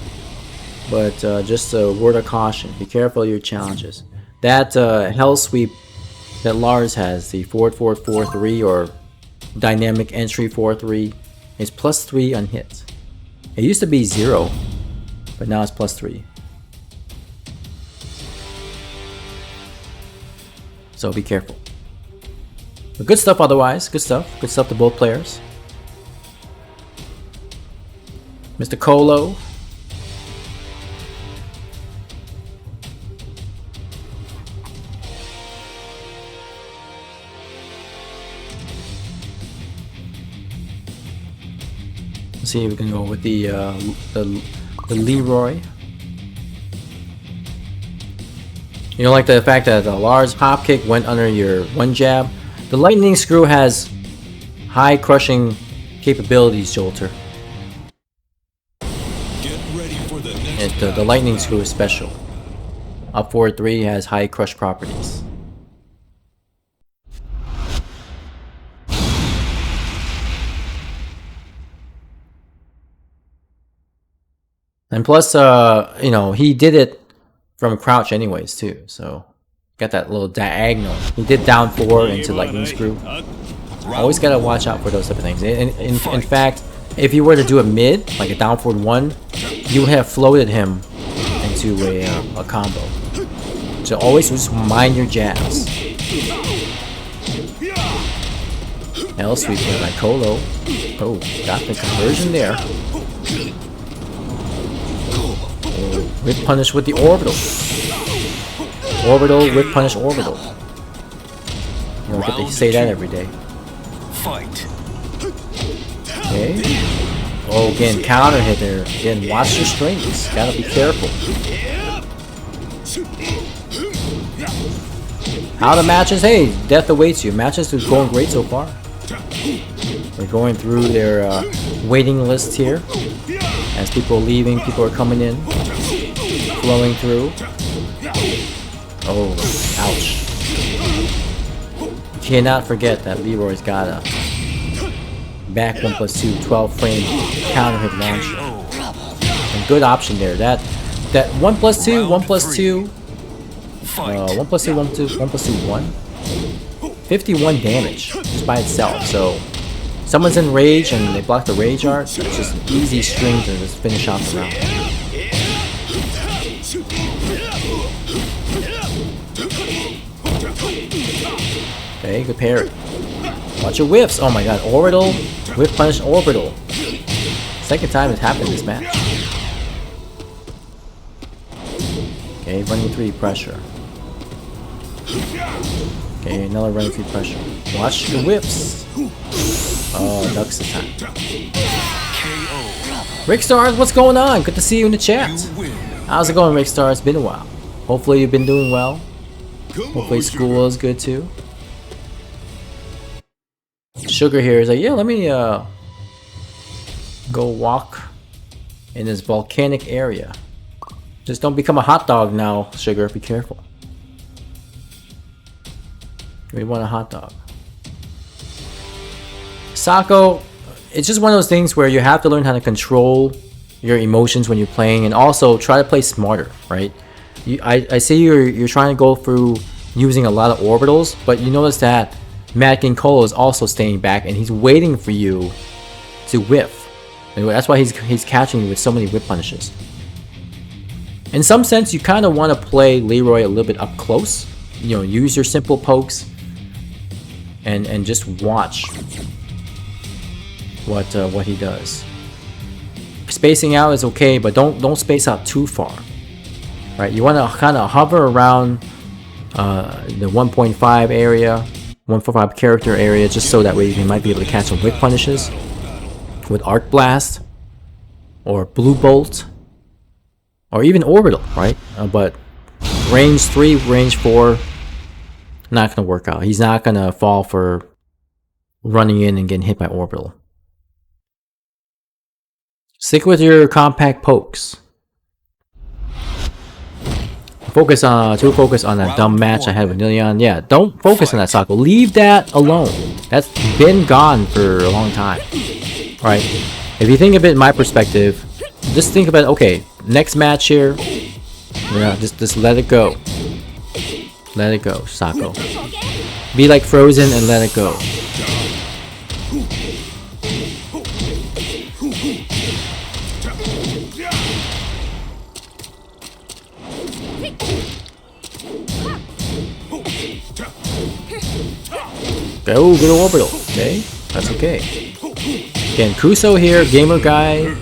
but just a word of caution. Be careful of your challenges. That hell sweep that Lars has, the forward 4-4-3 or dynamic entry 4-3, is +3 on hit. It used to be 0. But now it's +3. So be careful. But good stuff otherwise. Good stuff. Good stuff to both players. Mr. Colo. Let's see if we can go with the Leroy. You know, like the fact that the Lars hop kick went under your one jab. The lightning screw has high crushing capabilities, Jolter. Get ready for the next The lightning screw is special. Up forward 3 has high crush properties. And plus, you know, he did it from crouch anyways, too. So, got that little diagonal. He did down 4 into lightning screw. Always gotta watch out for those type of things. In fact, if you were to do a mid, like a down forward 1, you would have floated him into a combo. So always just mind your jabs. Hell sweep by Colo. Oh, got the conversion there. Whip punish with the orbital. Orbital, whip punish, orbital. You don't get to say that every day. Fight. Okay. Oh, again, counter hit there. Again, watch your strings. Gotta be careful. How the matches? Hey, death awaits you. Matches are going great so far. We're going through their waiting list here. As people are leaving, people are coming in. Flowing through. Oh, ouch. cannot forget that Leroy's got a back 1+2 12-frame counter hit launch. And good option there. That 1+2, 1+2, 1+2, 51 damage just by itself. So someone's in rage and they block the rage art. So it's just an easy string to just finish off the round. Okay, good parry. Watch your whiffs. Oh my god, orbital, whiff punish orbital. Second time it's happened this match. Okay, running 3 pressure. Okay, another running 3 pressure. Watch your whiffs. Oh, ducks this time. Rick Stars, what's going on? Good to see you in the chat. How's it going, Rick Stars? It's been a while. Hopefully you've been doing well. Hopefully school is good too. Sugar here is like, yeah, let me go walk in this volcanic area. Just don't become a hot dog now, Sugar. Be careful. We want a hot dog. Sako, it's just one of those things where you have to learn how to control your emotions when you're playing, and also try to play smarter, right? I see you're trying to go through using a lot of orbitals, but you notice that Mad King Cole is also staying back and he's waiting for you to whiff. And that's why he's catching you with so many whip punishes. In some sense, you kind of want to play Leroy a little bit up close. You know, use your simple pokes and just watch what he does. Spacing out is okay, but don't space out too far. Right? You want to kind of hover around the 1.5 area, 1.5 character area, just so that way you might be able to catch some whip punishes with Arc Blast or Blue Bolt or even Orbital, right? But range 3, range 4, not gonna work out. He's not gonna fall for running in and getting hit by Orbital. Stick with your compact pokes. Focus on that dumb match I had with Nilion. Yeah, don't focus on that, Sako. Leave that alone. That's been gone for a long time. Alright, if you think of it in my perspective, just think about, okay, next match here, yeah, just let it go. Let it go, Sako. Be like Frozen and let it go. Oh, good orbital. Okay, that's okay. Again, Kuso here, gamer guy.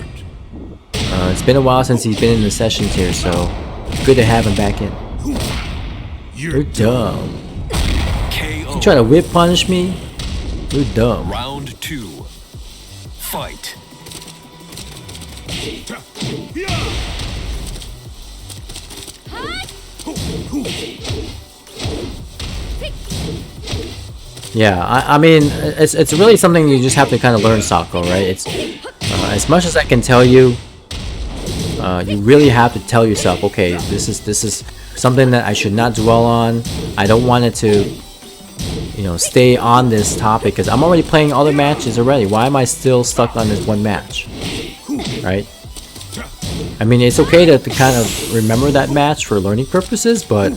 It's been a while since he's been in the sessions here, so good to have him back in. You're dumb. You trying to whip punish me? You're dumb. Round 2. Fight. Yeah, I mean, it's really something you just have to kind of learn, Sako, right? It's as much as I can tell you, you really have to tell yourself, okay, this is something that I should not dwell on. I don't want it to, you know, stay on this topic because I'm already playing other matches already. Why am I still stuck on this one match, right? I mean, it's okay to kind of remember that match for learning purposes, but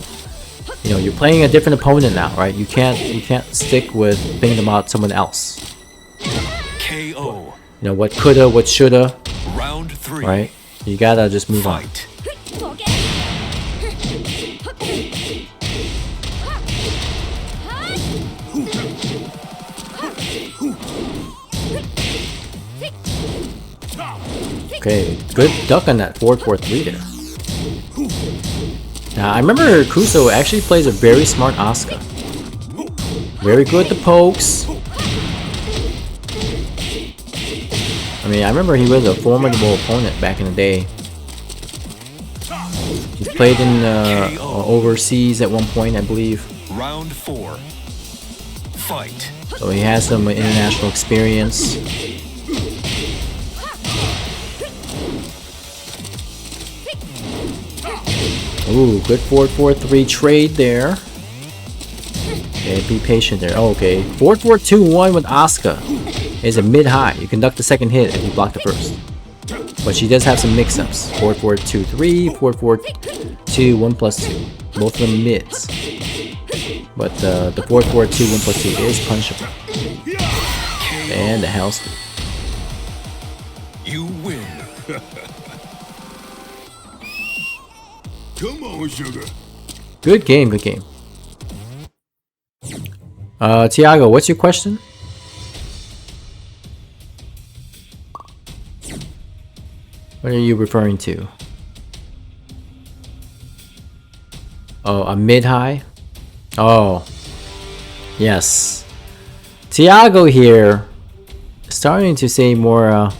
you know, you're playing a different opponent now, right? You can't stick with thinking about someone else. KO. You know, what coulda, what shoulda. Round 3. Right? You gotta just move on. Okay, good duck on that 4-4-3 there. Now, I remember Kuso actually plays a very smart Asuka. Very good at the pokes. I mean, I remember he was a formidable opponent back in the day. He played in overseas at one point, I believe. Round 4. Fight. So he has some international experience. Ooh, good 4-4-3 trade there. Okay, be patient there. Oh, okay. 4-4-2-1 with Asuka is a mid-high. You conduct the second hit if you block the first. But she does have some mix-ups. 4-4-2-3, 4-4-2, 1+2. Both of them mids. But the 4-4-2, 1+2 is punishable. And the hell sweep. You win. Come on, sugar. Good game, good game. Tiago, what's your question? What are you referring to? Oh, a mid-high? Oh, yes. Tiago here, starting to say more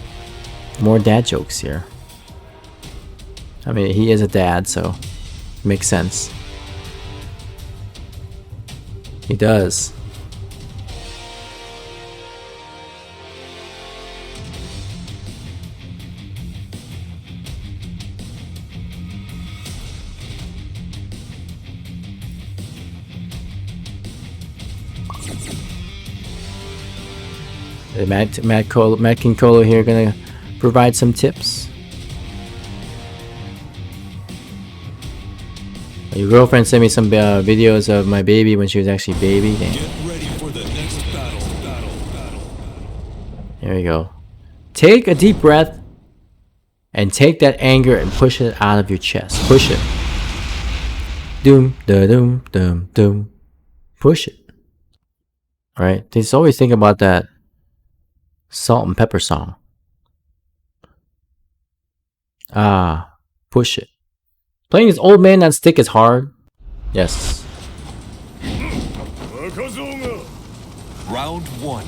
dad jokes here. I mean, he is a dad, so makes sense. He does. Matt King Colo here gonna provide some tips. Your girlfriend sent me some videos of my baby when she was actually baby. Dang. Get ready for the next battle. There we go. Take a deep breath and take that anger and push it out of your chest. Push it. Doom, da doom, doom, doom. Push it. Alright? Just always think about that salt and pepper song. Ah, push it. Playing this old man on stick is hard. Yes. Round one.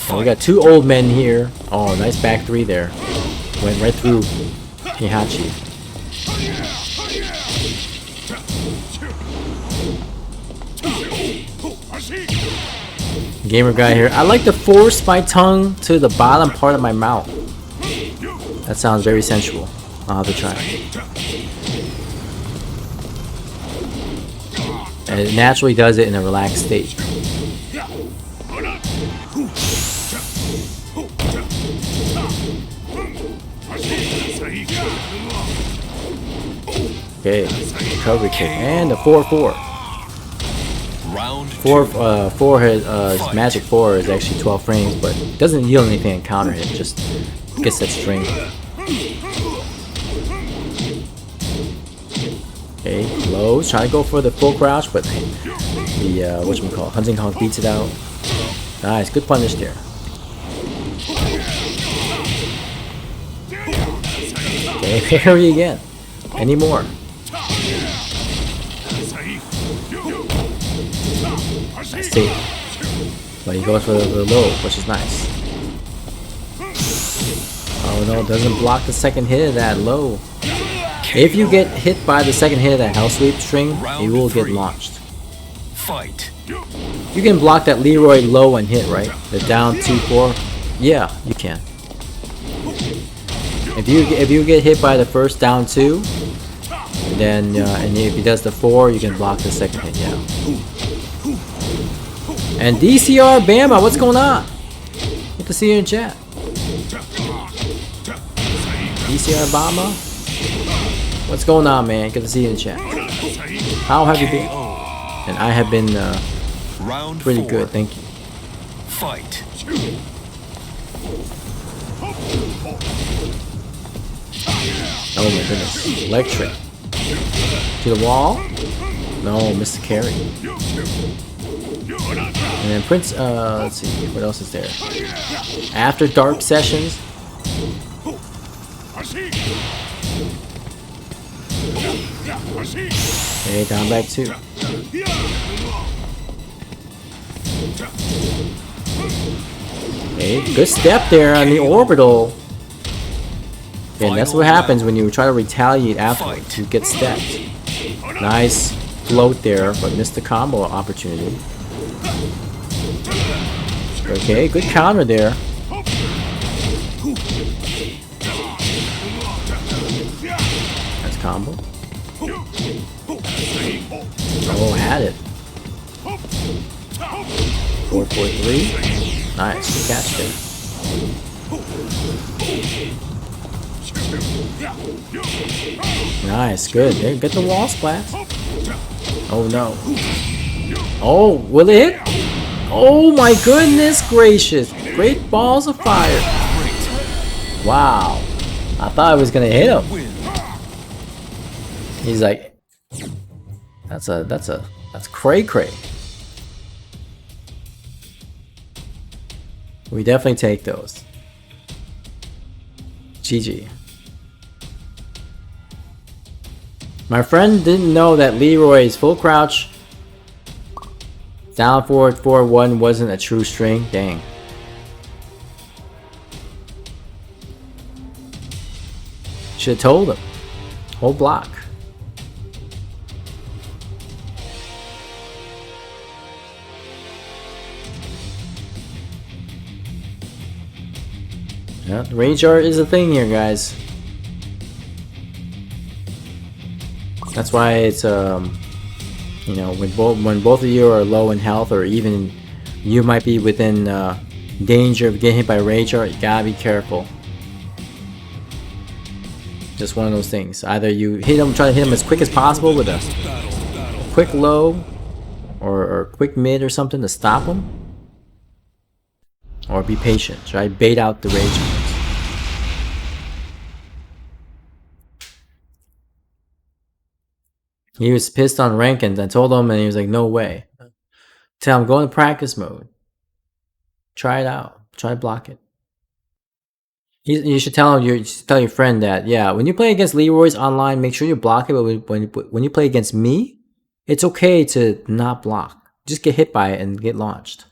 Oh, we got two old men here. Oh, nice back three there. Went right through Heihachi. Gamer guy here. I like to force my tongue to the bottom part of my mouth. That sounds very sensual. I'll have to try it. And it naturally does it in a relaxed state. Okay, recovery kick and a 4-4. Round 4 his magic 4 is actually 12 frames, but doesn't yield anything in counter hit. Just gets that string. Okay, lows. Trying to go for the full crouch, but the whatchamacallit, Hunting Kong beats it out. Nice, good punish there. Okay, parry again. Any more? Nice take. But he goes for the low, which is nice. Oh no, doesn't block the second hit of that low. If you get hit by the second hit of that hell sweep string, you will get launched. fight. You can block that Leroy low and hit, right? The down 2-4. Yeah, you can. If you get hit by the first down 2, then and if he does the 4, you can block the second hit. Yeah. And DCR Bama, what's going on? Good to see you in chat. DCR Bama, what's going on, man? Good to see you in chat. How have you been? And I have been Round pretty 4. good, thank you. Fight. Oh my goodness. Electric. To the wall? No, missed the carry. And then Prince, let's see, what else is there? After Dark Sessions. Okay, down back 2. Okay, good step there on the orbital. Okay, and that's what happens when you try to retaliate afterwards. You get stepped. Nice float there, but missed the combo opportunity. Okay, good counter there. That's combo. Oh, had it. 4-4-3. Nice, good catch there. Nice, good. There, get the wall splash. Oh no. Oh, will it hit? Oh my goodness gracious. Great balls of fire. Wow. I thought I was gonna hit him. He's like, that's cray cray. We definitely take those. GG. My friend didn't know that Leroy's full crouch down forward 4-1 wasn't a true string. Dang. Should've told him. Whole block. Yeah, range art is a thing here, guys. That's why it's you know, when both of you are low in health, or even you might be within danger of getting hit by rage art, you gotta be careful. Just one of those things. Either you hit him, try to hit him as quick as possible with a quick low or quick mid or something to stop him, or be patient. Try to bait out the rage art. He was pissed on rankings. I told him, and he was like, "No way." Tell him, go into practice mode. Try it out. Try to block it. You should tell him. You should tell your friend that, yeah, when you play against Leroy's online, make sure you block it. But when you play against me, it's okay to not block. Just get hit by it and get launched.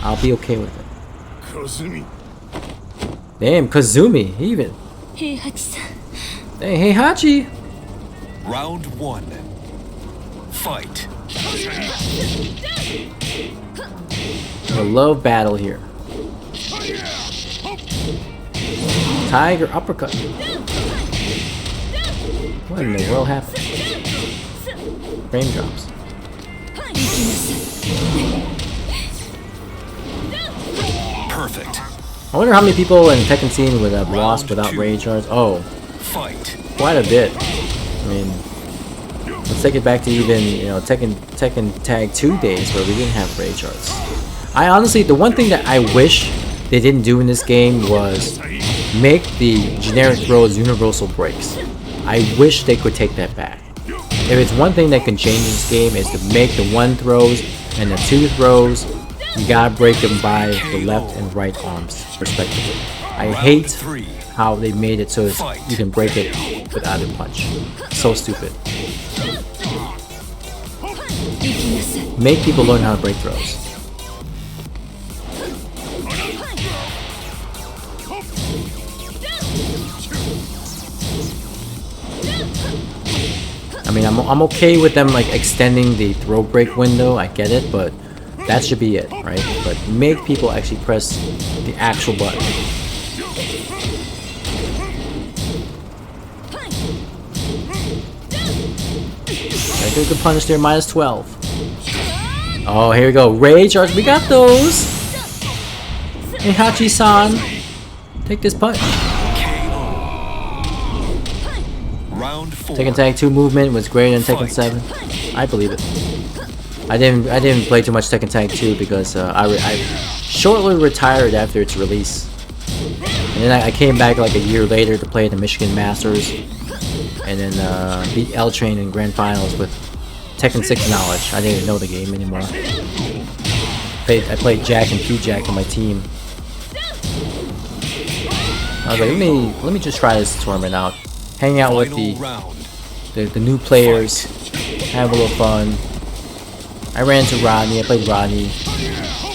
I'll be okay with it. Kazumi. Damn, Kazumi, even. Hey, Hachi. Round 1. Fight. A love battle here. Tiger uppercut. What in the world happened? Frame drops. Perfect. I wonder how many people in Tekken scene would have lost without rage arts. Oh, Fight. quite a bit. I mean, let's take it back to even, you know, Tekken Tag 2 days where we didn't have rage arts. I honestly, the one thing that I wish they didn't do in this game was make the generic throws universal breaks. I wish they could take that back. If it's one thing that can change this game, is to make the 1 throws and the 2 throws, you gotta break them by the left and right arms respectively. I hate how they made it so you can break it with either punch. So stupid. Make people learn how to break throws. I mean, I'm okay with them like extending the throw break window. I get it, but that should be it, right? But make people actually press the actual button. Right, good punish there, minus 12. Oh, here we go. Rage arts, we got those. Hey, Hachi-san, take this punch. Round 4. Tekken Tag 2 movement was greater than Tekken 7. I believe it. I didn't play too much Tekken Tag 2 because I shortly retired after its release. And then I came back like a year later to play the Michigan Masters. And then beat L Train in Grand Finals with Tekken 6 knowledge. I didn't even know the game anymore. I played Jack and P-Jack on my team. I was like, let me just try this tournament out. Hang out with the new players, have a little fun. I ran into Rodney. I played Rodney.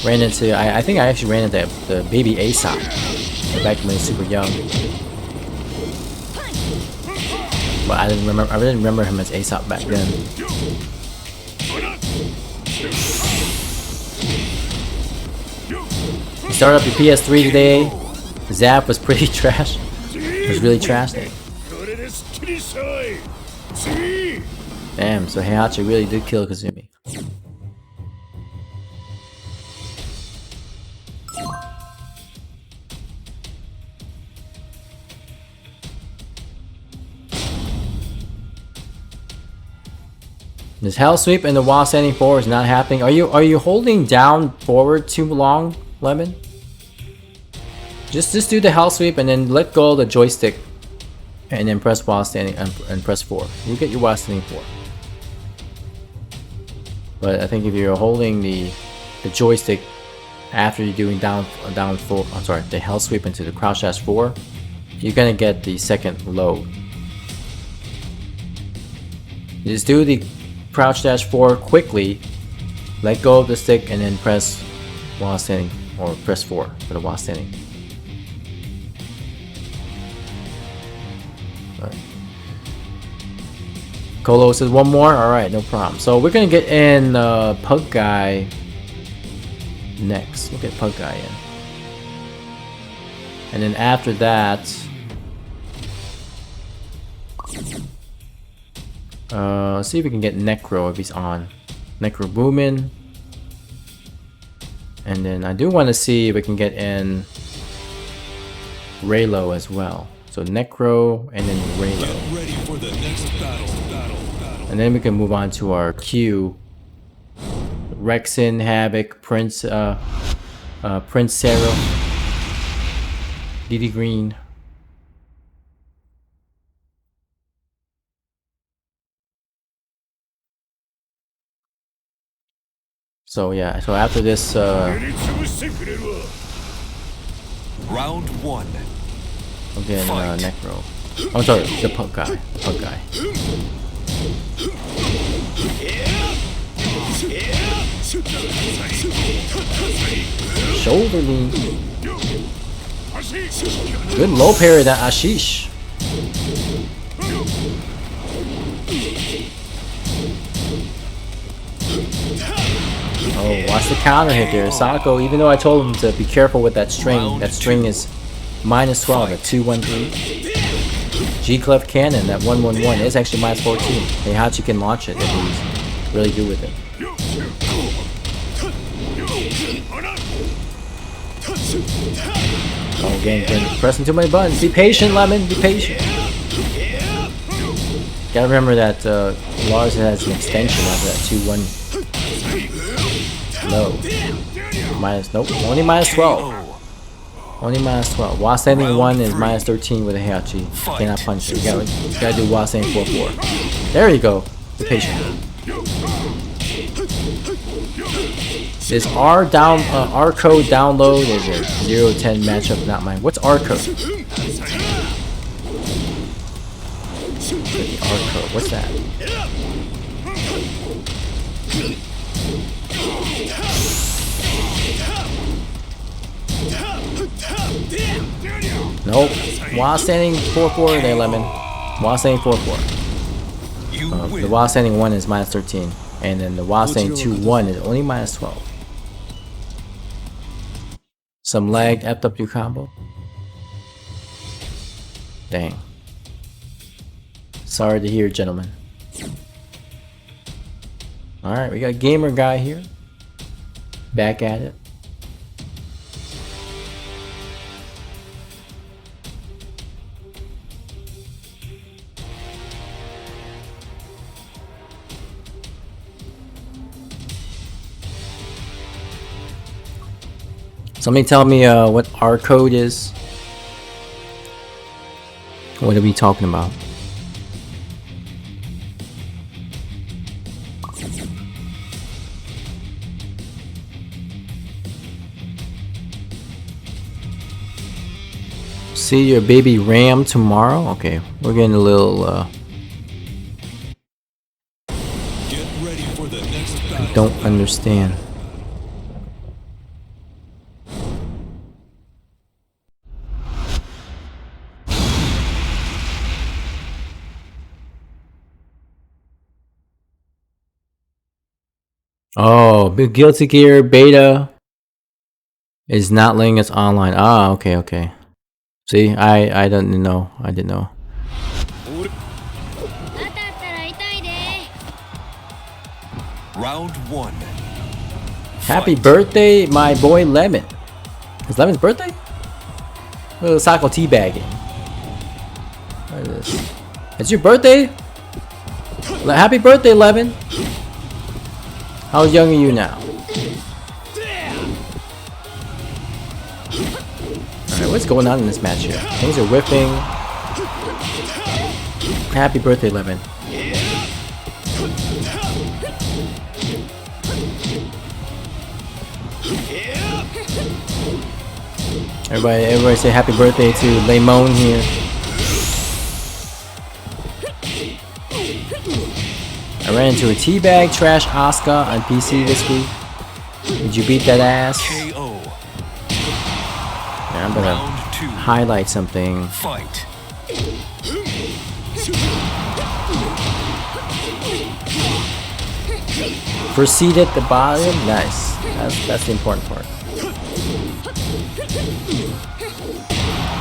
Ran into I think I actually ran into the baby Aesop back when he was super young. But I didn't remember him as Aesop back then. You started up your PS3 today. Zap was pretty trash. It was really trash day. Damn, so Heihachi really did kill Kazumi. This hell sweep and the while standing forward is not happening. Are you holding down forward too long, Lemon? Just do the hell sweep and then let go of the joystick, and then press while standing and press 4. You get your while standing 4. But I think if you're holding the joystick after you're doing down 4, I'm sorry, the hell sweep into the crouch dash 4, you're gonna get the second load. Just do the crouch dash 4 quickly, let go of the stick, and then press while standing, or press 4 for the while standing. Alright. Colo says one more? Alright, no problem. So we're gonna get in Pug Guy next. We'll get Pug Guy in. And then after that, let's see if we can get Necro if he's on. Necro Boomin. And then I do want to see if we can get in Raylo as well. So Necro and then Raylo. Get ready for the next battle. And then we can move on to our queue. Rexin, Havoc, Prince Sarah, Diddy Green. So yeah, so after this Round 1. again, Necro. I'm sorry, the Pug Guy. The Pug Guy. Shoulder lean. Good low parry that Ashish. Oh, watch the counter hit there. Sako, even though I told him to be careful with that string is minus 12 at 213. G-Clef Cannon, that 111 is actually minus 14. Heihachi can launch it if he's really good with it. Oh, again, pressing too many buttons. Be patient, Lemon, be patient. Gotta remember that Lars has an extension after that 2-1 low. Minus, nope, only minus 12. Only minus 12. While standing 1 is minus 13 with a Heihachi. Cannot punch it. You gotta do while standing 4-4. There you go. Be patient. Is R code download? Is it 0-10 matchup? Not mine. What's R code? R code. What's that? Nope. While standing 4-4 there, Lemon. While standing 4-4. The while standing 1 is minus 13. And then the while standing 2-1 is only minus 12. Some lagged FW combo. Dang. Sorry to hear, gentlemen. Alright, we got Gamer Guy here. Back at it. Somebody tell me what R code is. What are we talking about? See your baby Ram tomorrow? Okay, we're getting a little Get ready for the next battle. I don't understand. Oh, Big Guilty Gear beta is not letting us online. Ah, okay. See, I didn't know. I didn't know. Round 1. Happy birthday, my boy Lemon. It's Lemon's birthday? Little Sako teabagging. What is this? It's your birthday? Happy birthday, Lemon. How young are you now? Alright, what's going on in this match here? Things are whipping. Happy birthday, Levin. Everybody say happy birthday to Lemon here. I ran into a teabag trash Asuka on PC this week. Did you beat that ass? KO. Yeah, I'm gonna highlight something. Fight. Proceed at the bottom. Nice. That's the important part.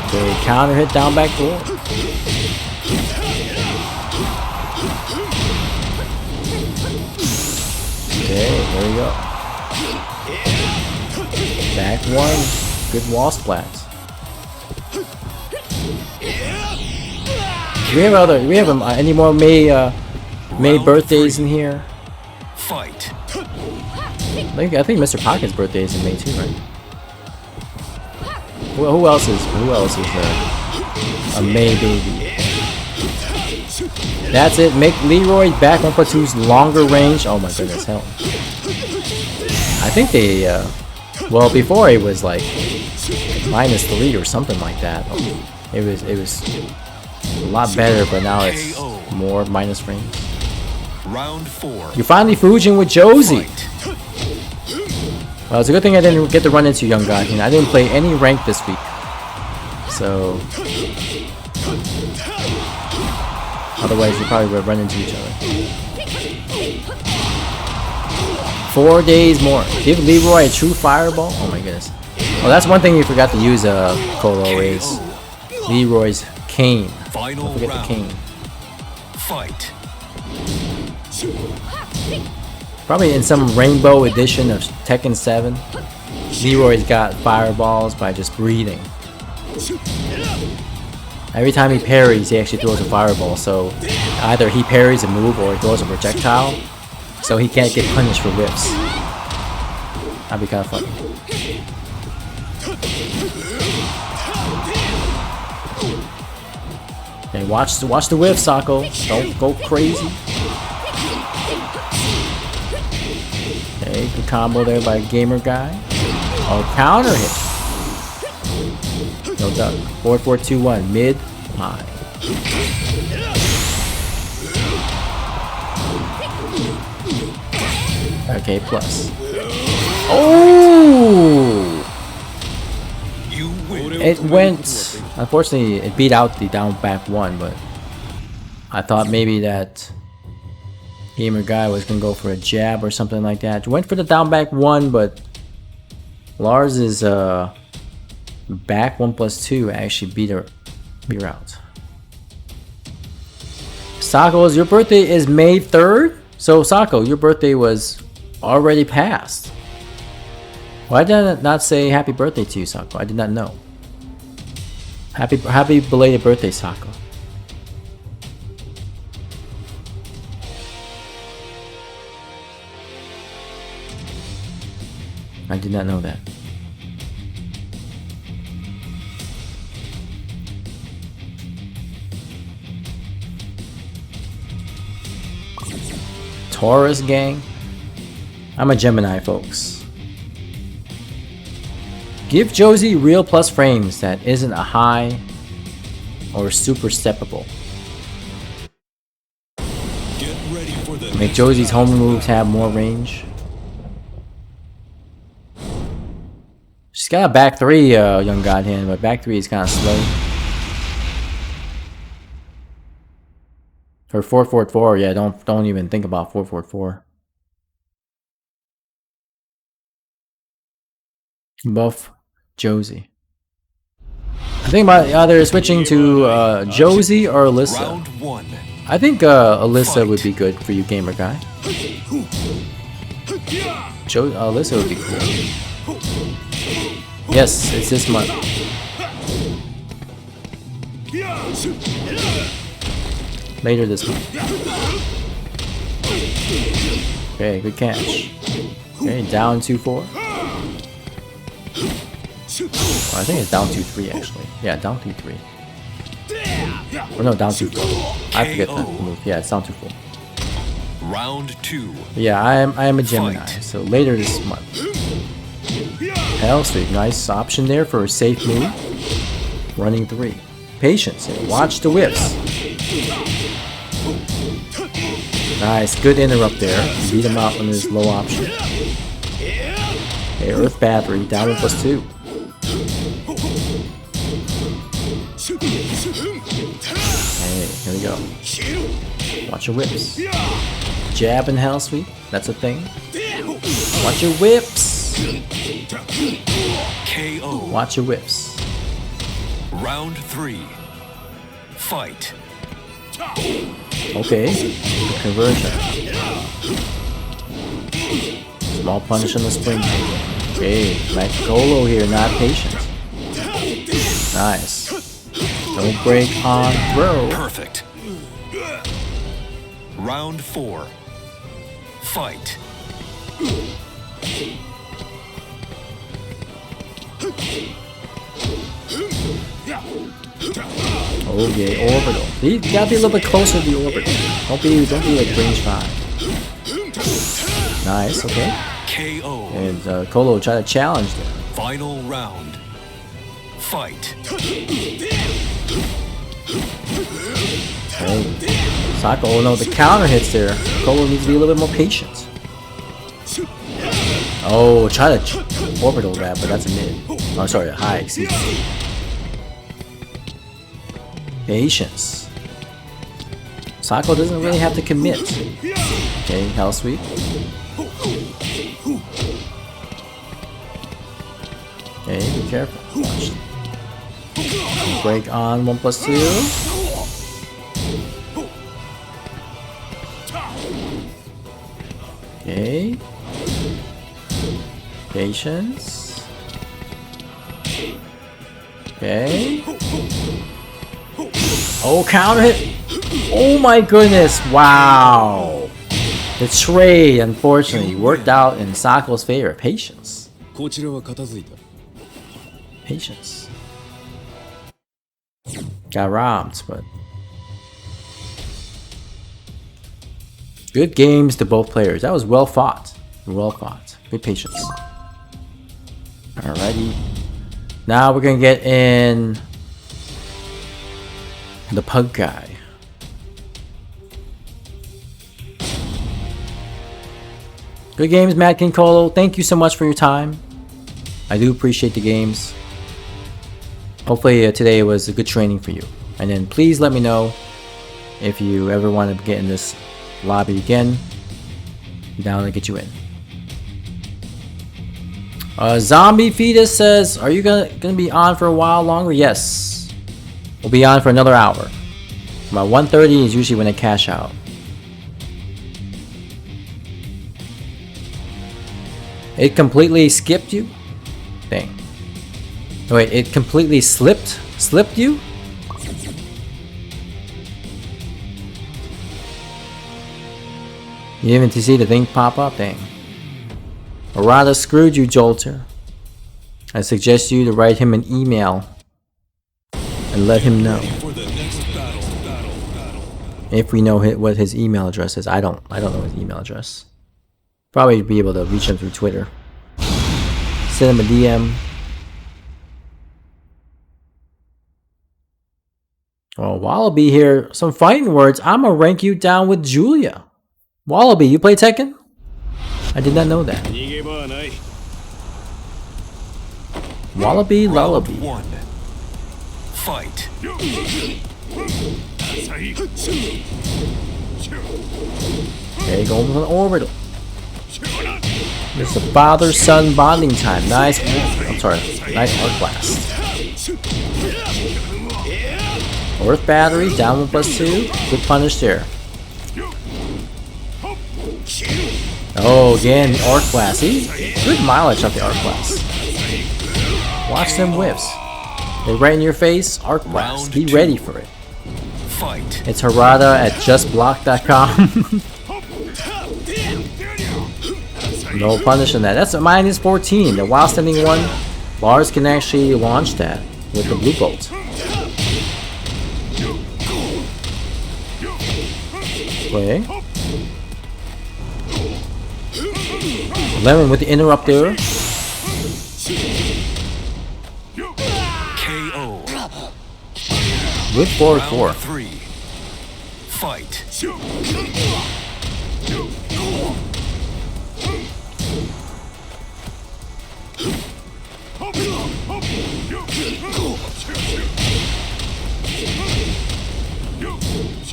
Okay, counter hit down back door. Okay, there we go. Back one. Good wall splats. Do we have any more May birthdays in here? Fight. I think Mr. Pocket's birthday is in May too, right? Who else is a May baby? That's it. Make Leroy back 1+2's longer range. Oh my goodness, hell. I think they well, before it was like -3 or something like that. It was a lot better, but now it's more minus frames. Round 4. You finally fuging with Josie. Well, it's a good thing I didn't get to run into Young God. I didn't play any rank this week, so otherwise we probably would run into each other. 4 days more. Give Leroy a true fireball. Oh my goodness. Oh, that's one thing you forgot to use, Colo, is Leroy's cane. Don't forget the cane. Fight. Probably in some rainbow edition of Tekken 7, Leroy's got fireballs by just breathing. Every time he parries, he actually throws a fireball, so either he parries a move or he throws a projectile, so he can't get punished for whiffs. That'd be kind of funny. Okay, watch the whiff, Sako. Don't go crazy. Okay, good combo there by Gamer Guy. Oh, counter hit. No duck. 4-4-2-1. Mid, high. Okay, plus. Oh! You win. It went. Unfortunately, it beat out the down back one, but I thought maybe that Gamer Guy was gonna go for a jab or something like that. Went for the down back one, but Lars is back 1+2 actually beat her out. Sako, your birthday is May 3rd? So Sako, your birthday was already passed. Why did I not say happy birthday to you, Sako? I did not know. Happy belated birthday, Sako. I did not know that. Taurus gang? I'm a Gemini, folks. Give Josie real plus frames that isn't a high or super steppable. Get ready for the Make Josie's home moves have more range. She's got a back 3, Young God hand, but back 3 is kind of slow. Her 4-4-4, yeah, don't even think about 4-4-4. Buff Josie. I think about either switching to Josie or Alyssa. Round 1. I think Alyssa would be good for you, Gamer Guy. Alyssa would be cool. Yes, it's this month. Later this month. Okay, good catch. Okay, down 2-4. I think it's down 2-3 actually. Yeah, down 2-3. Or no, down 2-4. I forget the move. Yeah, it's down 2-4. Round 2. Yeah, I am a Gemini, so later this month. Hell sweep, nice option there for a safe move. Running 3. Patience, watch the whips. Nice, good interrupt there. Beat him out on his low option. Okay, Earth Battery, down 1+2. Hey, here we go. Watch your whips. Jab and Hell Sweep, that's a thing. Watch your whips. KO. Watch your whips. Round 3. Fight. Okay, good conversion. Small punish on the spring. Okay, Colo here, not patient. Nice. Don't break on throw. Perfect. Round 4. Fight. Okay, orbital. You gotta be a little bit closer to the orbital. Don't be like range 5. Nice, okay. KO. And Colo try to challenge there. Final round. Fight. Okay. Sako, oh no, the counter hits there. Colo needs to be a little bit more patient. Oh, try to orbital grab, but that's a mid. Oh, sorry, a high, excuse me. Patience. Sako doesn't really have to commit. Okay, Hell Sweep. Okay, be careful. Watch. Break on 1+2. Okay. Patience. Okay. Oh, counter hit! Oh my goodness! Wow! The trade, unfortunately, worked out in Sako's favor. Patience. Patience. Got robbed, but good games to both players. That was well fought. Well fought. Good patience. Alrighty. Now we're gonna get in the pug guy. Good games, Mad King Colo. Thank you so much for your time. I do appreciate the games. Hopefully today was a good training for you. And then please let me know if you ever want to get in this lobby again. I'm down to get you in. Zombie Fetus says, are you gonna be on for a while longer? Yes. We'll be on for another hour. About 1:30 is usually when I cash out. It completely skipped you? Dang. Wait, it completely slipped you? You didn't even see the thing pop up? Dang. Or rather screwed you, Jolter. I suggest you to write him an email and let him know. If we know what his email address is. I don't know his email address. Probably be able to reach him through Twitter. Send him a DM. Oh, Wallaby here. Some fighting words. I'm gonna rank you down with Julia. Wallaby, you play Tekken? I did not know that. Wallaby Lullaby. 1. Fight. Okay, going with an orbital. It's a father-son bonding time. Nice. I'm sorry. Nice Arc Blast. Earth Battery, down 1+2. Good punish there. Oh, again, Arc Blast. See? Good mileage off the Arc Blast. Watch them whiffs. They're right in your face. Arc Blast. Be ready for it. Fight. It's Harada at justblock.com. No punish on that. That's a minus 14. The while standing one, Lars can actually launch that with the blue bolt. Okay. Lemon with the interrupt there. KO. With forward 4. 3. Fight.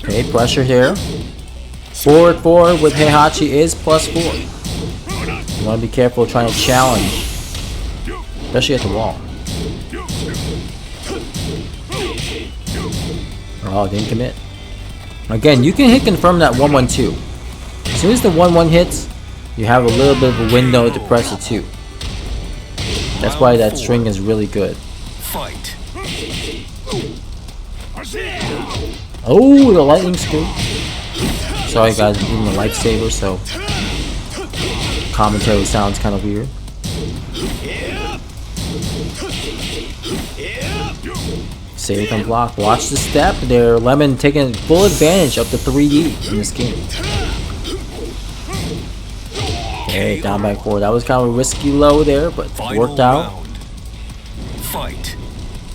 Okay, pressure here. Forward 4 with Heihachi is plus 4. You want to be careful trying to challenge, especially at the wall. Oh, didn't commit. Again, you can hit confirm that 1-1-2. As soon as the 1-1 hits, you have a little bit of a window to press the 2. That's why that string is really good. Fight. Oh, the lightning scoop. Sorry guys, I'm doing a lifesaver, so commentary sounds kind of weird. Save and block. Watch the step there. Lemon taking full advantage of the 3D in this game. Okay, down back 4. That was kind of a risky low there, but it worked out. Fight.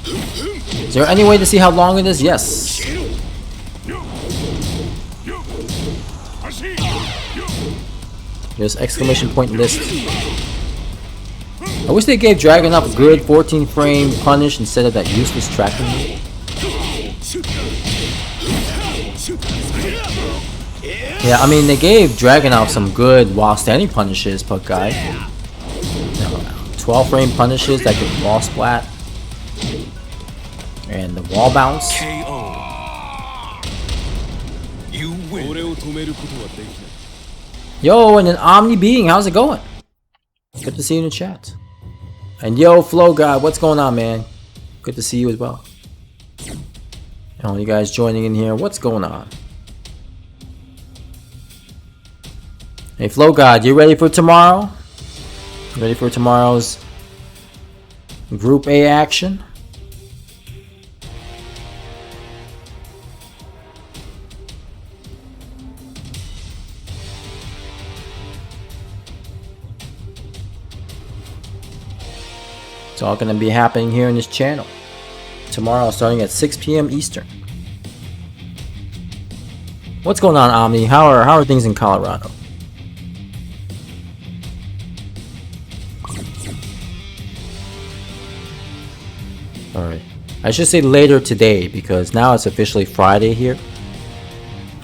Is there any way to see how long it is? Yes. There's exclamation point list. I wish they gave Dragunov a good 14 frame punish instead of that useless tracking. Yeah, I mean they gave Dragunov some good while standing punishes, but guy. 12 frame punishes that could wall splat. And the wall bounce. KO. You win. Yo, and an Omni Being, how's it going? Good to see you in the chat. And yo, Flow God, what's going on, man? Good to see you as well. And all you guys joining in here, what's going on? Hey, Flow God, you ready for tomorrow? Ready for tomorrow's Group A action? It's all going to be happening here in this channel tomorrow, starting at 6 p.m. Eastern. What's going on, Omni? How are things in Colorado? All right, I should say later today because now it's officially Friday here.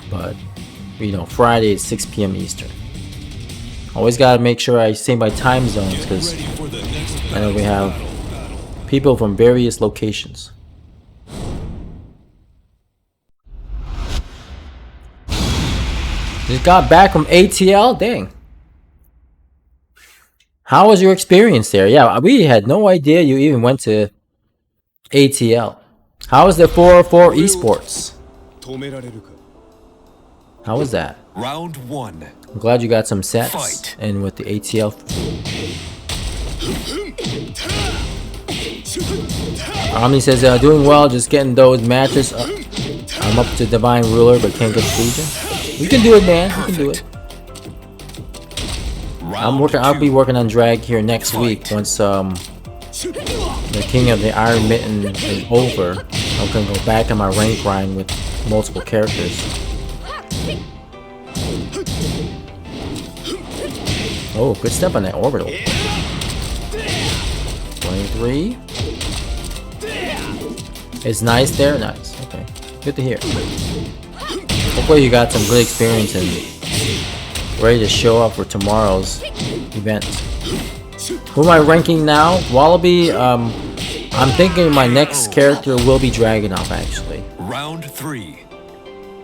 But you know, Friday is 6 p.m. Eastern. Always gotta make sure I say my time zones because I know we have people from various locations. Just got back from ATL? Dang. How was your experience there? Yeah, we had no idea you even went to ATL. How was the 404 esports? How was that? Round 1. I'm glad you got some sets Fight. in with the ATL. Omni says, doing well, just getting those matches up. I'm up to Divine Ruler, but can't get Fusion. You can do it, man. You can do it. I'll be working on drag here next week once the King of the Iron Mitten is over. I'm gonna go back on my rank grind with multiple characters. Oh, good step on that orbital. 23. It's nice there? Nice. Okay. Good to hear. Hopefully you got some good experience and ready to show up for tomorrow's event. Who am I ranking now? Wallaby, I'm thinking my next character will be Dragunov actually. Round 3.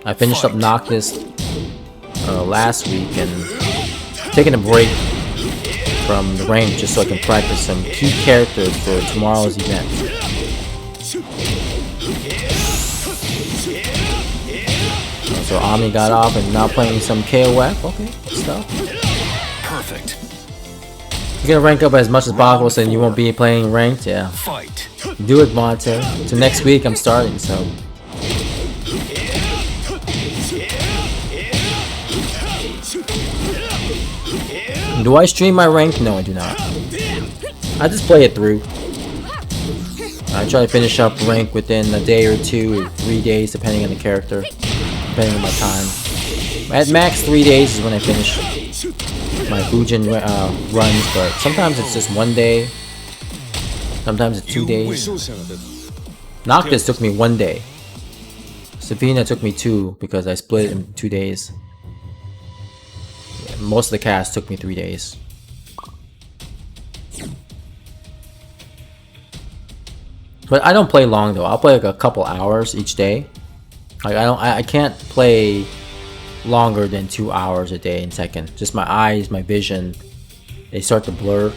I finished up Noctis last week and taking a break from the rank just so I can practice some key characters for tomorrow's event. So Omni got off and now playing some KOF. Okay, good stuff. Perfect. You're gonna rank up as much as possible so you won't be playing ranked? Yeah. Fight. Do it, Monte. So next week I'm starting, so. Do I stream my rank? No, I do not. I just play it through. I try to finish up rank within a day or 2 or 3 days, depending on the character, depending on my time. At max 3 days is when I finish my Fujin runs, but sometimes it's just 1 day. Sometimes it's 2 days. Noctis took me 1 day. Savina took me 2 because I split it in 2 days. Most of the cast took me 3 days. But I don't play long though. I'll play like a couple hours each day. Like I can't play longer than 2 hours a day in Tekken. Just my eyes, my vision, they start to blur.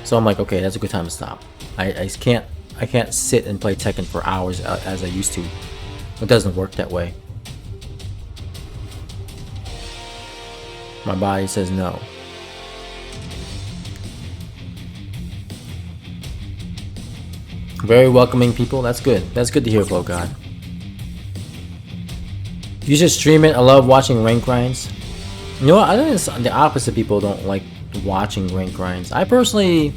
So I'm like, okay, that's a good time to stop. I can't sit and play Tekken for hours as I used to. It doesn't work that way. My body says no. Very welcoming people. That's good. That's good to hear, Flow God. You should stream it. I love watching rank grinds. You know what? I think it's the opposite. People don't like watching rank grinds. I personally,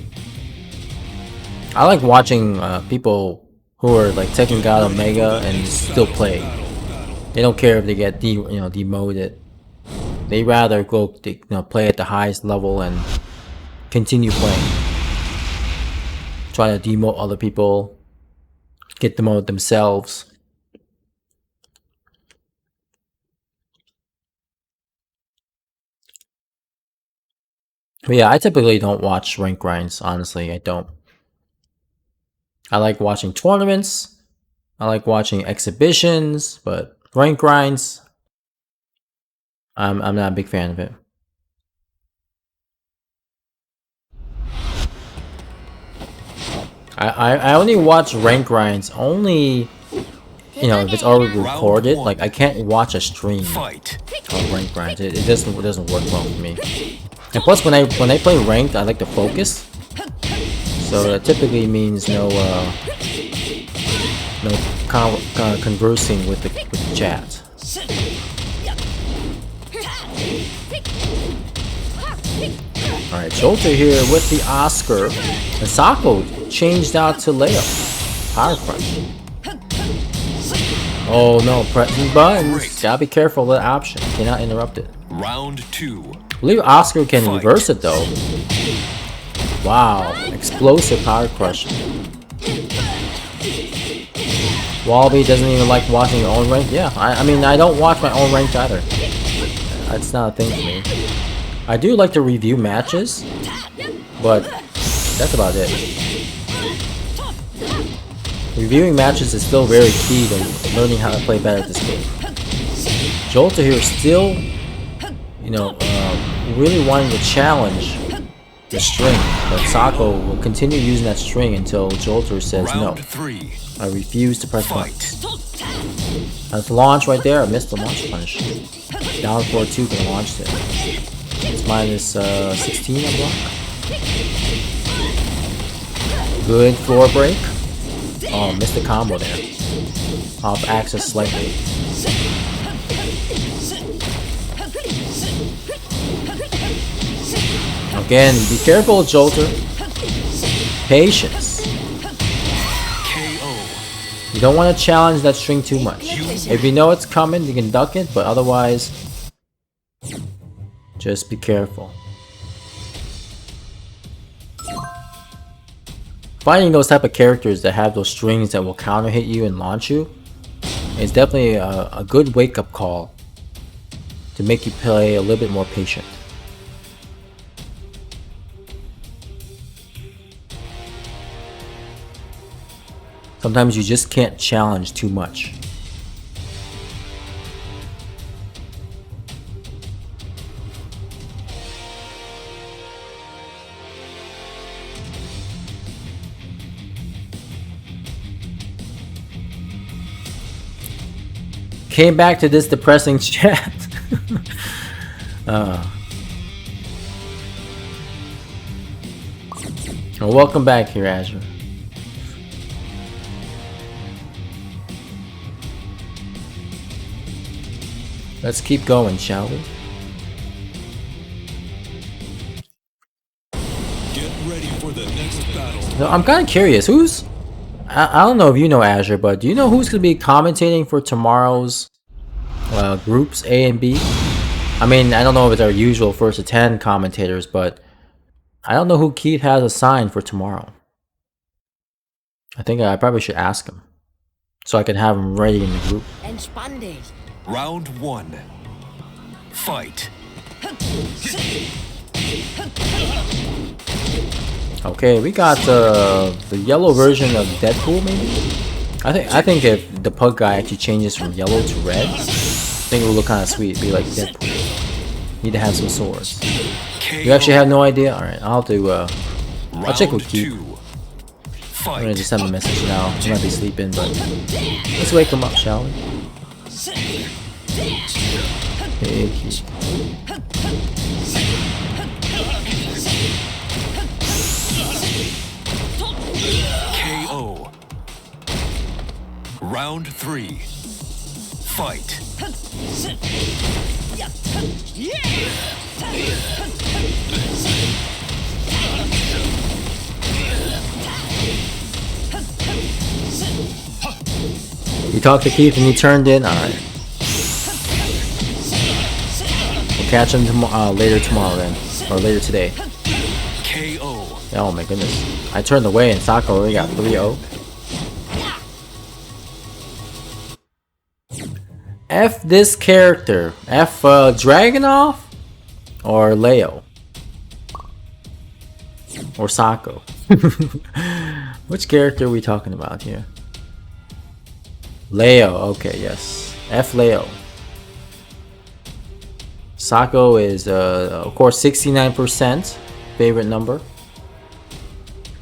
I like watching people who are like Tekken God Omega and still play. They don't care if they get demoted. They rather go play at the highest level and continue playing. Try to demote other people, get demoted themselves. But yeah, I typically don't watch rank grinds, honestly, I don't. I like watching tournaments, I like watching exhibitions, but rank grinds, I'm not a big fan of it. I only watch rank grinds only, if it's already recorded. Like I can't watch a stream of rank grinds. It doesn't work well for me. And plus, when I play ranked, I like to focus. So that typically means no conversing with the chat. Alright, Jolter here with the Oscar. And Sako changed out to Leia. Power Crush. Oh no, pressing buttons. Gotta be careful of that option. Cannot interrupt it. Round 2. I believe Oscar can reverse it though. Wow. Explosive Power Crush. Wallaby doesn't even like watching your own rank. Yeah, I mean, I don't watch my own rank either. That's not a thing for me. I do like to review matches, but that's about it. Reviewing matches is still very key to learning how to play better at this game. Jolter here is still, really wanting to challenge the string, but Sako will continue using that string until Jolter says no. I refuse to press buttons. That's the launch right there. I missed the launch punish. Down 4-2 can launch it. It's minus 16 on block. Good floor break. Oh, missed the combo there. Off axis slightly. Again, be careful, Jolter. Patience. You don't want to challenge that string too much. If you know it's coming, you can duck it, but otherwise, just be careful. Finding those type of characters that have those strings that will counter hit you and launch you is definitely a good wake-up call to make you play a little bit more patient. Sometimes you just can't challenge too much. Came back to this depressing chat. Well, welcome back here, Azure. Let's keep going, shall we? Get ready for the next battle. So I'm kind of curious. Who's... I don't know if you know, Azure, but do you know who's going to be commentating for tomorrow's groups A and B? I mean, I don't know if it's our usual 1st to 10 commentators, but I don't know who Keith has assigned for tomorrow. I think I probably should ask him so I can have him ready in the group. Round 1. Fight. Okay, we got the yellow version of Deadpool, maybe. I think if the pug guy actually changes from yellow to red, I think it will look kind of sweet. Be like Deadpool. Need to have some swords. You actually have no idea? All right, I'll have to. I'll check with Keith. I'm gonna just send him a message now. He might be sleeping, but let's wake him up, shall we? Hey, Keith. KO. Round 3. Fight. You talked to Keith and he turned in? Alright. We'll catch him later tomorrow then. Or later today. KO. Oh my goodness. I turned away and Sako already got 3-0. F this character. F Dragunov or Leo? Or Sako? Which character are we talking about here? Leo, okay, yes. F Leo. Sako is, of course, 69% favorite number.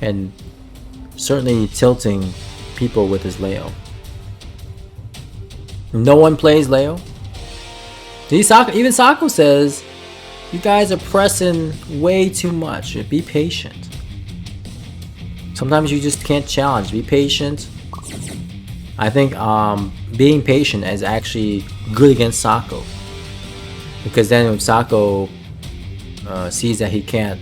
And certainly tilting people with his Leo. No one plays Leo. See, even Sako says, you guys are pressing way too much. Be patient. Sometimes you just can't challenge. Be patient. I think being patient is actually good against Sako. Because then if Sako sees that he can't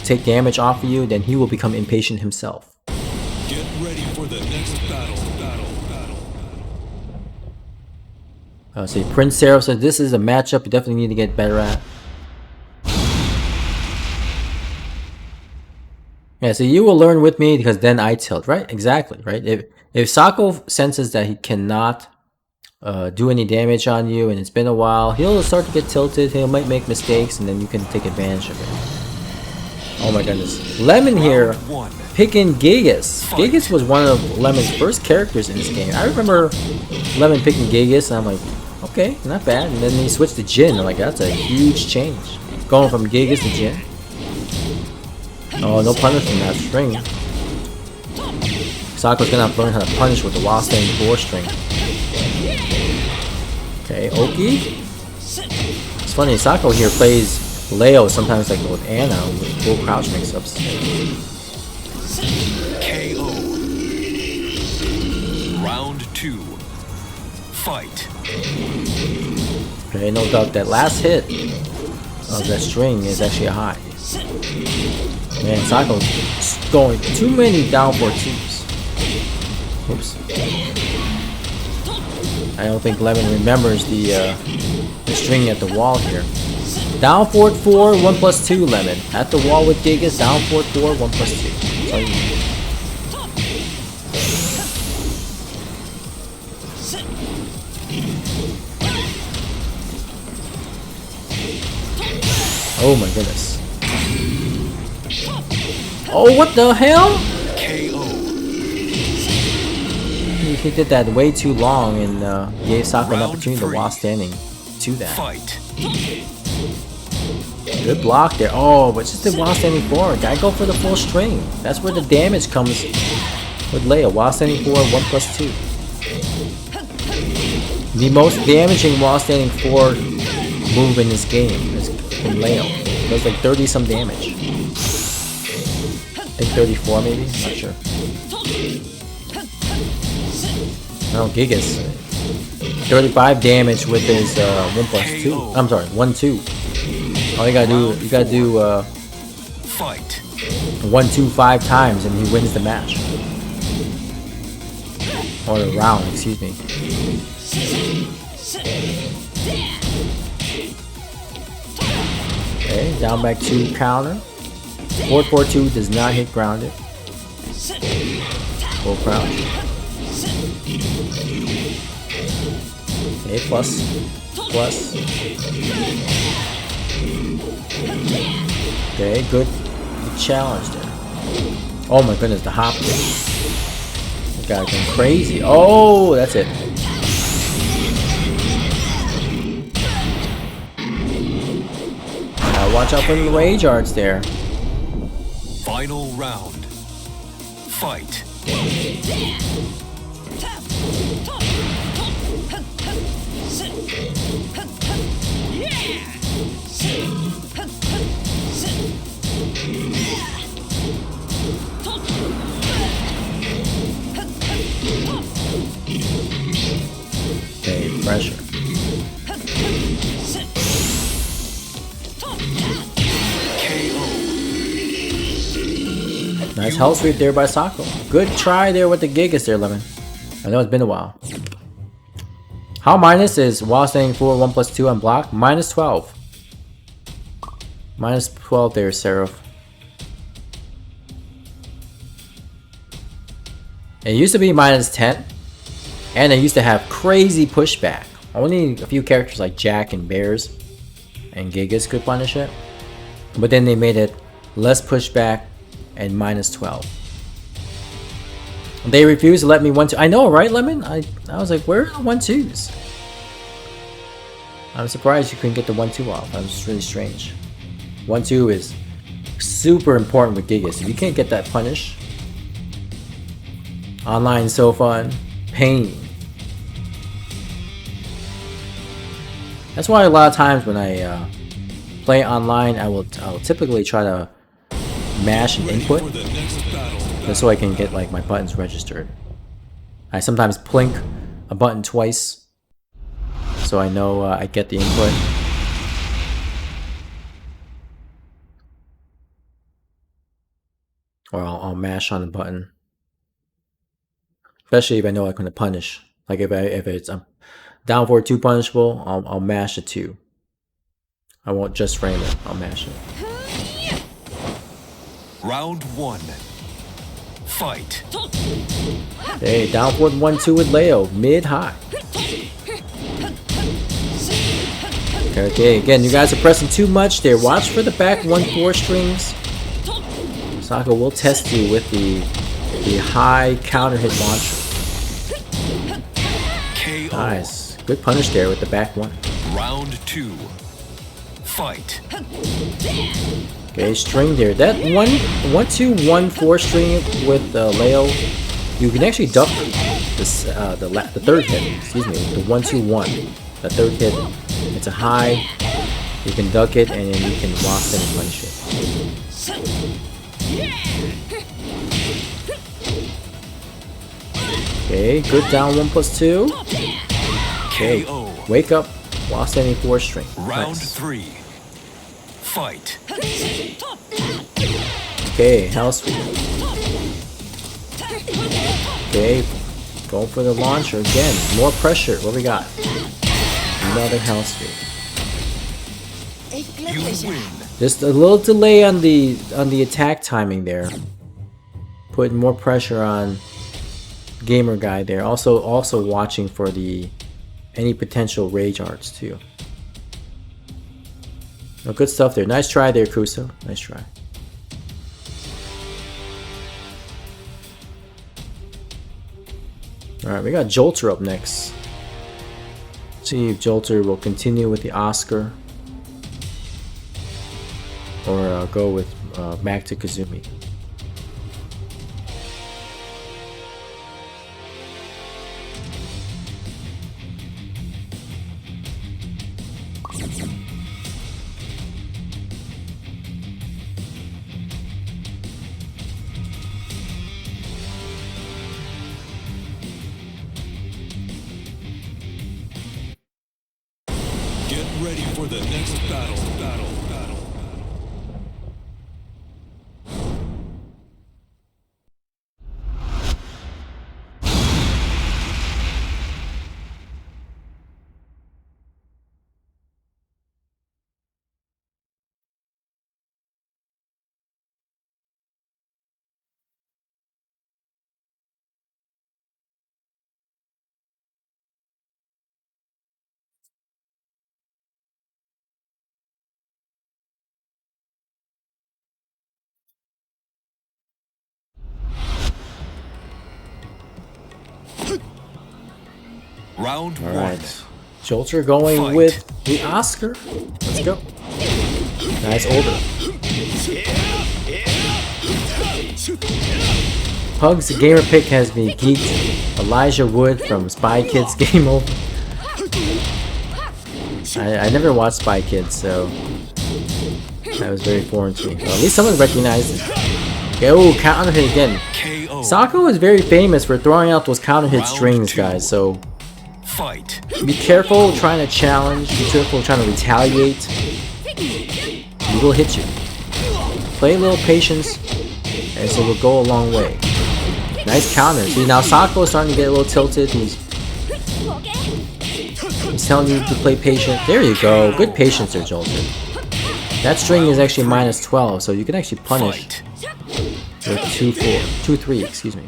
take damage off of you, then he will become impatient himself. Get ready for the next battle. See, Prince Seraph said this is a matchup you definitely need to get better at. Yeah, so you will learn with me because then I tilt, right? Exactly, right? If Sako senses that he cannot do any damage on you and it's been a while, he'll start to get tilted, he might make mistakes, and then you can take advantage of it. Oh my goodness. Lemon here picking Gigas. Gigas was one of Lemon's first characters in this game. I remember Lemon picking Gigas and I'm like, okay, not bad. And then he switched to Jin. I'm like, that's a huge change. Going from Gigas to Jin. Oh, no punish from that string. Sako's gonna have to learn how to punish with the while standing 4 string. Okay, Oki. It's funny, Sako here plays Leo sometimes like with Anna with full crouch mix-ups. KO. Round 2. Fight. Okay, no doubt that last hit of that string is actually a high. Man, Sako's going too many down 4-2s. Oops. I don't think Lemon remembers the string at the wall here. Down 4-4, 1+2 Lemon. At the wall with Gigas, down 4-4, 1+2. That's all you need. Oh my goodness. Oh, what the hell? KO. He did that way too long and gave Sako an opportunity to while standing to that. Fight. Good block there. Oh, but just the while standing forward. Gotta go for the full string. That's where the damage comes with Leo. While standing forward, 1+2. The most damaging while standing forward move in this game is from Leo. It does like 30 some damage. think 34 maybe? Not sure. No, Gigas. 35 damage with his 1+2. I'm sorry, 1-2. All you gotta do, Fight. 1-2 5 times and he wins the match. Or the round, excuse me. Okay, down back 2 counter. Forward 4-2 does not hit grounded. Full crouch. Okay, plus. Okay, good challenge there. Oh my goodness, the hop. This guy's going crazy. Oh, that's it. Now watch out for the rage arts there. Final round. Fight. Okay, pressure. Nice health sweep there by Sako. Good try there with the Gigas there, Lemon. I know it's been a while. How minus is while standing forward 1+2 on block? -12. -12 there, Seraph. It used to be -10. And they used to have crazy pushback. Only a few characters like Jack and Bears and Gigas could punish it. But then they made it less pushback and -12. They refused to let me 1-2. I know, right, Lemon? I was like, where are the 1-2s? I'm surprised you couldn't get the 1-2 off. That was really strange. 1-2 is super important with Gigas. If you can't get that punish, online so fun, pain. That's why a lot of times when I play online, I will typically try to mash an input just so I can get like my buttons registered. I sometimes plink a button twice so I know I get the input. Or I'll mash on the button, especially if I know I'm going to punish. Like if it's down for 2 punishable, I'll mash a 2. I won't just frame it. I'll mash it. Round 1. Fight. Hey, down for 1-2 with Leo, mid high. Okay, again, you guys are pressing too much there. Watch for the back 1-4 strings. Sako will test you with the high counter hit launcher. KO. Nice. Good punish there with the back 1. Round 2. Fight. Okay, string there. That 1-2-1-4 string with Leo, you can actually duck this the third hit. Excuse me, the 1-2-1. The third hit, it's a high. You can duck it and then you can lock it and punish it. Okay, good down 1+2. Okay, wake up while standing 4 string. Round Nice. 3. Fight. Okay, hell sweep. Okay, going for the launcher again. More pressure. What we got? Another hell sweep. You win. Just a little delay on the attack timing there. Putting more pressure on Gamer Guy there. Also watching for any potential rage arts too. Oh, good stuff there. Nice try there, Kuso. Nice try. Alright, we got Jolter up next. See if Jolter will continue with the Oscar or go with back to Kazumi. ready for the next battle. Round All one. right. Jolter going Fight. with the Oscar. Let's go. Nice order. Pug's gamer pick has been geeked. Elijah Wood from Spy Kids Game Over. I never watched Spy Kids, so that was very foreign to me. Well, at least someone recognized it. Okay, oh, counter hit again. KO. Sako is very famous for throwing out those counter hit Round strings, two. guys, so Fight. be careful trying to challenge, be careful trying to retaliate. He will hit you. Play a little patience, and so will go a long way. Nice counter. See, now Sako is starting to get a little tilted. He's telling you to play patient. There you go. Good patience there, Jolter. That string is actually minus 12, so you can actually punish Fight. with 2-4. 2-3, excuse me.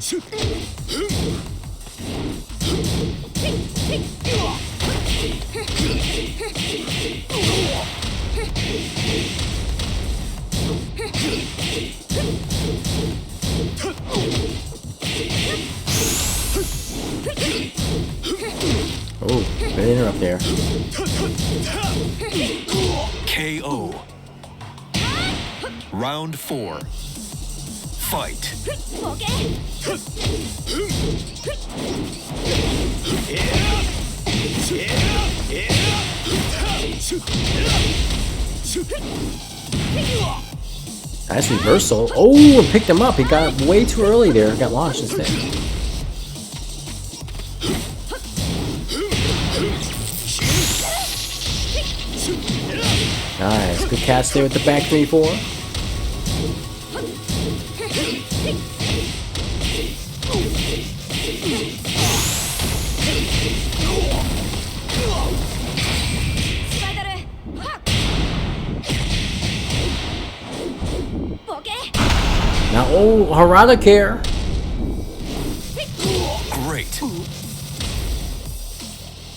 Oh, good interrupt there. KO. Round four. Fight. Nice reversal. Oh, picked him up. He got way too early there. Got launched instead. Nice. Good catch there with the back 3-4. Now, oh, Harada care. Great.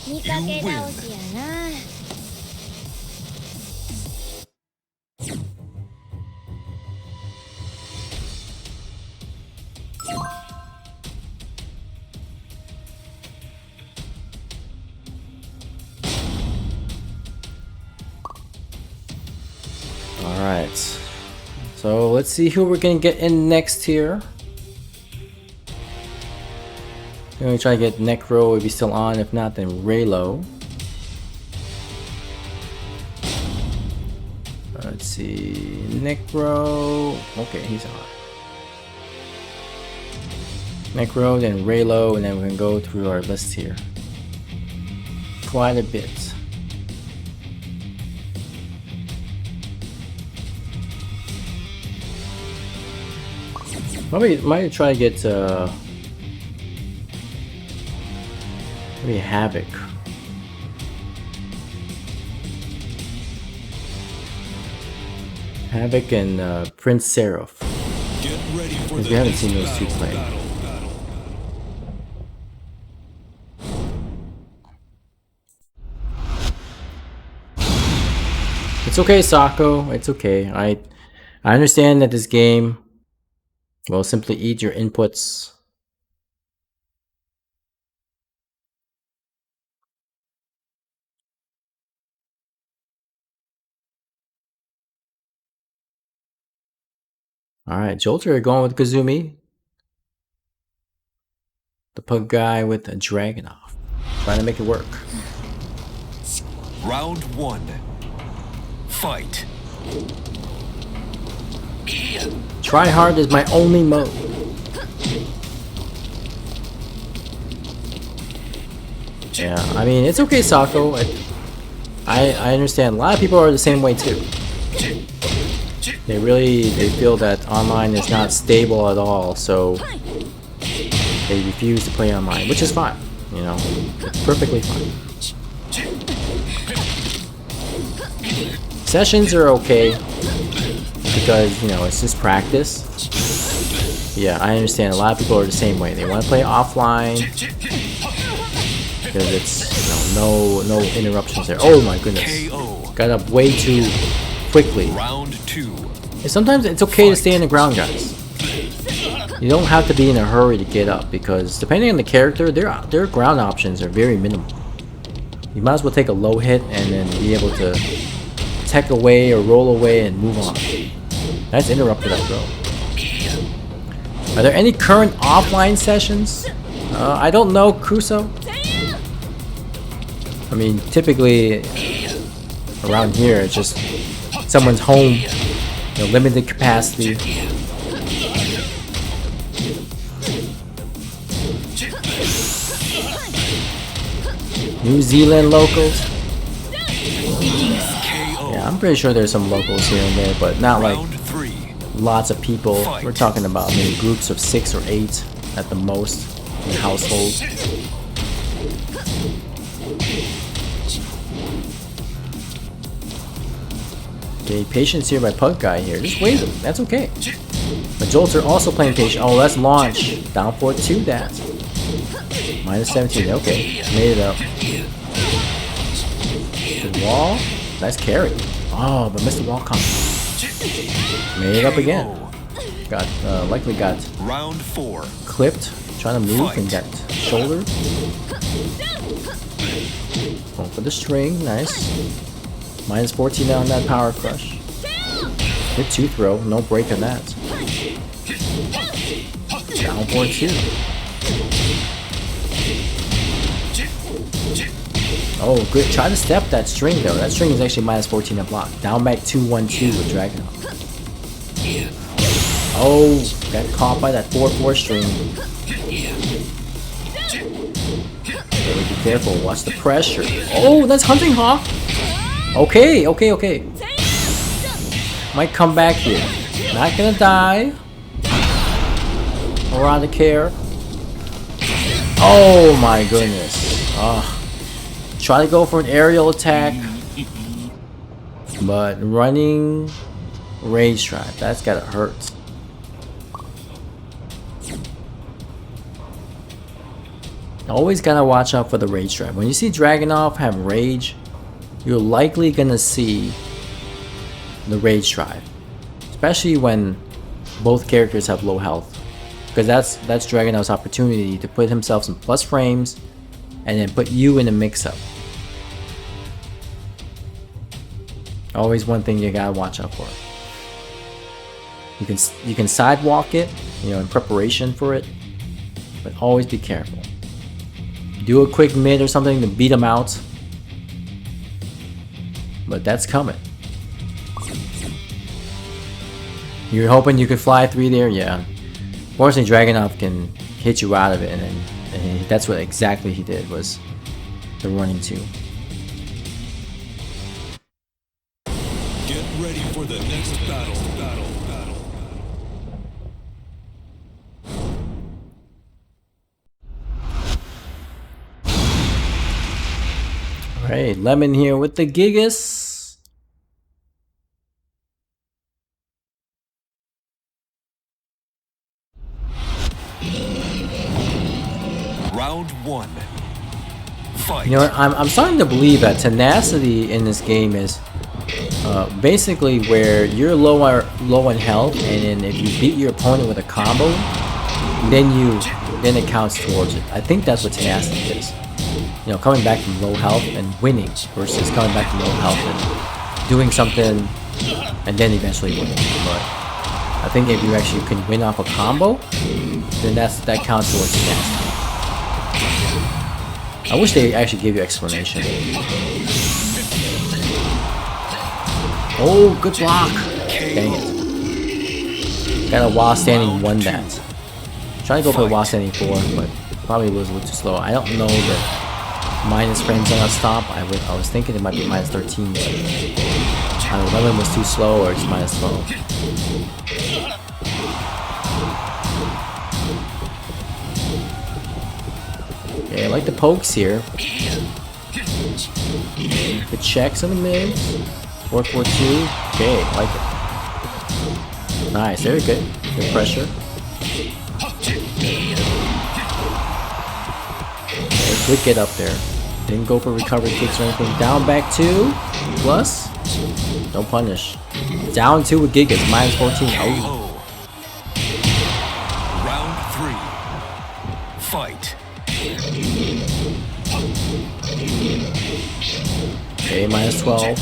You win. Alright. So let's see who we're gonna get in next here. I'm gonna try to get Necro if he's still on. If not, then Raylo. Let's see. Necro. Okay, he's on. Necro, then Raylo, and then we're gonna go through our list here. Quite a bit. Might try to get maybe Havoc. Havoc and Prince Seraph. Get ready for Because the we haven't next seen those two play. battle. It's okay, Sako. It's okay. I understand that this game will simply eat your inputs. Alright, Jolter going with Kazumi. The pug guy with a Dragunov. Trying to make it work. Round one. Fight. Try hard is my only mode. Yeah, I mean, it's okay, Sako. I understand. A lot of people are the same way too. They feel that online is not stable at all, so they refuse to play online, which is fine. You know, it's perfectly fine. Sessions are okay because, you know, it's just practice. Yeah, I understand. A lot of people are the same way. They want to play offline because it's, you know, no interruptions there. Oh my goodness! Got up way too quickly. Round 2. And sometimes it's okay to stay in the ground, guys. You don't have to be in a hurry to get up because depending on the character, their ground options are very minimal. You might as well take a low hit and then be able to tech away or roll away and move on. That's interrupted that throw. Are there any current offline sessions? I don't know, Crusoe. I mean, typically around here, it's just someone's home, you know, limited capacity. New Zealand locals. Yeah, I'm pretty sure there's some locals here and there, but not like lots of people. We're talking about maybe groups of 6 or 8 at the most in households. Okay, Patience here by Pug Guy here. Just wait, that's okay. The Jolts are also playing Patience. Oh, let's launch. Down for 2 that. Minus 17, okay. Made it up. The wall. Nice carry. Oh, but missed the wall combo. Made it up again. Got likely got round 4. Clipped. Trying to move and get shoulder. Going for the string. Nice. Minus 14 on that power crush. Hit 2 throw. No break on that. Down for 2. Oh, good. Try to step that string though. That string is actually minus 14 a block. Down back 2-1-2 with Dragon. Oh, got caught by that 4-4 string. Okay, be careful. Watch the pressure. Oh, that's Hunting Hawk. Okay, okay, okay. Might come back here. Not gonna die. Around the care. Oh my goodness. Try to go for an aerial attack. But running Rage Drive. That's gotta hurt. Always gotta watch out for the Rage Drive. When you see Dragunov have Rage, you're likely gonna see the Rage Drive. Especially when both characters have low health. Because that's Dragunov's opportunity to put himself some plus frames and then put you in a mix-up. Always one thing you gotta watch out for. You can sidewalk it, you know, in preparation for it, but always be careful. Do a quick mid or something to beat him out, but that's coming. You're hoping you could fly 3 there, yeah. Fortunately, Dragunov can hit you out of it, and that's what exactly he did, was the running 2. Get ready for the next battle. Alright, Lemon here with the Gigas. Round 1. Fight. You know what, I'm starting to believe that tenacity in this game is basically where you're low on health, and then if you beat your opponent with a combo, then it counts towards it. I think that's what tenacity is. You know, coming back from low health and winning versus coming back from low health and doing something and then eventually winning. But I think if you actually can win off a combo, then that counts towards tenacity. I wish they actually gave you explanation. Oh, good block! Dang it. Got a while standing 1 that. Trying to go for a while standing 4, but probably was a little too slow. I don't know minus frames on that stop. I was thinking it might be minus 13, but either Lemon was too slow or it's minus 12. Okay, I like the pokes here. Good checks on the mids. 4-4-2. Okay, I like it. Nice, very good. Good pressure. Okay, quick get up there. Didn't go for recovery kicks or anything. Down back 2. Plus. Don't punish. Down 2 with Gigas. Minus 14. Oh. Round 3. Fight. Okay, minus 12.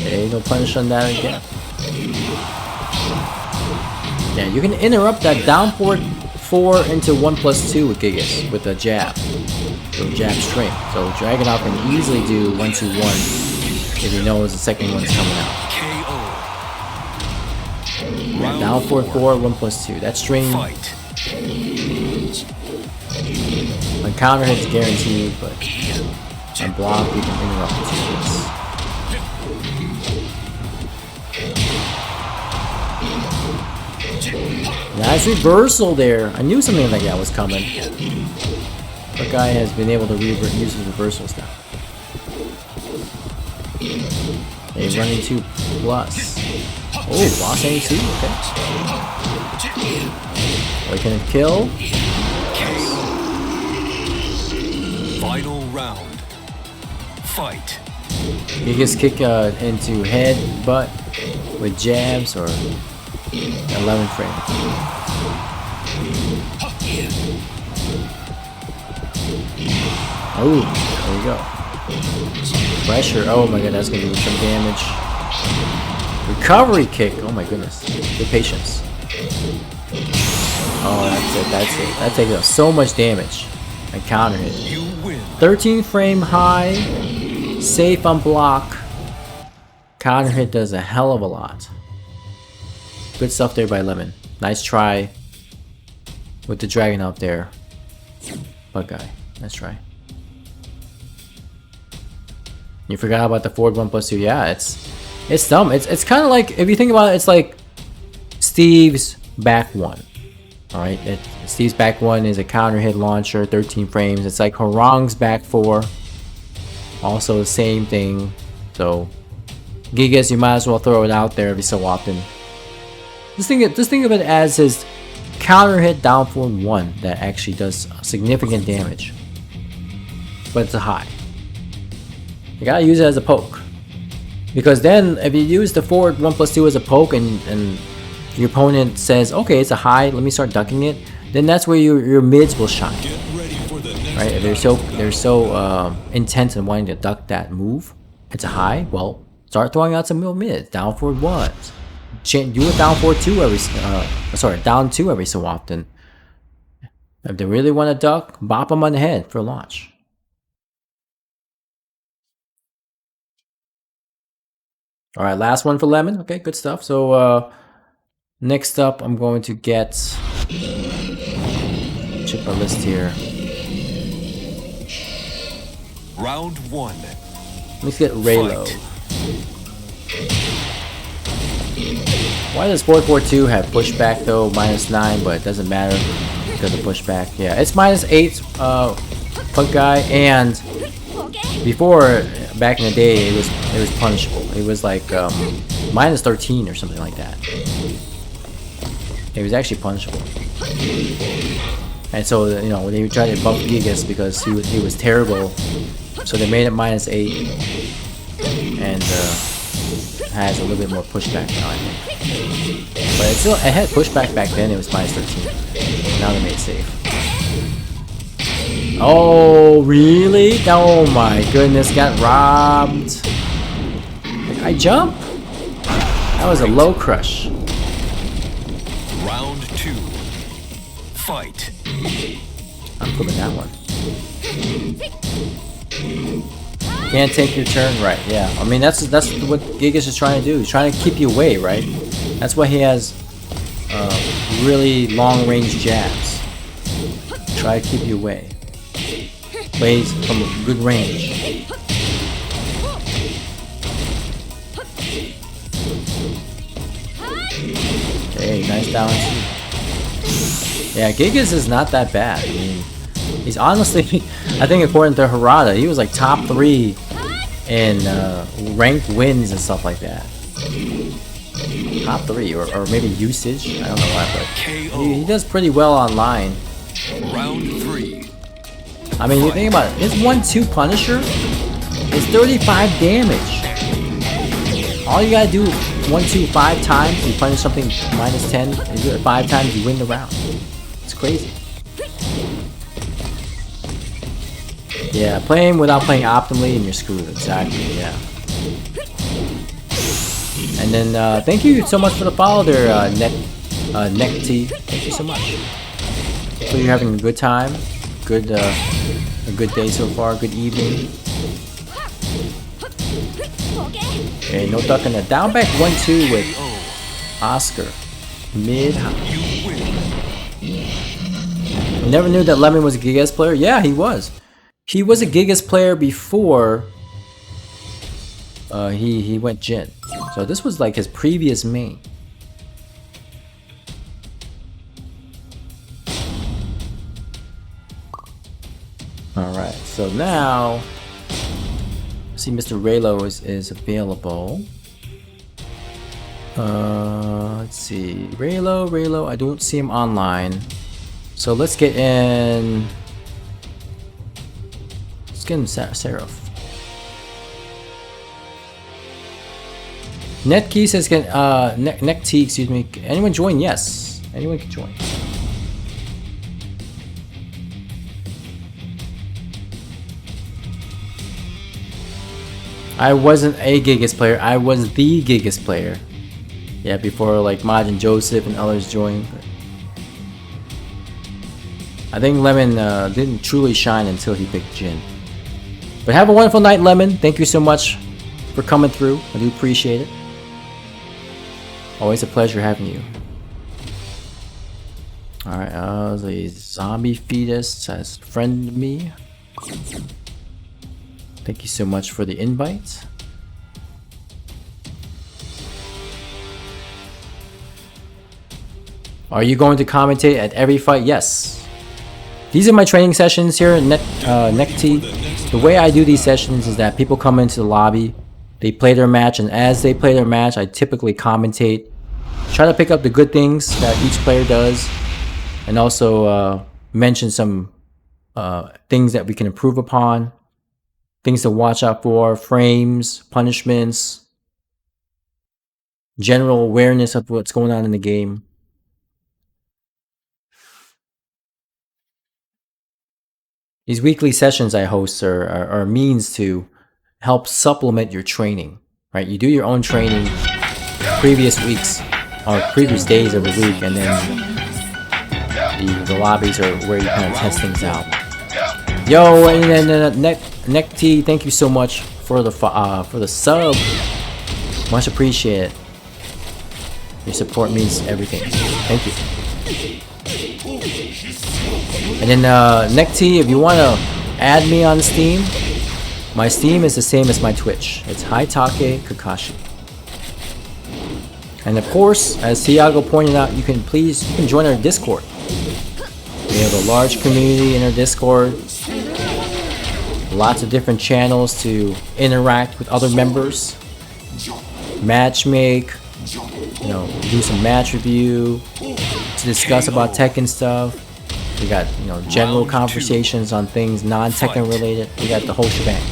Okay, no punish on that again. Yeah, you can interrupt that down 4 into 1+2 with Gigas with a jab. So jab string. So Dragunov can easily do 1-2-1 if he knows the second one's coming out. Yeah, down 4-4, 1+2. That string. My counter hit's guaranteed, but on block we can interrupt the 2 hits. Nice reversal there. I knew something like that was coming. Our guy has been able to use his reversals now. A running 2 plus. Oh, lost any 2? Okay. We can kill. Final round. Fight. You just kick into head, butt with jabs or 11 frame. Oh, there we go. Pressure. Oh my god, that's gonna do some damage. Recovery kick. Oh my goodness. Good patience. Oh, that's it. That takes out so much damage. And counter hit. 13 frame high. Safe on block. Counter hit does a hell of a lot. Good stuff there by Lemon. Nice try with the dragon out there. Bug guy. Nice try. You forgot about the forward 1+2. Yeah, it's dumb. It's kind of like, if you think about it, it's like Steve's back 1. Alright, Steve's back 1 is a counter hit launcher, 13 frames. It's like Harang's back 4. Also the same thing. So Gigas, you might as well throw it out there every so often. Just think of it as his counter hit down forward 1 that actually does significant damage. But it's a high. You gotta use it as a poke. Because then if you use the forward 1+2 as a poke and your opponent says, okay, it's a high, let me start ducking it, then that's where your mids will shine. Right? If they're so intent in wanting to duck that move, it's a high, well, start throwing out some real mids, down forward 1s. Do it down forward 2 down 2 every so often. If they really want to duck, bop them on the head for a launch. Alright, last one for Lemon. Okay, good stuff. So, next up, I'm going to get... check my list here. Round 1. Let's get Raylo. Why does 4-4-2 have pushback though? -9, but it doesn't matter because of pushback. Yeah, it's -8 punk guy, and before, back in the day, it was punishable. It was like -13 or something like that. It was actually punishable. And so, you know, they tried to buff Gigas because he was terrible. So they made it -8 and has a little bit more pushback now, I think. But it had pushback back then. It was -13. Now they made it safe. Oh, really? Oh my goodness, got robbed. I jump? That was a low crush. Round 2. Fight. I'm flipping that one. Can't take your turn, right? Yeah. I mean, that's what Gigas is trying to do. He's trying to keep you away, right? That's why he has really long-range jabs. Try to keep you away. Plays from a good range. Okay, nice down. Yeah, Gigas is not that bad. I mean, he's honestly, I think according to Harada, he was like top 3 in ranked wins and stuff like that. Top 3 or maybe usage. I don't know why, but he does pretty well online. Round 3. I mean, you think about it. His 1-2 Punisher is 35 damage. All you gotta do 1-2 5 times, you punish something minus 10, and do it 5 times, you win the round. It's crazy. Yeah, playing without playing optimally and you're screwed. Exactly, yeah. And then thank you so much for the follow there, Neck-T. Thank you so much. So you're having a good time, a good day so far, good evening. Okay, no ducking that. Down back 1-2 with Oscar. Mid high. Never knew that Lemon was a Gigas player. Yeah, he was. He was a Gigas player before he went Jin. So this was like his previous main. Alright, so now see Mr. Raylo is available. Let's see. Raylo, I don't see him online. So let's get in. Let's get in Seraph. Netkey says, Neck-T, excuse me. Anyone join? Yes. Anyone can join. I wasn't a Gigas player, I was the Gigas player. Yeah, before like Majin Joseph and others joined. I think Lemon didn't truly shine until he picked Jin. But have a wonderful night, Lemon. Thank you so much for coming through. I do appreciate it. Always a pleasure having you. Alright, the zombie fetus has friended me. Thank you so much for the invite. Are you going to commentate at every fight? Yes. These are my training sessions here at Neck-T. The way I do these sessions is that people come into the lobby, they play their match, and as they play their match, I typically commentate. Try to pick up the good things that each player does, and also mention some things that we can improve upon. Things to watch out for, frames, punishments, general awareness of what's going on in the game. These weekly sessions I host are a means to help supplement your training, right? You do your own training previous weeks or previous days of the week, and then the lobbies are where you kind of test things out. Yo, and then Neck-T, thank you so much for the sub. Much appreciated. Your support means everything. Thank you. And then Neck-T, if you want to add me on Steam, my Steam is the same as my Twitch. It's Haitake Kakashi. And of course, as Tiago pointed out, you can join our Discord. We have a large community in our Discord. Lots of different channels to interact with other members. Match make, do some match review, to discuss about Tekken stuff. We got, general conversations on things non-Tekken related. We got the whole shebang.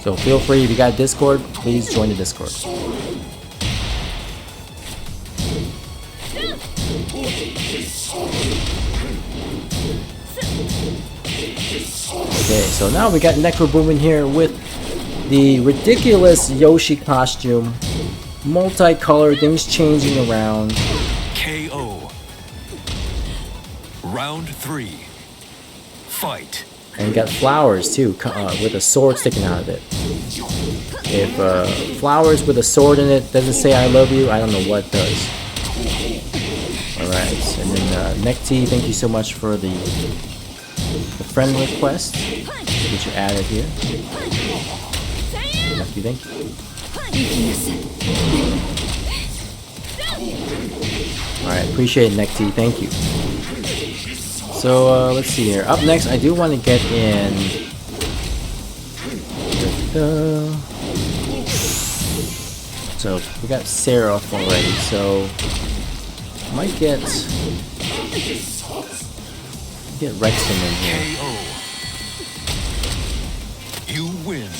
So feel free, if you got Discord, please join the Discord. Okay, so now we got Necroboom in here with the ridiculous Yoshi costume. Multicolored, things changing around. KO. Round 3. Fight. And you got flowers too, with a sword sticking out of it. If flowers with a sword in it doesn't say I love you, I don't know what does. Necti, thank you so much for the friend request which you added here. Thank you. Alright, appreciate it, Necti, thank you. So let's see here. Up next, I do want to get in. So we got Seraph already, so I might get Rexton in here. You win.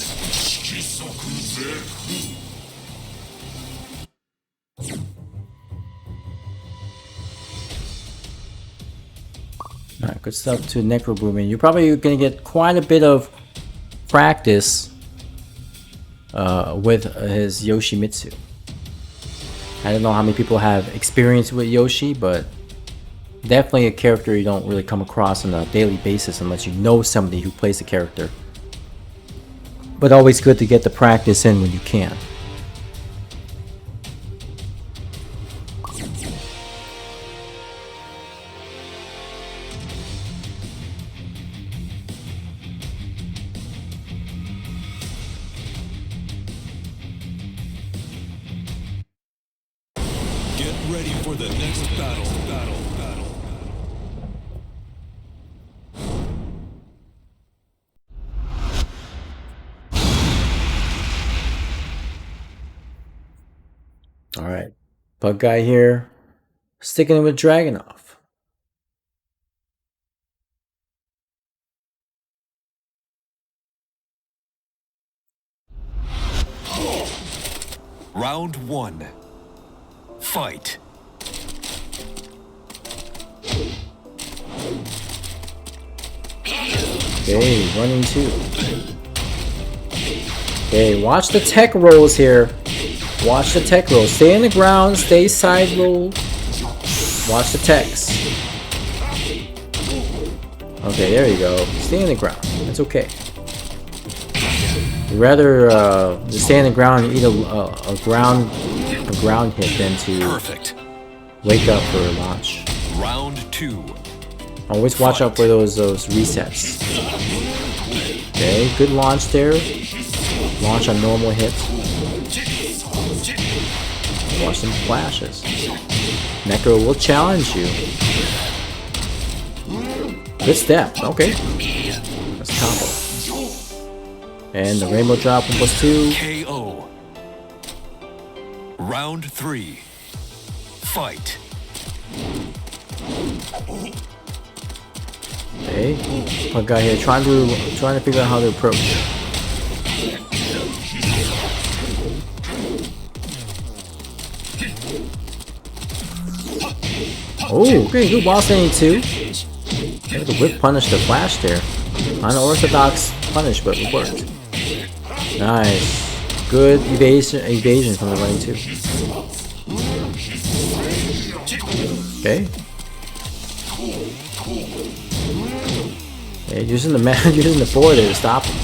Alright, good stuff to Necro Boomin. You're probably gonna get quite a bit of practice with his Yoshimitsu. I don't know how many people have experience with Yoshi, but definitely a character you don't really come across on a daily basis unless you know somebody who plays the character. But always good to get the practice in when you can. Get ready for the next battle. Alright, Bug Guy here, sticking it with Dragunov. Round 1. Fight. Okay, running 2. Okay, watch the tech rolls here. Watch the tech roll. Stay in the ground. Stay side roll. Watch the techs. Okay, there you go. Stay in the ground. That's okay. You'd rather stay in the ground and eat a ground hit than to wake up for a launch. Round 2. Always watch out for those resets. Okay, good launch there. Launch on normal hits. Watch some flashes. Necro will challenge you. Good step. Okay. That's combo. And the rainbow drop on +2. KO. Round 3. Fight. Okay. One guy here trying to figure out how to approach. Oh, okay, good wall standing 2. Okay, the whip punished the flash there. Unorthodox punish, but it worked. Nice. Good evasion from the running 2. Okay. Okay, using the board there to stop him.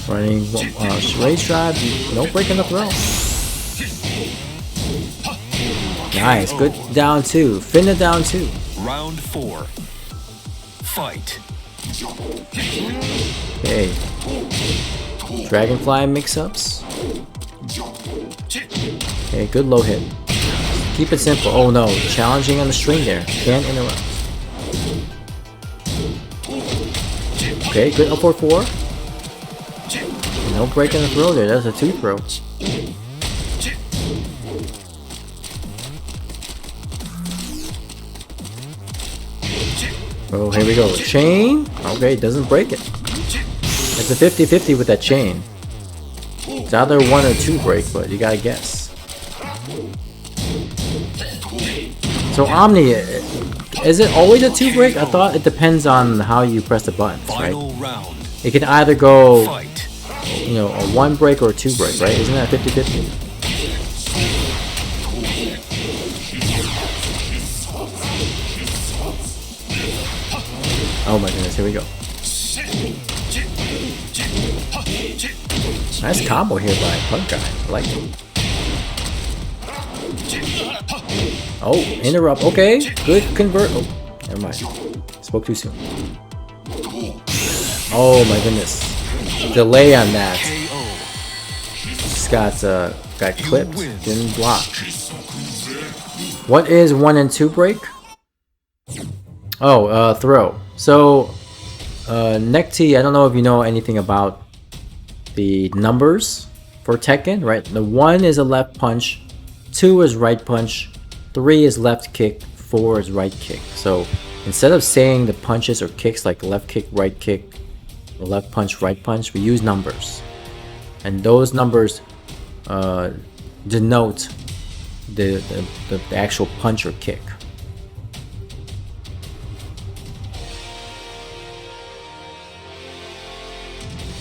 Running race drive, no breaking the throw. Nice, good down 2. Finna down 2. Round 4. Fight. Okay. Dragonfly mix-ups. Okay, good low hit. Keep it simple. Oh no, challenging on the string there. Can't interrupt. Okay, good up 4-4. No break in the throw there. That's a 2 throw. Oh, here we go. Chain. Okay, doesn't break it. It's a 50-50 with that chain. It's either 1 or 2 break, but you gotta guess. So Omni, is it always a 2 break? I thought it depends on how you press the buttons, right? It can either go, you know, a 1 break or a 2 break, right? Isn't that 50-50? Oh my goodness, here we go. Nice combo here by Punk Guy. I like it. Oh, interrupt. Okay, good convert. Oh, never mind. Spoke too soon. Oh my goodness. Delay on that. Just got clipped. Didn't block. What is 1 and 2 break? Oh, throw. So, neck T, I don't know if you know anything about the numbers for Tekken, right? The 1 is a left punch, 2 is right punch, 3 is left kick, 4 is right kick. So instead of saying the punches or kicks like left kick, right kick, or left punch, right punch, we use numbers. And those numbers denote the actual punch or kick.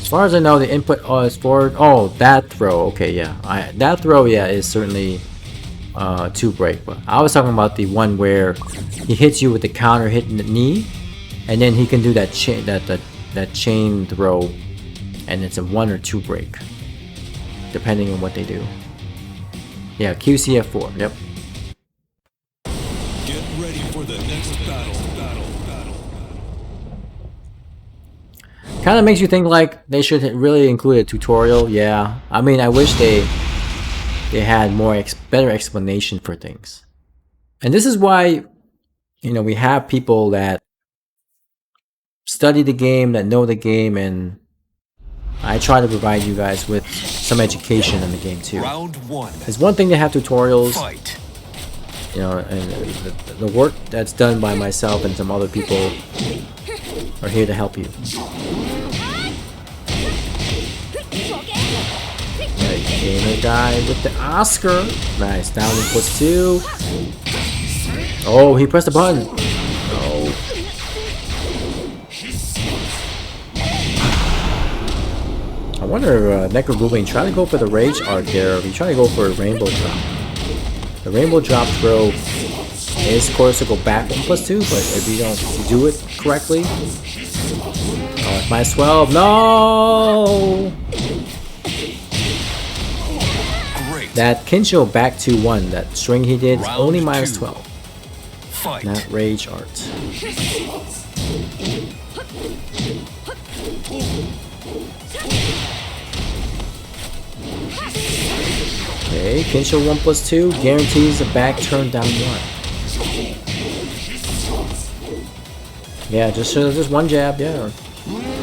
As far as I know, the input is forward. Oh, that throw. Okay, yeah. That throw, yeah, is certainly 2 break. But I was talking about the one where he hits you with the counter hit in the knee, and then he can do that chain throw, and it's a 1 or 2 break, depending on what they do. Yeah, QCF4. Yep. Get ready for the next battle. Kind of makes you think like they should really include a tutorial. Yeah, I mean, I wish they had more better explanation for things. And this is why, you know, we have people that study the game, that know the game, and I try to provide you guys with some education in the game too. Round 1. It's one thing to have tutorials, Fight. you know, and the work that's done by myself and some other people are here to help you. Right, gamer guy with the Oscar. Nice, down in +2. Oh, he pressed the button. Oh. I wonder if Necro Goobling try to go for the Rage Art there, or if he try to go for a Rainbow Drop. The Rainbow Drop throw is, of course, to go back 1+2, but if you don't do it correctly, oh, it's -12. No! Great. That Kincho back to 1, that string he did, is Round only 2. -12. Fight. Not Rage Art. Okay, Kincho 1+2 guarantees a back turn down 1. Yeah, just one jab, yeah. Or,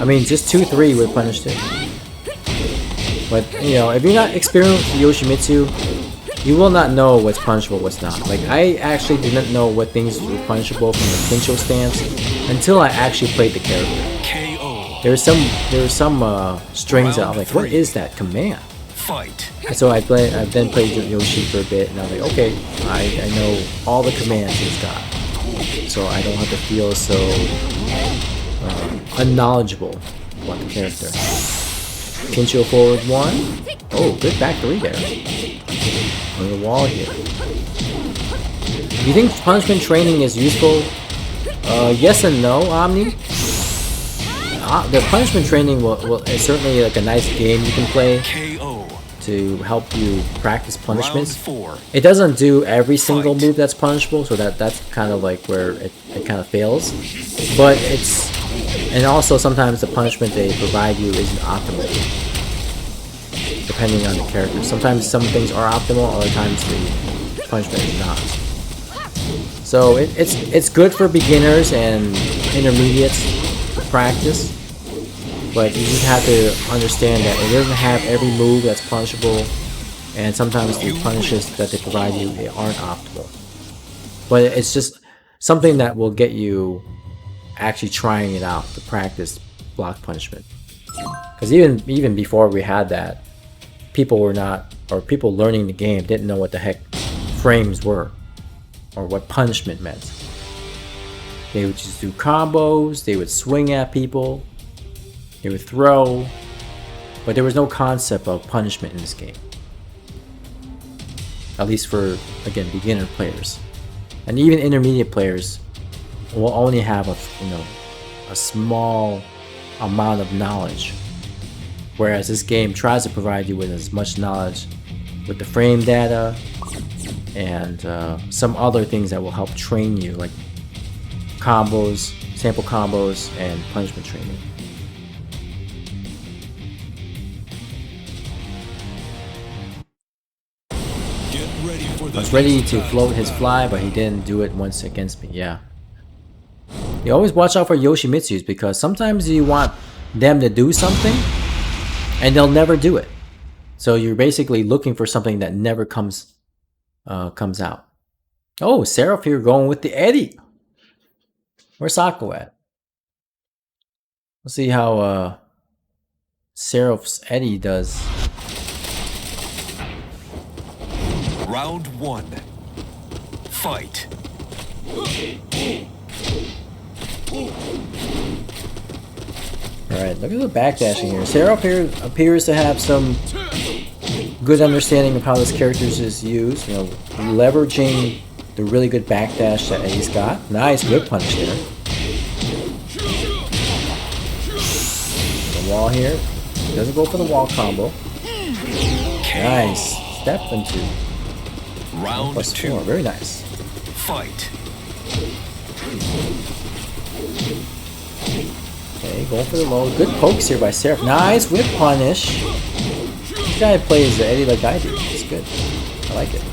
I mean, just 2-3 would punish it. But, you know, if you're not experienced with Yoshimitsu, you will not know what's punishable, what's not. Like, I actually didn't know what things were punishable from the Kincho stance until I actually played the character. KO. There were some strings that I was like, what is that command? Fight. And so I've then played Yoshi for a bit, and I was like, okay, I know all the commands he's got, so I don't have to feel so unknowledgeable about the character. Kincho forward 1. Oh, good back 3 there. On the wall here. Do you think punishment training is useful? Yes and no, Omni. The punishment training is certainly like a nice game you can play KO. to help you practice punishments. Round 4. It doesn't do every single Fight. move that's punishable, so that's kind of like where it kind of fails. But it's, and also sometimes the punishment they provide you isn't optimal, depending on the character. Sometimes some things are optimal, other times the punishment is not. So it's good for beginners and intermediates to practice, but you just have to understand that it doesn't have every move that's punishable, and sometimes the punishes that they provide you, they aren't optimal. But it's just something that will get you actually trying it out to practice block punishment. Because even before we had that, people learning the game didn't know what the heck frames were or what punishment meant. They would just do combos, they would swing at people, they would throw, but there was no concept of punishment in this game. At least for, again, beginner players. And even intermediate players will only have a small amount of knowledge. Whereas this game tries to provide you with as much knowledge with the frame data, and some other things that will help train you, like combos, sample combos, and punishment training. Get ready for the I was ready next to float his fly, but he didn't do it once against me. Yeah. You always watch out for Yoshimitsu's, because sometimes you want them to do something and they'll never do it. So you're basically looking for something that never comes out. Oh, Seraph here going with the Eddie. Where's Sako at? Let's see how Seraph's Eddie does. Round 1. Fight. Alright, look at the backdashing here. Seraph here appears to have some good understanding of how this character is used. You know, leveraging the really good backdash that Eddie's got. Nice whip punish there. The wall here. Doesn't go for the wall combo. Nice. Step into Round 2. 4. Very nice. Fight. Okay, going for the low. Good pokes here by Seraph. Nice whip punish. This guy plays Eddie like I do. It's good. I like it.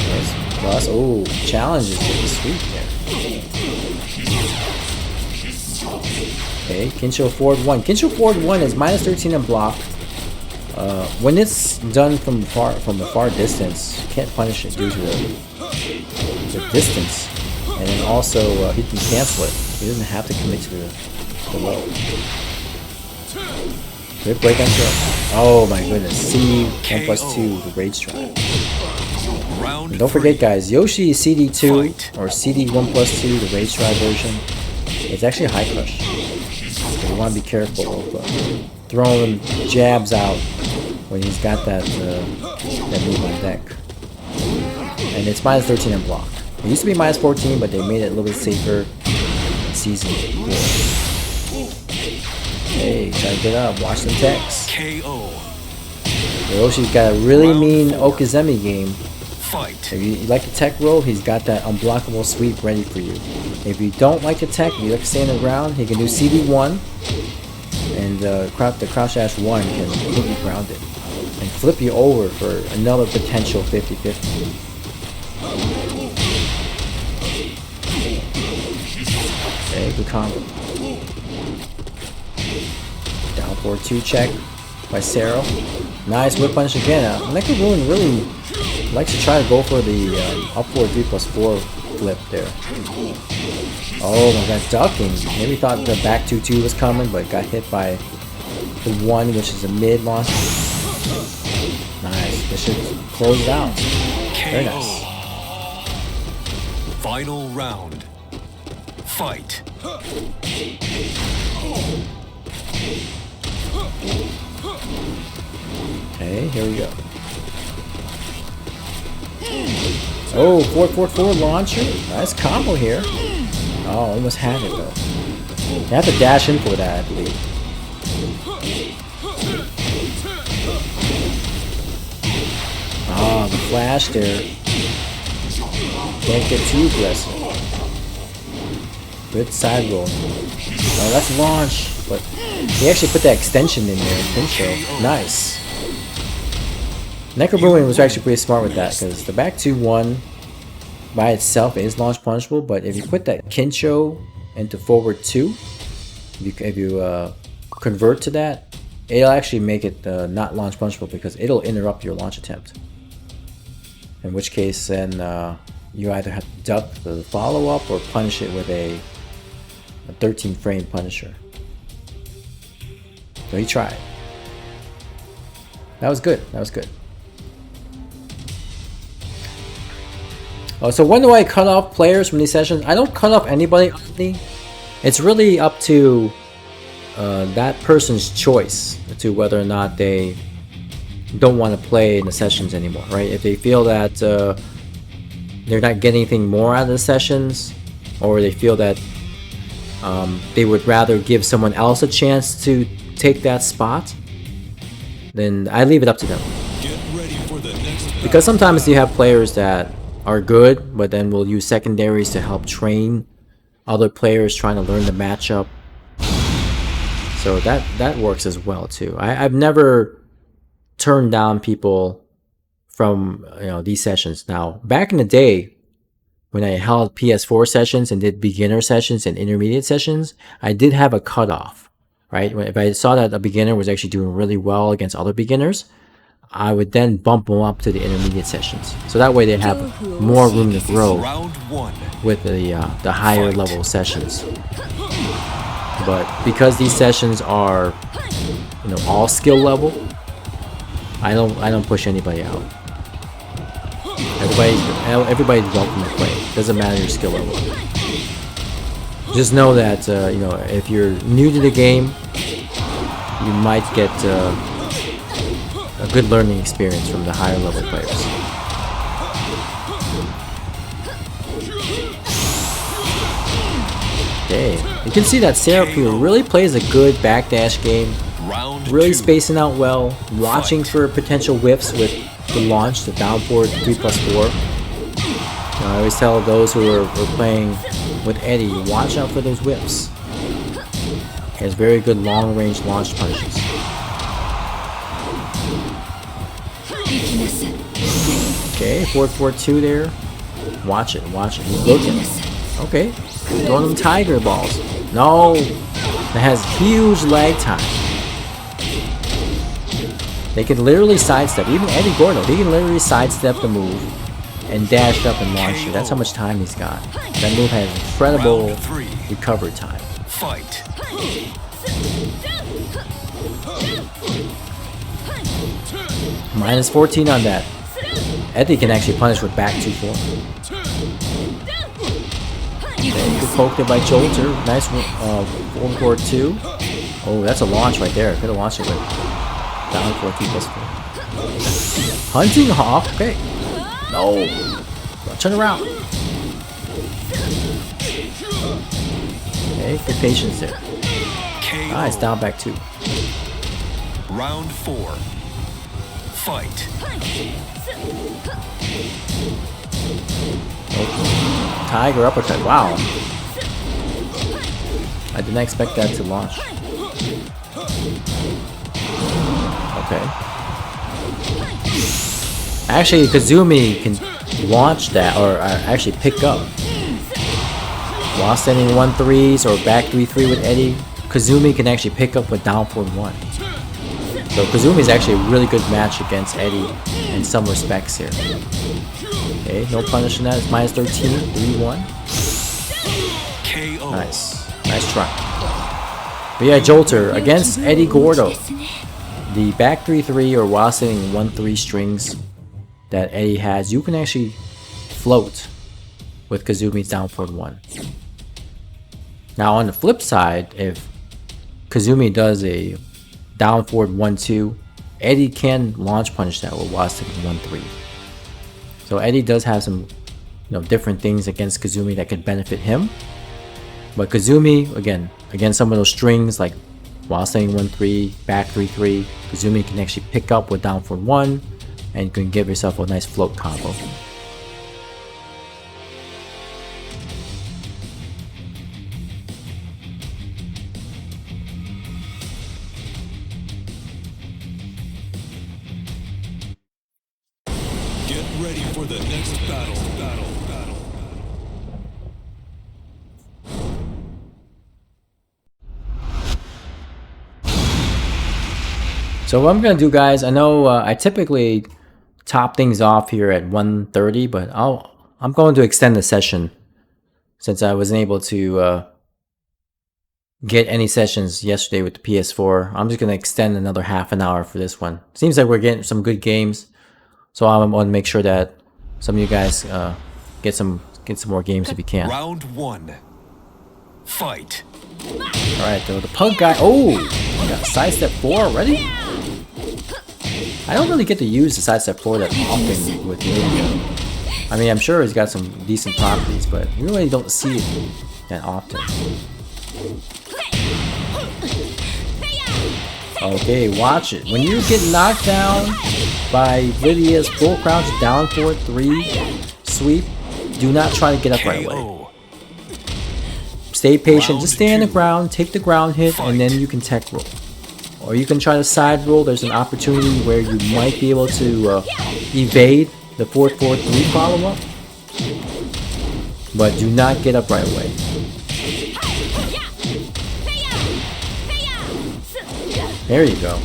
Nice plus. Oh, challenges with the sweep there. Okay, Kinsho forward 1. Kinsho forward 1 is minus 13 in block. When it's done from a far distance, you can't punish it due to the distance. And then also, he can cancel it. He doesn't have to commit to the low. Good break on throw. Oh my goodness. C1 plus 2, the rage strike. And don't forget, guys, Yoshi is CD2 or CD1 plus 2, the rage strike version. It's actually a high crush. So you want to be careful of throwing jabs out when he's got that move on deck. And it's minus 13 in block. It used to be minus 14, but they made it a little bit safer in Season 4. Hey, try to get up. Watch some text. KO. Yoshi's got a really mean Okizeme game. Fight. If you like the tech roll, he's got that unblockable sweep ready for you. If you don't like the tech, you like to stay on the ground, he can do CD1, and the crouch dash 1 can hit you grounded and flip you over for another potential 50-50. Okay, good combo. Down forward 2 check by Sero. Nice whip punch again. Mecha Ruin really likes to try to go for the upward 3 plus 4 flip there. Oh my god, ducking. Maybe thought the back 2-2 was coming, but got hit by the 1, which is a mid launch. Nice. This should close it out. Very nice. Final round. Fight. Okay, here we go. Oh, 4-4-4 launcher. Nice combo here. Oh, almost had it though. You have to dash in for that, I believe. Ah, the flash there. Can't get too aggressive. Good side roll. Oh, that's launch. But he actually put that extension in there. Kinsho. Nice. Necrobuin was actually pretty smart with that, because the back 2-1 by itself is launch punishable, but if you put that Kinsho into forward 2, if you convert to that, it'll actually make it not launch punishable, because it'll interrupt your launch attempt. In which case, then you either have to duck the follow-up or punish it with a 13 frame punisher. So he tried. That was good. That was good. So when do I cut off players from these sessions? I don't cut off anybody. It's really up to that person's choice to whether or not they don't want to play in the sessions anymore, right? If they feel that they're not getting anything more out of the sessions, or they feel that they would rather give someone else a chance to take that spot, then I leave it up to them. Get ready for the next Because sometimes you have players that are good, but then will use secondaries to help train other players trying to learn the matchup. So that works as well too. I've never turned down people from these sessions. Now, back in the day, when I held PS4 sessions and did beginner sessions and intermediate sessions, I did have a cutoff, right? If I saw that a beginner was actually doing really well against other beginners, I would then bump them up to the intermediate sessions. So that way they'd have more room to grow with the higher level sessions. But because these sessions are, all skill level, I don't push anybody out. Everybody's welcome to play. Doesn't matter your skill level. Just know that if you're new to the game, you might get a good learning experience from the higher level players. Okay, you can see that Seraphim really plays a good backdash game. Really spacing out well, watching for potential whiffs with the launch, the down forward 3+4. I always tell those who are playing with Eddie, watch out for those whiffs. He has very good long range launch punishes. Okay, 4-4-2 there. Watch it. He's looking. Okay, throwing them tiger balls. No, that has huge lag time. They can literally sidestep. Even Eddie Gordo, he can literally sidestep the move and dash up and launch it. That's how much time he's got. That move has incredible recovery time. Fight. Minus 14 on that. Eddie can actually punish with back 2-4. Okay, good poke there by Jolter. Nice 4-4-2. Oh, that's a launch right there. Could have launched it with down 4 3+4. Hunting Hawk. Okay. No. Turn around. Okay, good patience there. Nice, down back 2. Round 4. Fight. Okay. Tiger uppercut. Wow. I didn't expect that to launch. Okay. Actually, Kazumi can launch that, or actually pick up. While sending 1-3s or back 3-3 with Eddie, Kazumi can actually pick up with down 4-1. So Kazumi is actually a really good match against Eddie in some respects here. Okay, no punish in that. It's minus 13, 3-1. KO. Nice. Nice try. But yeah, Jolter against Eddie Gordo. The back 3-3 or while sitting 1-3 strings that Eddie has, you can actually float with Kazumi's down forward 1. Now on the flip side, if Kazumi does a down forward 1-2, Eddie can launch punish that with while sitting 1-3. So Eddie does have some different things against Kazumi that could benefit him. But Kazumi, again, against some of those strings like while sitting 1-3, back 3-3, Kazumi can actually pick up with down forward 1 and you can give yourself a nice float combo. Get ready for the next battle. So what I'm gonna do, guys, I know I typically top things off here at 1:30, but I'm going to extend the session since I wasn't able to get any sessions yesterday with the PS4. I'm just gonna extend another half an hour for this one. Seems like we're getting some good games, so I want to make sure that some of you guys get some more games if you can. Round 1. Fight. All right, though, the pug guy. Oh, we got sidestep 4 already. I don't really get to use the sidestep 4 that often with Yu-Gi-Oh. I mean, I'm sure he's got some decent properties, but you really don't see it that often. Okay, watch it. When you get knocked down, by Lydia's full crouch down 4-3 sweep. Do not try to get up right away. Stay patient, just stay on the ground, take the ground hit, and then you can tech roll. Or you can try to side roll. There's an opportunity where you might be able to evade the 4-4-3 follow-up. But do not get up right away. There you go.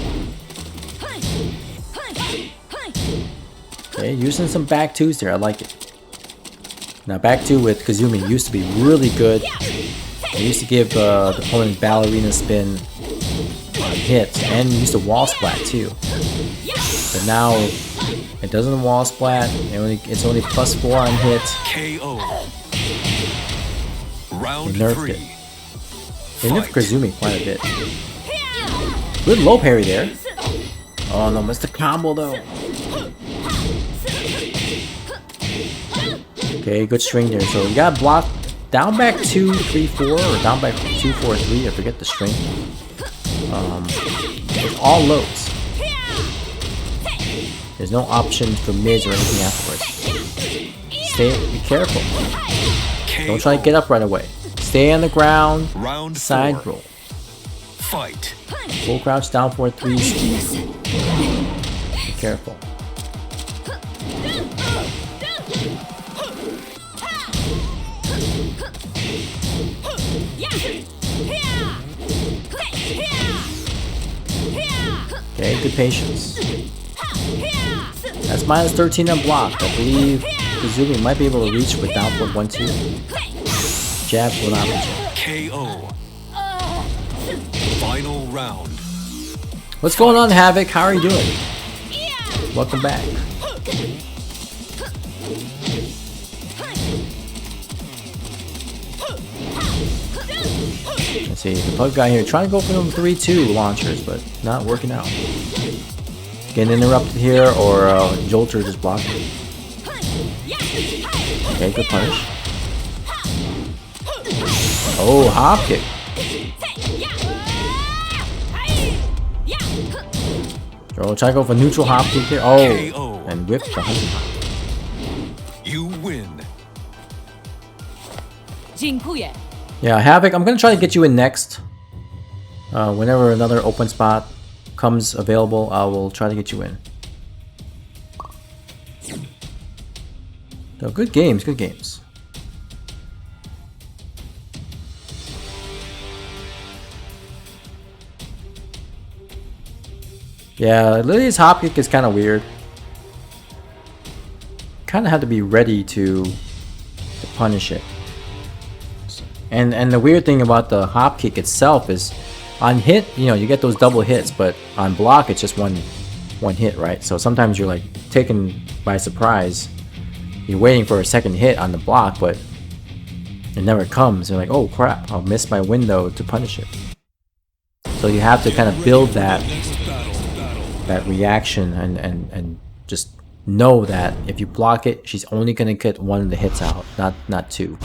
Okay, using some back twos there. I like it. Now back two with Kazumi used to be really good. I used to give the opponent ballerina spin on hits and used to wall splat too. But now it doesn't wall splat. It's only +4 on hits. KO. Round They nerfed 3. it. They nerfed Kazumi quite a bit. Good low parry there. Oh no, missed the combo though. Okay, good string there. So you got blocked down back 2-3-4 or down back 2-4-3. I forget the string. It's all lows. There's no option for mids or anything afterwards. Be careful. Don't try to get up right away. Stay on the ground. Round Side 4. roll. Fight. Full crouch down 4-3. Be careful. Okay, good patience. That's -13 on block. I believe Kazumi might be able to reach with down forward 1-2. Jab will not reach it. KO. Final round. What's going on, Havoc? How are you doing? Welcome back. Let's see, the pug guy here trying to go for them 3-2 launchers, but not working out. Getting interrupted here, or Jolter just blocking. Okay, good punish. Oh, hop kick. Oh, try to go for neutral hop kick here. Oh, and whip the hunting hop. You win. Yeah, Havoc, I'm gonna try to get you in next. Whenever another open spot comes available, I will try to get you in. So good games, good games. Yeah, Lily's hop kick is kind of weird. Kind of have to be ready to punish it. And the weird thing about the hop kick itself is, on hit, you know, you get those double hits, but on block it's just one hit, right? So sometimes you're like taken by surprise. You're waiting for a second hit on the block, but it never comes. You're like, oh crap, I'll miss my window to punish it. So you have to kind of build that reaction and just know that if you block it, she's only gonna get one of the hits out, not two.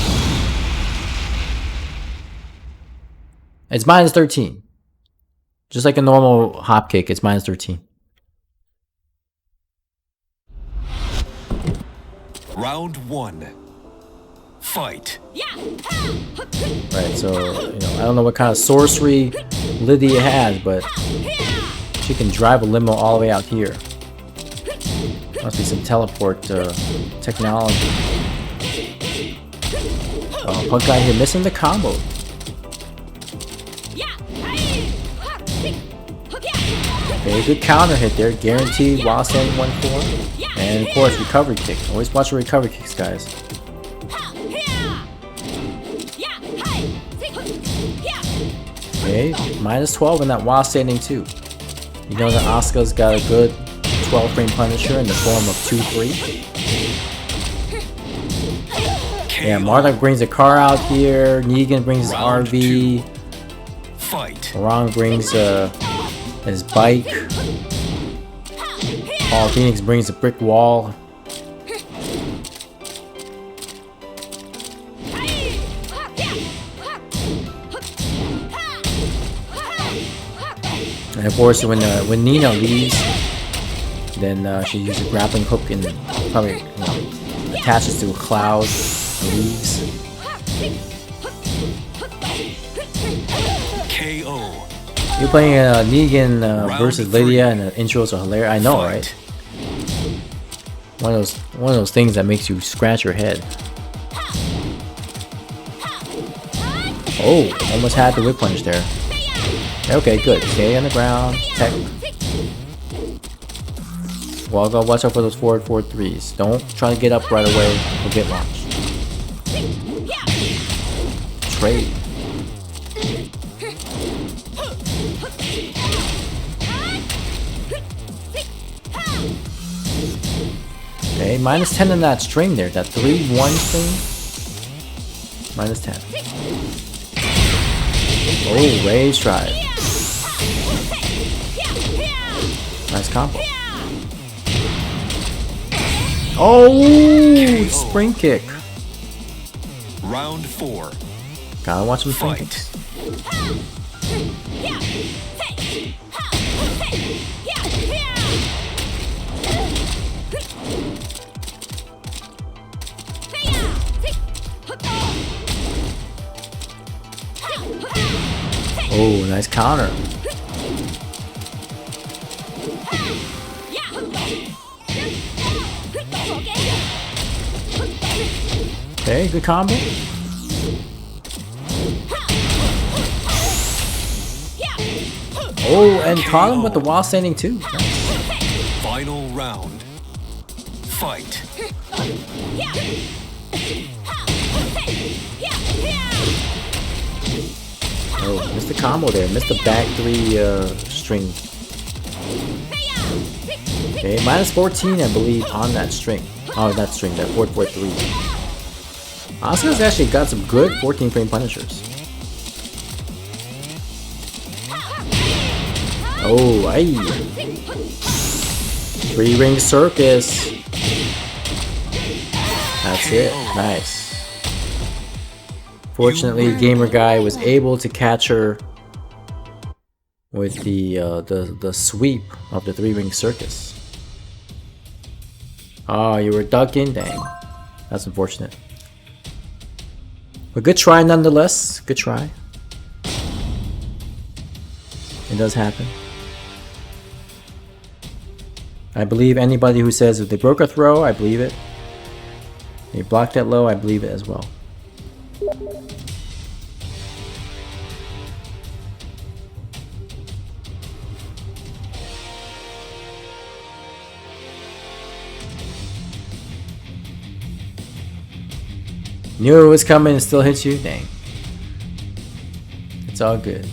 It's -13. Just like a normal hop kick, it's -13. Round 1. Fight. Right, so you know, I don't know what kind of sorcery Lydia has, but she can drive a limo all the way out here. Must be some teleport technology. Oh, punk guy here missing the combo. Okay, good counter hit there, guaranteed while standing 1-4. And of course, recovery kick. Always watch the recovery kicks, guys. Okay, -12 in that while standing too. You know that Asuka's got a good 12-frame punisher in the form of 2-3. Yeah, Marduk brings a car out here. Negan brings his RV. Fight. Orang brings his bike. Paul Phoenix brings a brick wall. And of course, when Nina leaves, Then she uses a grappling hook and probably attaches to a cloud and leaves. KO. You're playing Negan versus Lydia, and the intros are hilarious. I know, right? One of those things that makes you scratch your head. Oh, almost had the whip punch there. Okay, good. Stay on the ground. Tech. Well, go watch out for those forward 4-3s. Don't try to get up right away or get launched. Trade. Okay, minus 10 on that string there. That 3-1 string. Minus 10. Oh, rage drive. Nice combo. Oh, spring kick. Round 4. Gotta watch some spring Fight. kicks. Oh, nice counter. Okay, good combo. Oh, and caught him with the wall standing too. Nice. Final round. Fight. Oh, missed the combo there. Missed the back 3 string. Okay, minus 14 I believe on that string. Oh, that string, that 4-4-3. Asuka's actually got some good 14 frame punishers. Oh, aye. 3-ring circus. That's it. Nice. Fortunately, Gamer Guy was able to catch her with the sweep of the 3-ring circus. Oh, you were ducking? Dang. That's unfortunate. But good try nonetheless. Good try. It does happen. I believe anybody who says if they broke a throw, I believe it. They blocked that low, I believe it as well. Knew it was coming and still hit you? Dang. It's all good.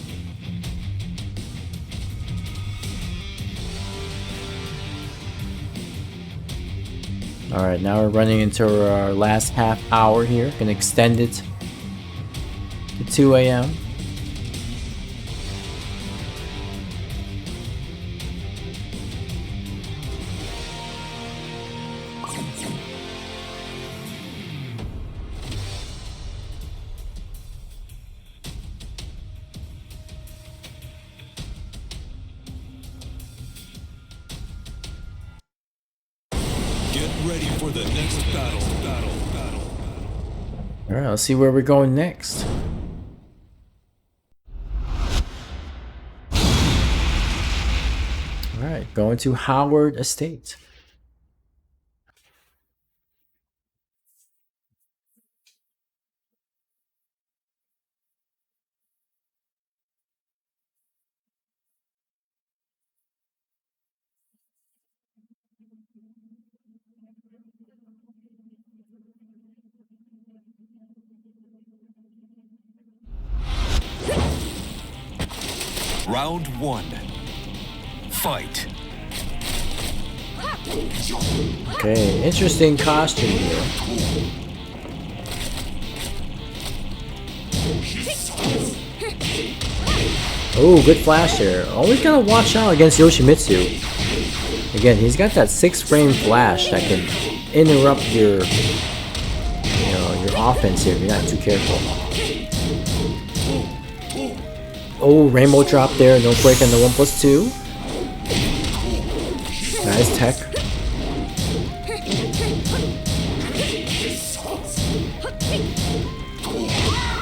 Alright, now we're running into our last half hour here. Gonna extend it to 2 AM. Get ready for the next battle. Alright, let's see where we're going next. Alright, going to Howard Estate. Round 1. Fight. Okay, interesting costume here. Oh, good flash there. Always gotta watch out against Yoshimitsu. Again, he's got that 6-frame flash that can interrupt your, your offense here if you're not too careful. Oh, rainbow drop there. No break on the 1+2. Nice tech.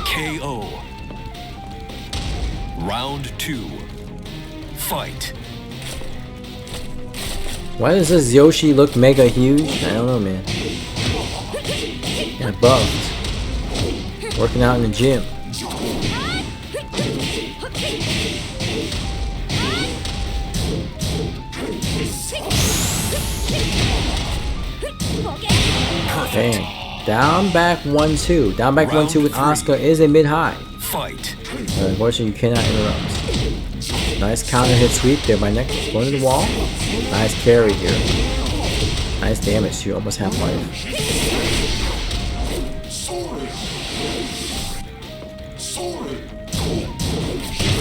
KO. Round 2. Fight. Why does this Yoshi look mega huge? I don't know, man. Yeah, buffed. Working out in the gym. Bam. Down back 1-2. Down back 1-2 with Asuka is a mid-high. Fight. Unfortunately, you cannot interrupt. Nice counter hit sweep there by neck. Going to the wall. Nice carry here. Nice damage too. Almost half life.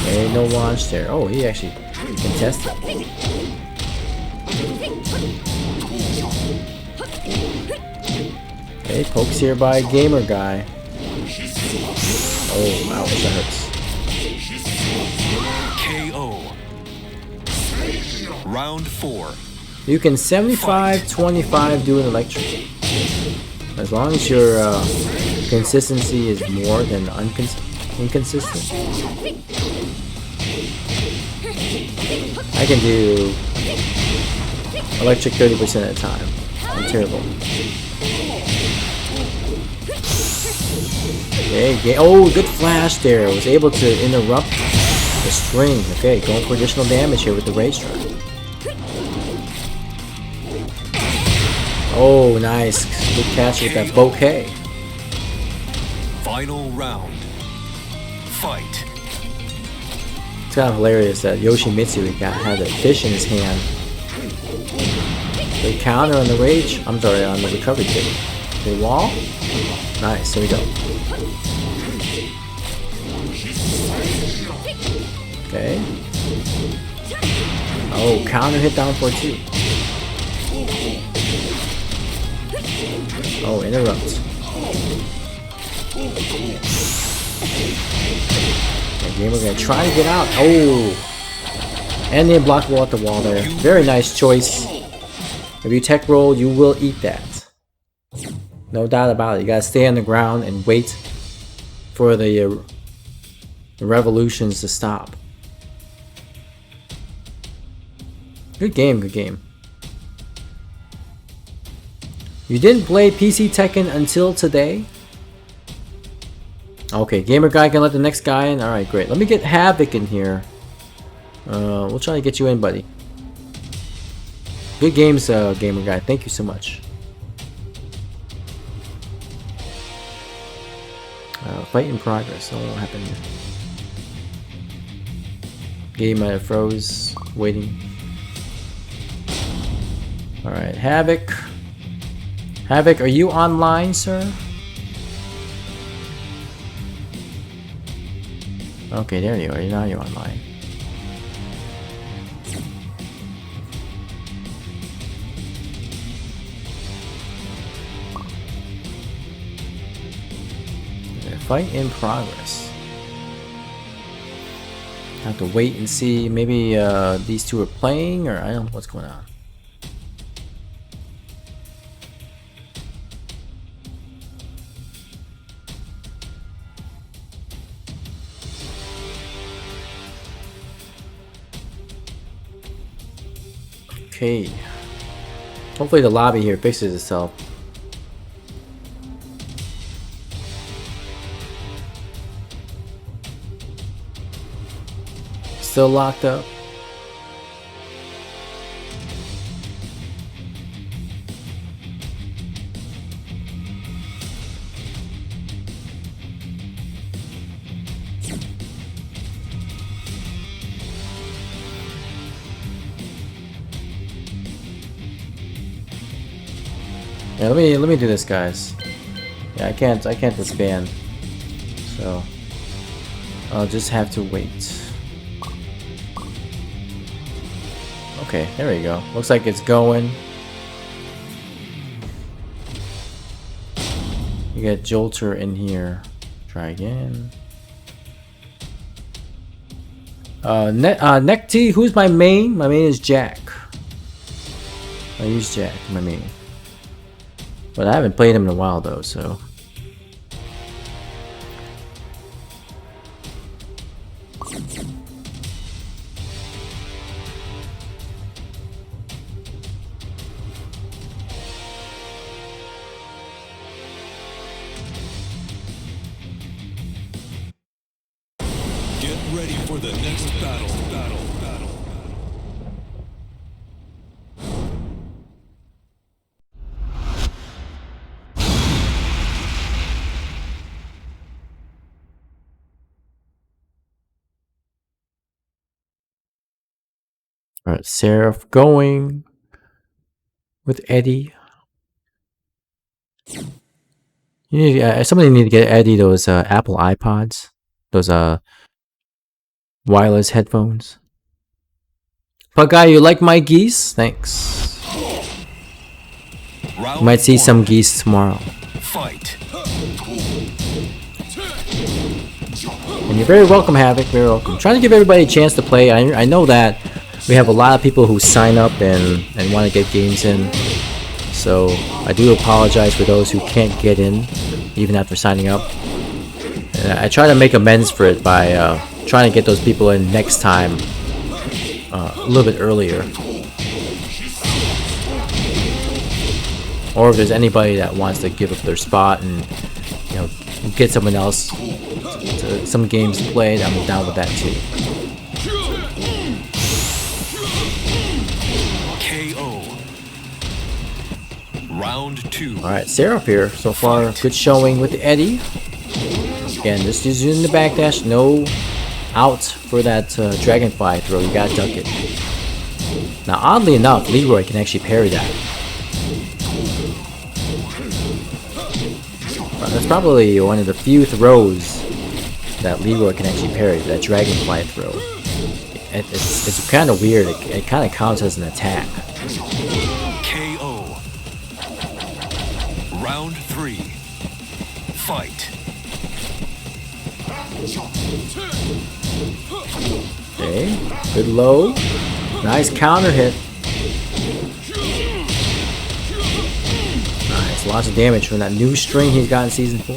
Okay, no launch there. Oh, he actually contested. Okay, pokes here by Gamer Guy. Oh, ouch, that hurts. KO. Round 4. You can 75-25 do an electric. As long as your consistency is more than inconsistent. I can do electric 30% at a time. I'm terrible. Okay, oh, good flash there. Was able to interrupt the string. Okay, going for additional damage here with the Rage Strike. Oh, nice. Good catch with that bouquet. Final round. Fight. It's kind of hilarious that Yoshimitsu had a fish in his hand. The counter on the Rage. I'm sorry, on the recovery kick. The wall. Nice, here we go. Okay. Oh, counter hit down for 2. Oh, interrupt. Okay, we're gonna try to get out. Oh! And the unblockable at the wall there. Very nice choice. If you tech roll, you will eat that. No doubt about it. You gotta stay on the ground and wait for the revolutions to stop. Good game, good game. You didn't play PC Tekken until today? Okay, Gamer Guy can let the next guy in. Alright, great. Let me get Havoc in here. We'll try to get you in, buddy. Good games, Gamer Guy. Thank you so much. Fight in progress. Oh, what happened here? Game might have froze. Waiting. Alright, Havoc. Havoc, are you online, sir? Okay, there you are. Now you're online. Fight in progress. Have to wait and see. Maybe these two are playing, or I don't know what's going on. Okay. Hopefully the lobby here fixes itself. Still locked up. Yeah, let me do this, guys. Yeah, I can't disband. So I'll just have to wait. Okay, there we go. Looks like it's going. You got Jolter in here. Try again. Neck T, who's my main? My main is Jack. I use Jack, I mean. But I haven't played him in a while though, so. Get ready for the next battle. Alright, Seraph going with Eddie. You need, somebody need to get Eddie those Apple iPods, those wireless headphones. But guy, you like my geese? Thanks. You might see some geese tomorrow. Fight. And you're very welcome, Havoc. Very welcome. Trying to give everybody a chance to play. I know that we have a lot of people who sign up and want to get games in. So I do apologize for those who can't get in, even after signing up. And I try to make amends for it by trying to get those people in next time a little bit earlier. Or if there's anybody that wants to give up their spot and get someone else to some games to play, I'm down with that too. KO. Round 2. Alright, Seraph here. So far, good showing with Eddie. Again, just using the backdash. No out for that dragonfly throw. You gotta duck it. Now, oddly enough, Leroy can actually parry that. That's probably one of the few throws that Leroy can actually parry, that dragonfly throw. It's kind of weird. It kind of counts as an attack. KO. Round 3. Fight. Okay, good low. Nice counter hit. Nice, lots of damage from that new string he's got in Season 4.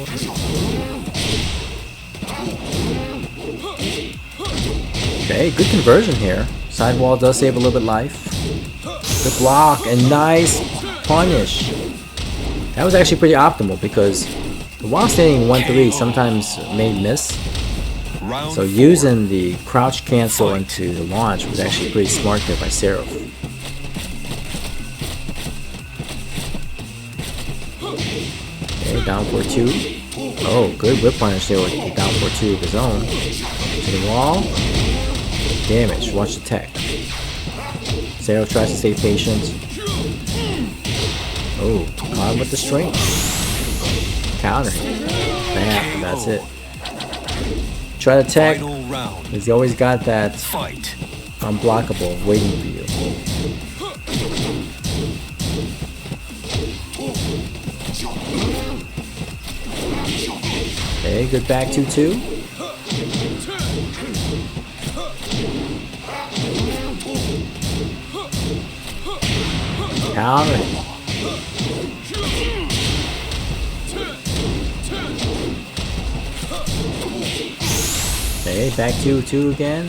Okay, good conversion here. Sidewall does save a little bit life. Good block and nice punish. That was actually pretty optimal because while standing 1-3 sometimes may miss. So using the crouch cancel into the launch was actually pretty smart there by Seraph. Okay, down 4-2. Oh, good whip punish there with the down 4-2 of his own. To the wall. Damage. Watch the tech. Seraph tries to stay patient. Oh, caught him with the string. Counter. Bam, that's it. Try to tech. He's always got that unblockable waiting for you. Okay, good back 2-2. Counter. Okay, back 2-2 again.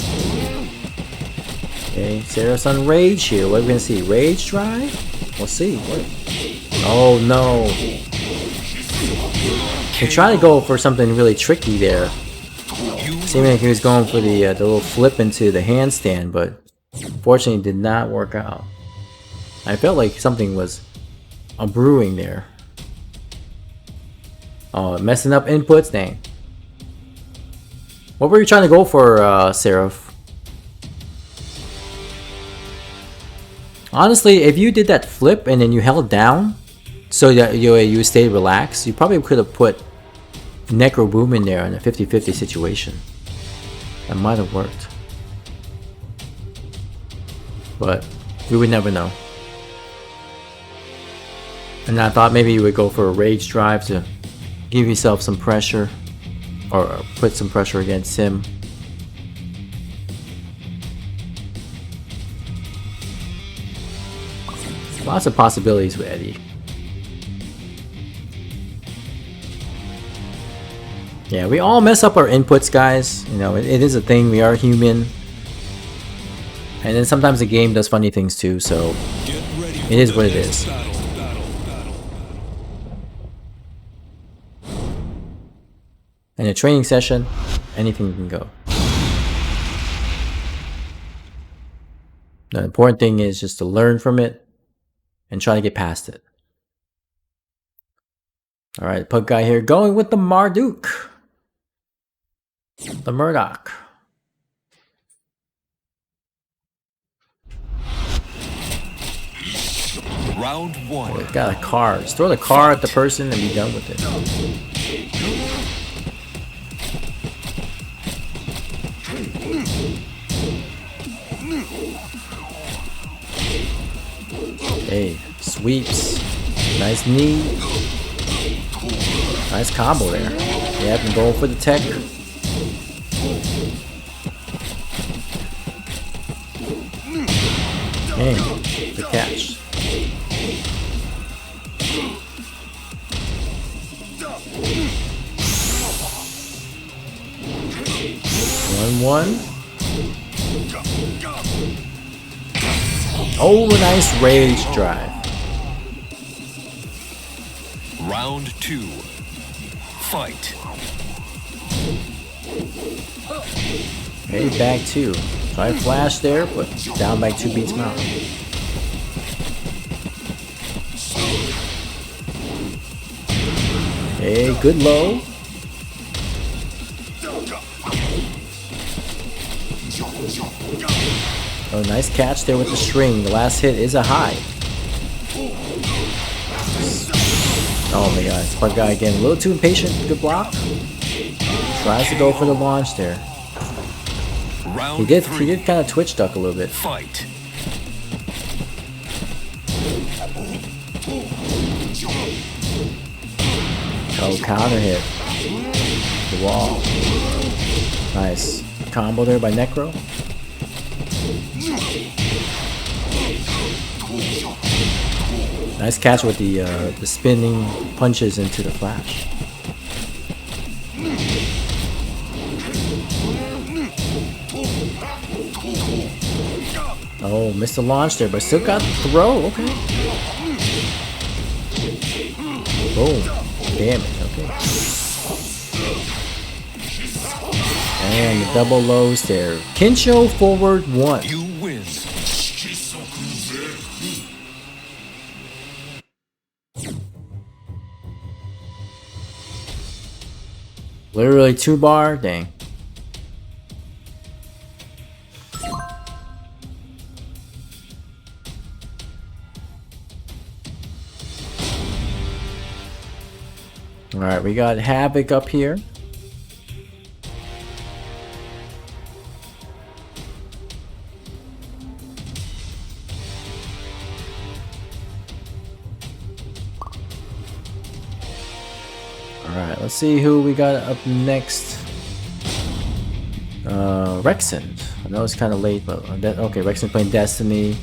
Okay, Seraph's on Rage here. What are we gonna see? Rage Drive? We'll see. What? Oh no. He tried to go for something really tricky there. Seeming like he was going for the little flip into the handstand, but unfortunately did not work out. I felt like something was brewing there. Oh, messing up inputs? Dang. What were you trying to go for, Seraph? Honestly, if you did that flip and then you held down so that you stayed relaxed, you probably could have put Necro Boom in there in a 50-50 situation. That might have worked. But we would never know. And I thought maybe you would go for a Rage Drive to give yourself some pressure. Or put some pressure against him. Lots of possibilities with Eddie. Yeah, we all mess up our inputs, guys. You know, it is a thing. We are human. And then sometimes the game does funny things too, so it is what it is. In a training session, anything can go. The important thing is just to learn from it and try to get past it. Alright, Pug Guy here, going with the Marduk. The Murdoch. Round one. Oh, got a car. Just throw the car at the person and be done with it. Hey, sweeps. Nice knee. Nice combo there. Yeah, been going for the tech. Dang, the catch. 1-1. Oh, nice rage drive. Round two. Fight. Hey, back two. Try flash there, but down by 2 beats mount. Hey, good low. Oh, nice catch there with the string. The last hit is a high. Oh my god, Pug Guy again. A little too impatient. Good block. Tries to go for the launch there. He did kind of twitch duck a little bit. Fight. Oh, counter hit. The wall. Nice. Combo there by Necro. Nice catch with the spinning punches into the flash. Oh, missed the launch there, but still got the throw. Okay. Boom. Damage. Okay. And the double lows there. Kincho forward 1. You win. Literally 2 bar. Dang. Alright, we got Havoc up here. Alright, let's see who we got up next. Rexen. I know it's kind of late, but okay, Rexen playing Destiny.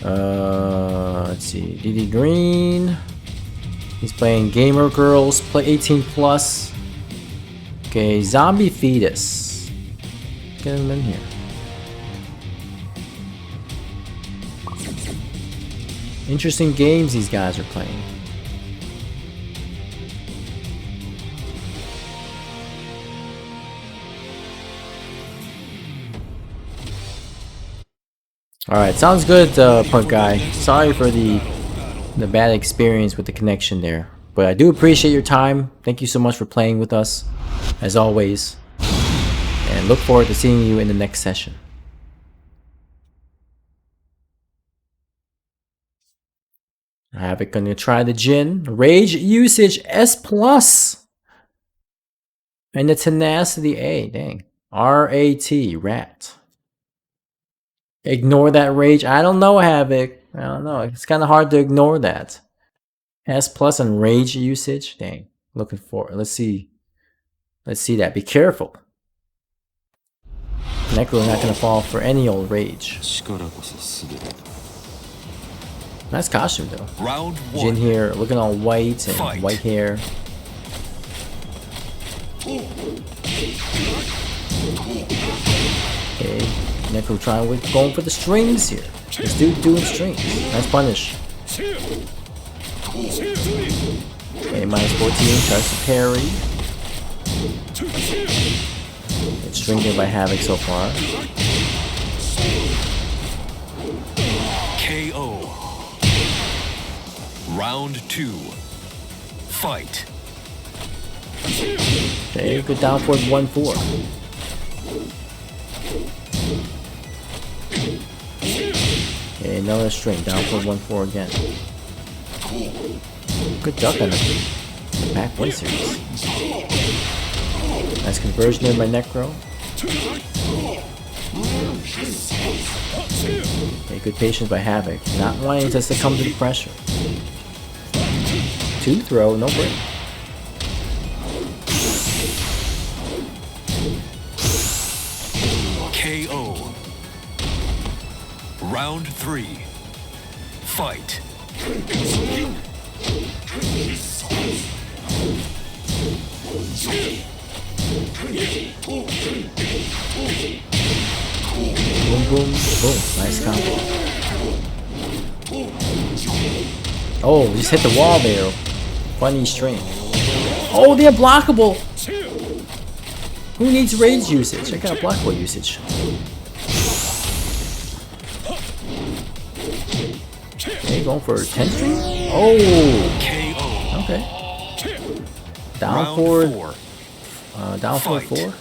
Let's see, DD Green. He's playing Gamer Girls, play 18 plus. Okay, Zombie Fetus. Get him in here. Interesting games these guys are playing. Alright, sounds good, Punk Guy. Sorry for the bad experience with the connection there. But I do appreciate your time. Thank you so much for playing with us, as always. And look forward to seeing you in the next session. Havoc gonna try the Jin. Rage usage S+. And the Tenacity A. Dang. R-A-T. Rat. Ignore that rage. I don't know, Havoc. I don't know. It's kind of hard to ignore that. S+ and rage usage. Dang. Looking for it. Let's see. Let's see that. Be careful. Necro not gonna fall for any old rage. Nice costume though. Round Jin one. here looking all white and Fight. white hair. Okay, Necro trying with going for the strings here. This dude doing strings. Nice punish. Okay, minus 14 tries to parry. It's stringed in by Havoc so far. KO. Round two. Fight. Okay, good down forward 1-4. Okay, another string, down forward 1-4 again. Good duck on the back 1 series. Nice conversion in by Necro. Okay, good patience by Havoc. Not wanting to succumb to the pressure. 2 throw, no break. KO. Round three. Fight. Boom, boom, boom. Nice combo. Oh, just hit the wall there. Funny string. Oh, they're blockable. Who needs rage usage? I got blockable usage. Okay, going for 10 string? Oh, KO. okay. Down Round forward. four. Down forward Fight. 4.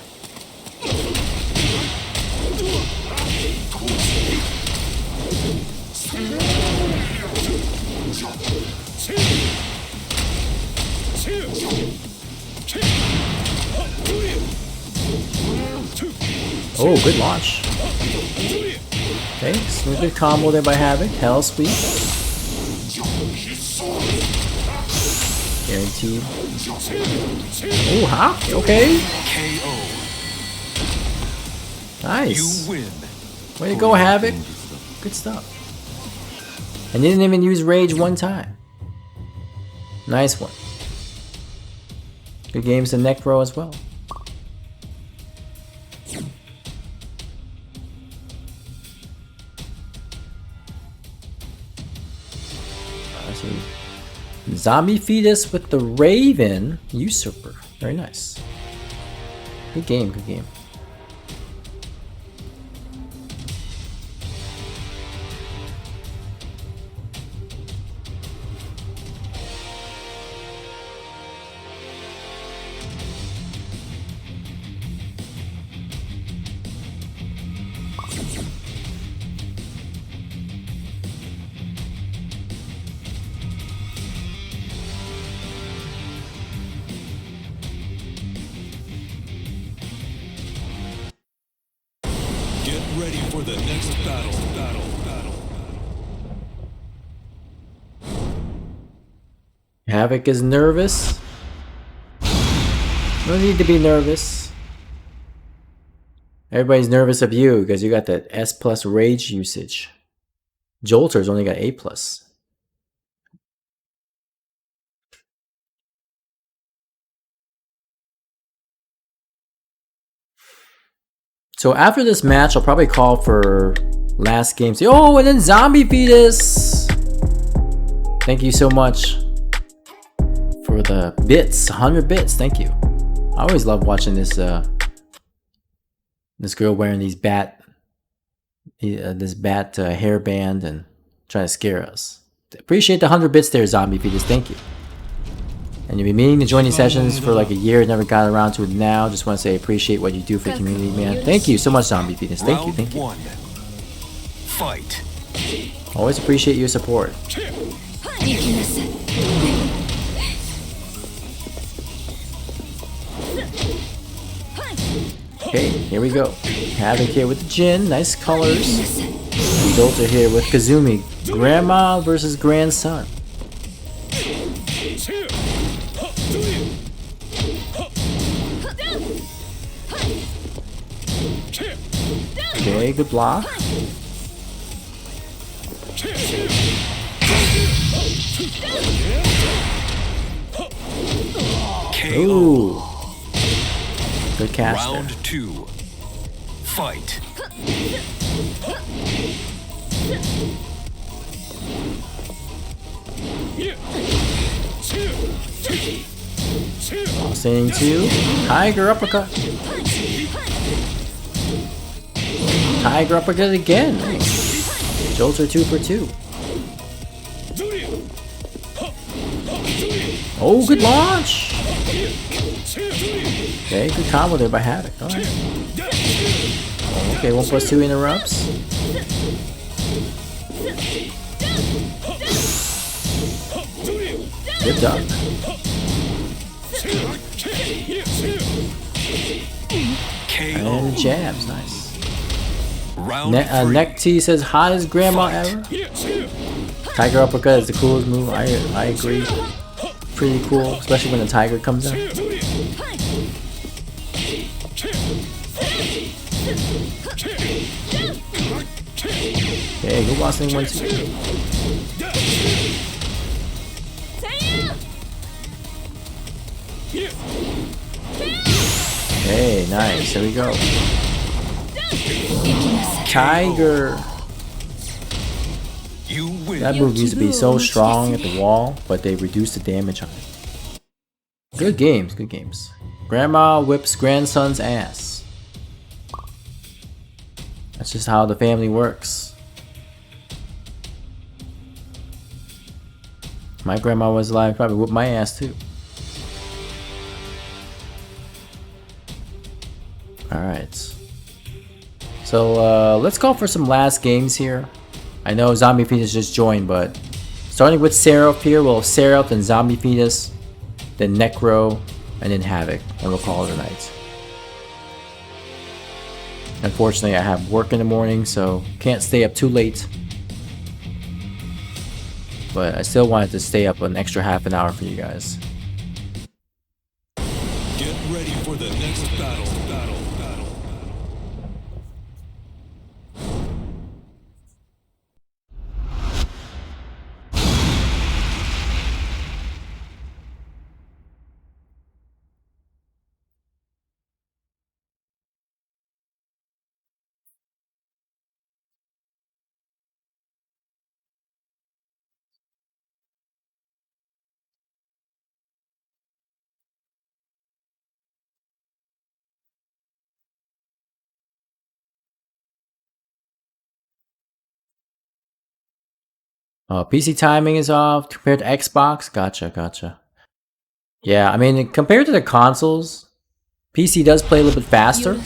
Oh, good launch. Okay, smooth combo there by Havoc. Hell sweep. Guaranteed. Oh, huh? Okay. KO. Nice. You win. Way to go, Havoc. Good stuff. And didn't even use rage 1 time. Nice one. Good games to Necro as well. Zombie Fetus with the Raven Usurper. Very nice. Good game, good game. Get ready for the next battle. Havoc is nervous. No need to be nervous. Everybody's nervous of you because you got that S+ rage usage. Jolter's only got A+. So after this match, I'll probably call for last game. Oh, and then Zombie Fetus! Thank you so much for the bits, 100 bits. Thank you. I always love watching this this girl wearing these bat hairband and trying to scare us. Appreciate the 100 bits there, Zombie Fetus. Thank you. And you've been meaning to join these sessions for like a year, never got around to it now. Just want to say appreciate what you do for the community, man. Thank you so much, Zombie Fetus. Thank you, Round thank you. one. Fight. Always appreciate your support. Okay, here we go. Havoc here with the Jin, nice colors. And Jolter here with Kazumi, grandma versus grandson. Okay, good block. Ooh. Good cast Round there. 2. Fight. Saying two. Tiger uppercut. Tiger uppercut again. Nice. Jolter 2 for 2. Oh, good launch. Okay, good combo there by Havoc. Alright. Okay, 1+2 interrupts. Good duck. And jabs, nice. Round 3. Neck T says hottest grandma ever. Tiger uppercut is the coolest move. I agree. Pretty cool, especially when the tiger comes out. Okay, good boxing 1-2. Hey, nice. Here we go. Tiger. You win. That move used to be so strong at the wall, but they reduced the damage on it. Good games, good games. Grandma whips grandson's ass. That's just how the family works. My grandma was alive, probably whipped my ass too. Alright. So let's go for some last games here. I know Zombie Fetus just joined, but starting with Seraph here, we'll have Seraph, then Zombie Fetus, then Necro, and then Havoc, and we'll call it a night. Unfortunately, I have work in the morning, so can't stay up too late. But I still wanted to stay up an extra half an hour for you guys. Get ready for the next battle. PC timing is off compared to Xbox. Gotcha. Yeah, I mean, compared to the consoles, PC does play a little bit faster.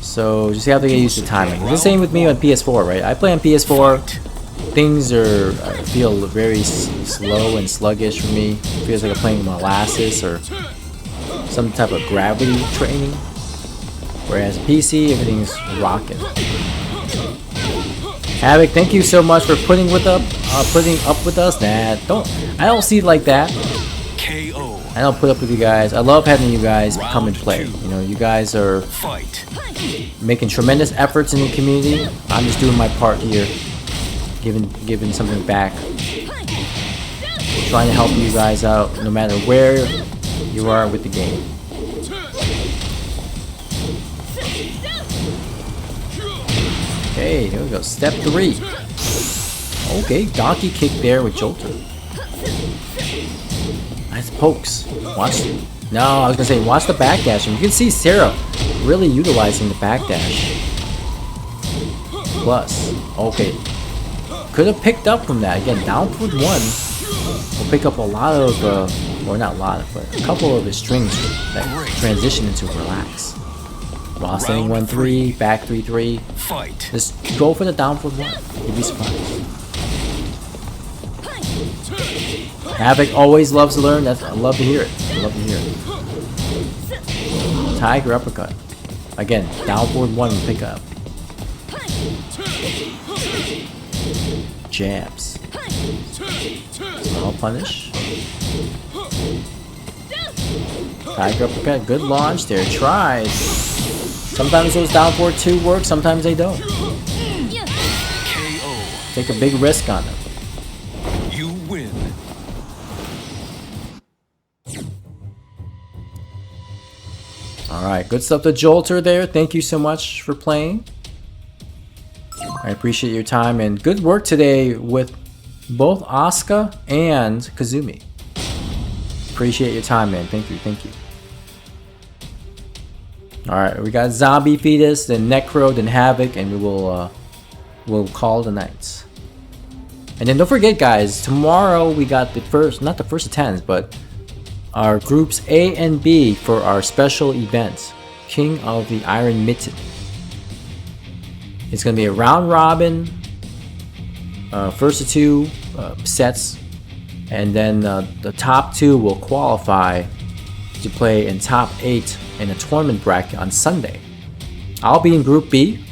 So just have to get used to timing. It's the same with me on PS4, right? I play on PS4. Things feel very slow and sluggish for me. It feels like I'm playing molasses or some type of gravity training. Whereas PC, everything's rocking. Havoc, thank you so much for putting up with us. Nah, I don't see it like that. KO. I don't put up with you guys. I love having you guys come and play. You know, you guys are Fight. making tremendous efforts in the community. I'm just doing my part here, giving something back, trying to help you guys out no matter where you are with the game. Okay, here we go. Step 3. Okay, donkey kick there with Jolter. Nice pokes. Watch. No, I was gonna say watch the backdash. And you can see Sarah really utilizing the backdash. Plus, okay, could have picked up from that again. Downward 1 will pick up a lot of, or not a lot, but a couple of his strings that transition into relax. While staying 1-3, back 3-3. Fight. Just go for the downward 1. You'd be surprised. Havoc always loves to learn. I love to hear it. I love to hear it. Tiger uppercut. Again, downward 1 will pick up. Jabs. Small punish. Tiger uppercut. Good launch there. Tried. Sometimes those down forward 2 work, sometimes they don't. KO. Take a big risk on them. You Alright, good stuff to Jolter there. Thank you so much for playing. I appreciate your time and good work today with both Asuka and Kazumi. Appreciate your time, man. Thank you, thank you. Alright, we got Zombie Fetus, then Necro, then Havoc, and we'll call the night. And then don't forget, guys, tomorrow we got the first, not the first of 10s, but our groups A and B for our special event, King of the Iron Mitten. It's going to be a round robin, first of 2 sets, and then the top 2 will qualify to play in top 8 in a tournament bracket on Sunday. I'll be in Group B,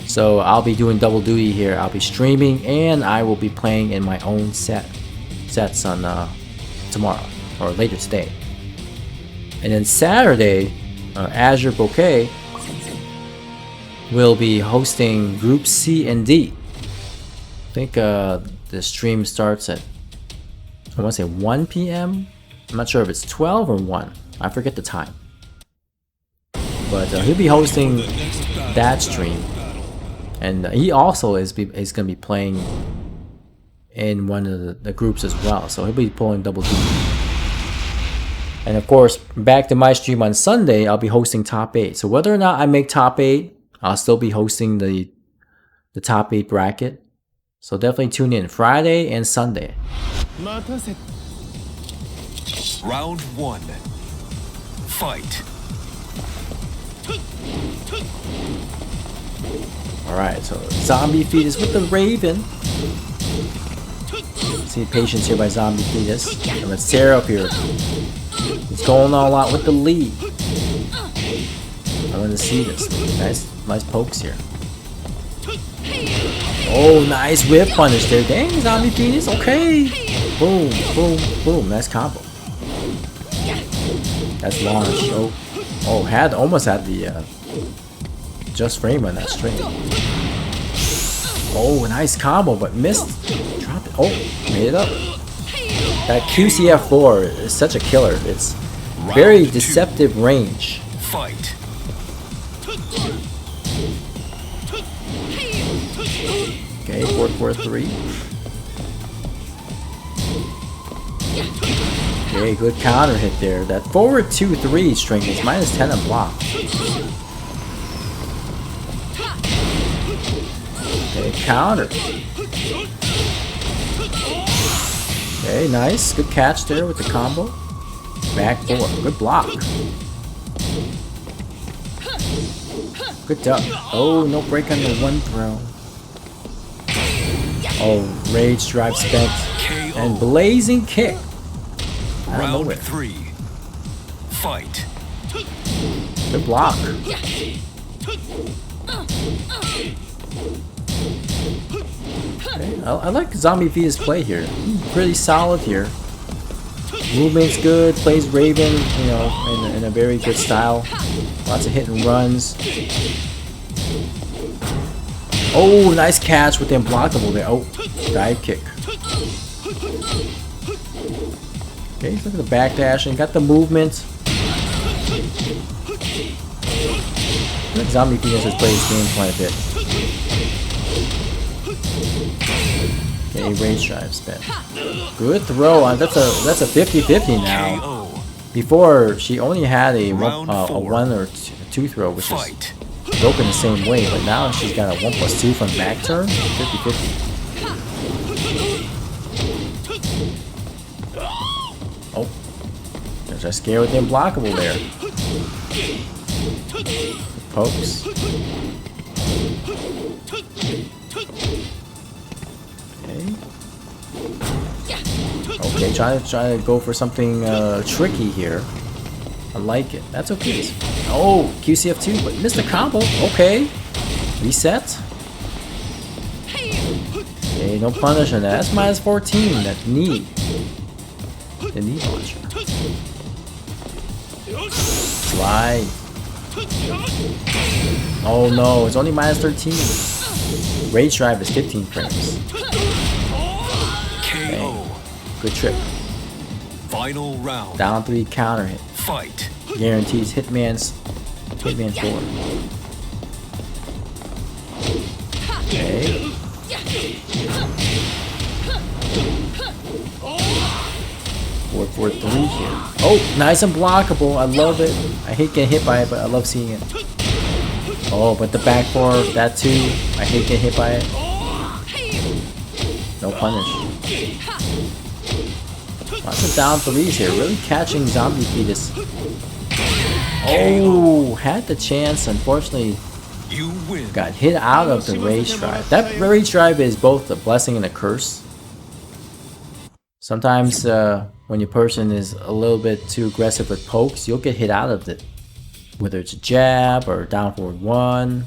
so I'll be doing double duty here. I'll be streaming and I will be playing in my own sets on tomorrow or later today. And then Saturday, Azure Bouquet will be hosting Group C and D. I think the stream starts at, I want to say 1 p.m. I'm not sure if it's 12 or 1. I forget the time. But he'll be hosting that stream. And he also is going to be playing in one of the groups as well. So he'll be pulling double duty. And of course, back to my stream on Sunday, I'll be hosting top 8. So whether or not I make top 8, I'll still be hosting the top 8 bracket. So definitely tune in Friday and Sunday. Round 1. Fight. Alright, so Zombie Fetus with the Raven. See patience here by Zombie Fetus. And let's tear up here. He's going all out with the lead. I want to see this. Nice pokes here. Oh, nice whip punish there. Dang, Zombie Fetus. Okay. Boom, boom, boom. Nice combo. That's launch. Oh, almost had the just frame on that string. Oh, nice combo, but missed. Drop it. Oh, made it up. That QCF4 is such a killer. It's very deceptive range. Fight. Okay, 4-4-3. Okay, good counter hit there. That forward 2-3 string is -10 on block. Okay, counter. Okay, nice. Good catch there with the combo. Back 4. Good block. Good duck. Oh, no break on the 1 throw. Oh, rage drive spent. And blazing kick. Round 3. Fight. Good block. Okay, I like Zombie Fetus play here. Pretty solid here. Movement's good. Plays Raven, you know, in a very good style. Lots of hit and runs. Oh, nice catch with the unblockable there. Oh, dive kick. Okay, look at the backdash and got the movement. I think Zombie Fetus has played his game quite a bit. Okay, range drive spin. Good throw. That's a 50-50 now. Before she only had a 1 or 2 throw, which is broken the same way, but now she's got a 1+2 from back turn. 50-50. Oh, there's a scare with the unblockable there. Pokes. Okay, try to go for something tricky here. I like it. That's okay. Oh, QCF2, but missed the combo. Okay. Reset. Okay, no punish on that. That's -14. That knee. The knee launcher. Slide. Oh no, it's only -13. Rage drive is 15 frames. Okay. Good trip. Final round. Down 3 counter hit. Fight. Guarantees Hitman's Hitman 4. Okay. 4-4-3 here. Oh, nice and blockable. I love it. I hate getting hit by it, but I love seeing it. Oh, but the back four, that too. I hate getting hit by it. No punish. Lots of down threes here. Really catching Zombie Fetus. Oh, had the chance. Unfortunately, You win. got hit out of the rage drive. That rage drive is both a blessing and a curse. Sometimes when your person is a little bit too aggressive with pokes, you'll get hit out of it. Whether it's a jab or down forward 1.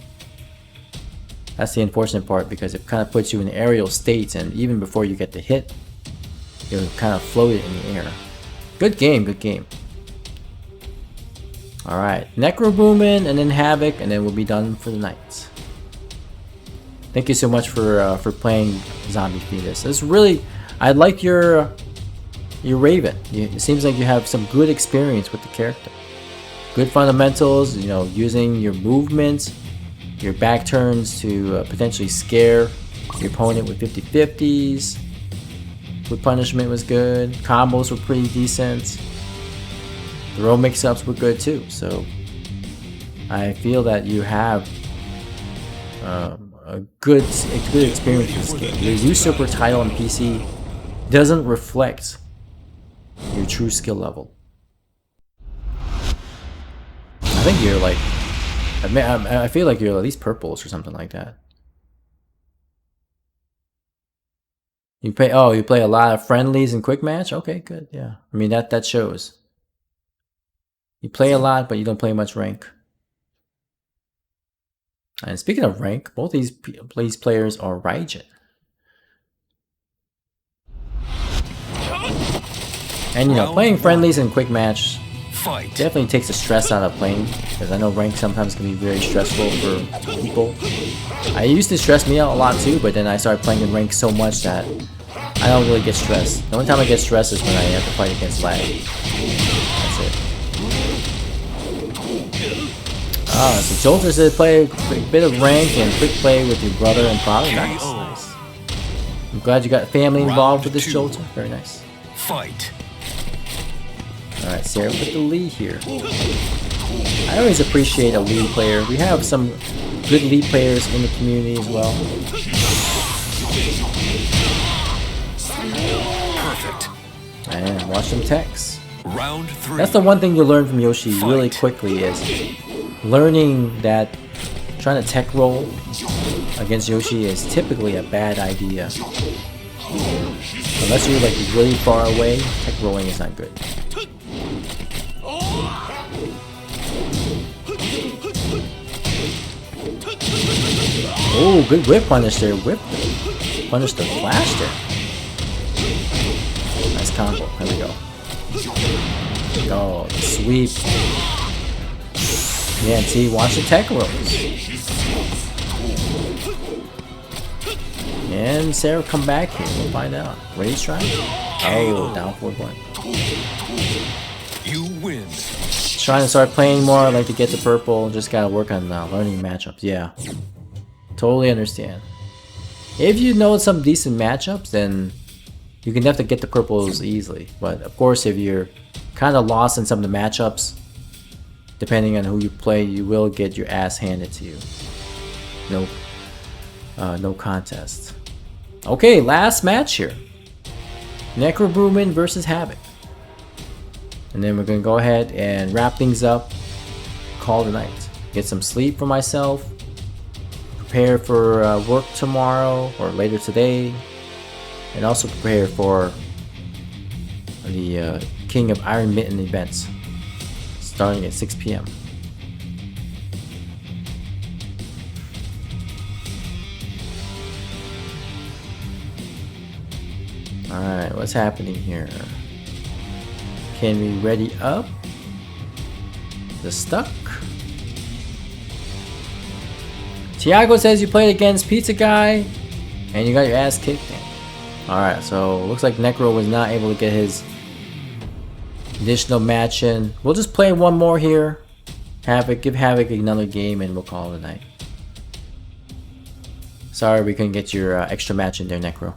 That's the unfortunate part because it kind of puts you in aerial states, and even before you get the hit, you'll kind of float it in the air. Good game, good game. Alright, Necro Boomin and then Havoc, and then we'll be done for the night. Thank you so much for playing Zombie Fetus. It's really, I like your Raven. It seems like you have some good experience with the character. Good fundamentals, you know, using your movements, your back turns to potentially scare your opponent with 50-50s. Quick punishment was good. Combos were pretty decent. Throw mix-ups were good too. So I feel that you have a good experience with this game. Your usurper title on PC doesn't reflect your true skill level. I think you're like, I feel like you're at least purples or something like that. You play a lot of friendlies and quick match? Okay, good, yeah. I mean that shows. You play a lot, but you don't play much rank. And speaking of rank, both these players are Raijin. And you know, playing friendlies and quick match definitely takes the stress out of playing, because I know rank sometimes can be very stressful for people. It used to stress me out a lot too, but then I started playing in rank so much that I don't really get stressed. The only time I get stressed is when I have to fight against lag. That's it. So Jolter said play a bit of rank and quick play with your brother and father. Nice, nice. I'm glad you got family involved with this Jolter. Very nice. Fight. Alright, Sarah with the lead here. I always appreciate a lead player. We have some good lead players in the community as well. Perfect. And watch them techs. Round 3. That's the one thing you learn from Yoshi really quickly, is learning that trying to tech roll against Yoshi is typically a bad idea. Unless you're like really far away, tech rolling is not good. Oh, good whip punish there. Whip punish the flash there. Nice combo. There we go. Oh, the sweep. Yeah, and see, watch the tech rolls. And Sarah come back here. We'll find out. Rage try? Oh, down 4-1. You win. Trying to start playing more, like to get the purple. Just gotta work on learning matchups. Yeah. Totally understand. If you know some decent matchups, then you can definitely get the purples easily. But of course, if you're kind of lost in some of the matchups, depending on who you play, you will get your ass handed to you. No contest. Okay, last match here. Necro Boomin versus Havoc. And then we're gonna go ahead and wrap things up. Call the night. Get some sleep for myself. Prepare for work tomorrow or later today. And also prepare for the King of Iron Mitten events starting at 6 p.m. Alright, what's happening here? Can we ready up? The stuck? Tiago says you played against Pizza Guy and you got your ass kicked in. Alright, so looks like Necro was not able to get his additional match in. We'll just play one more here. Havoc, give Havoc another game and we'll call it a night. Sorry we couldn't get your extra match in there, Necro.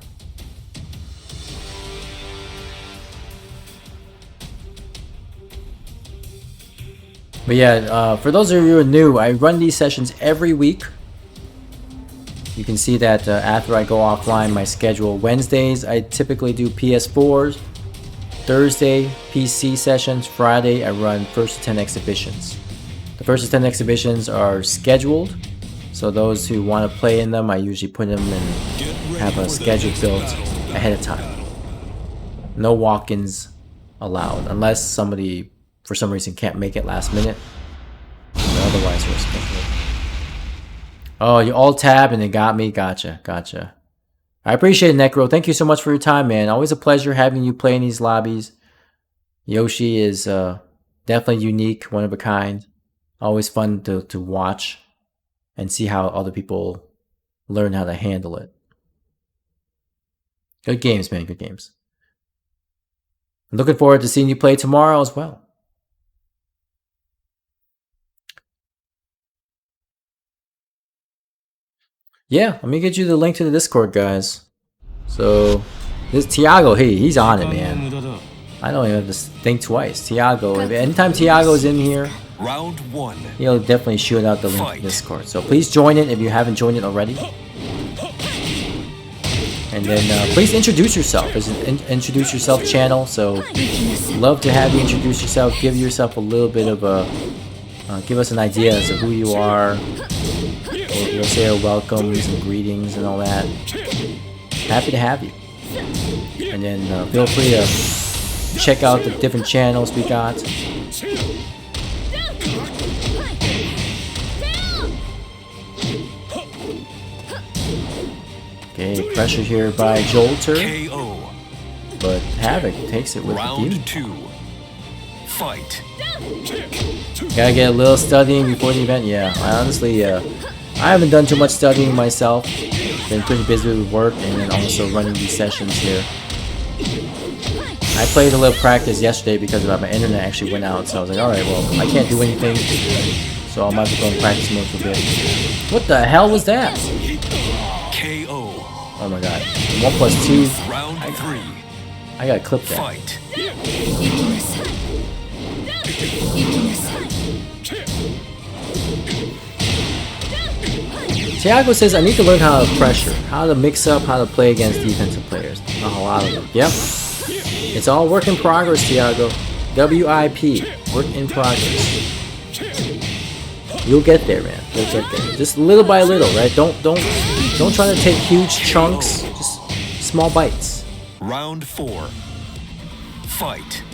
But yeah, for those of you who are new, I run these sessions every week. You can see that after I go offline, my schedule. Wednesdays, I typically do PS4s. Thursday, PC sessions. Friday, I run first to 10 exhibitions. The first to 10 exhibitions are scheduled. So those who want to play in them, I usually put them and have a schedule built ahead of time. No walk-ins allowed, unless somebody, for some reason, can't make it last minute. But otherwise, we're scheduled. Oh, you all tab and it got me. Gotcha, gotcha. I appreciate it, Necro. Thank you so much for your time, man. Always a pleasure having you play in these lobbies. Yoshi is definitely unique, one of a kind. Always fun to watch and see how other people learn how to handle it. Good games, man. Good games. I'm looking forward to seeing you play tomorrow as well. Yeah, let me get you the link to the Discord, guys. So, this Tiago, hey, he's on it, man. I don't even have to think twice. Tiago, anytime Tiago is in here, Round 1. he'll definitely shoot out the link to Discord. So please join it if you haven't joined it already. And then please introduce yourself. It's an introduce yourself channel, so love to have you introduce yourself. Give yourself a little bit of a, give us an idea as to who you are. We'll say our welcomes and greetings and all that. Happy to have you. And then feel free to check out the different channels we got. Okay, pressure here by Jolter. KO. But Havoc takes it with Round the 2. Fight. Gotta get a little studying before the event. Yeah, I honestly, I haven't done too much studying myself. Been pretty busy with work and then also running these sessions here. I played a little practice yesterday because my internet actually went out, so I was like, alright, well, I can't do anything, so I might as well go in practice mode for a bit. What the hell was that? KO. Oh my god. 1 plus 2. Round 3. I gotta clip that. Fight. Tiago says, I need to learn how to pressure, how to mix up, how to play against defensive players. A lot of them. Yep. It's all work in progress, Tiago. WIP. Work in progress. You'll get there, man. You'll get there. Just little by little, right? Don't try to take huge chunks. Just small bites. Round 4. Fight.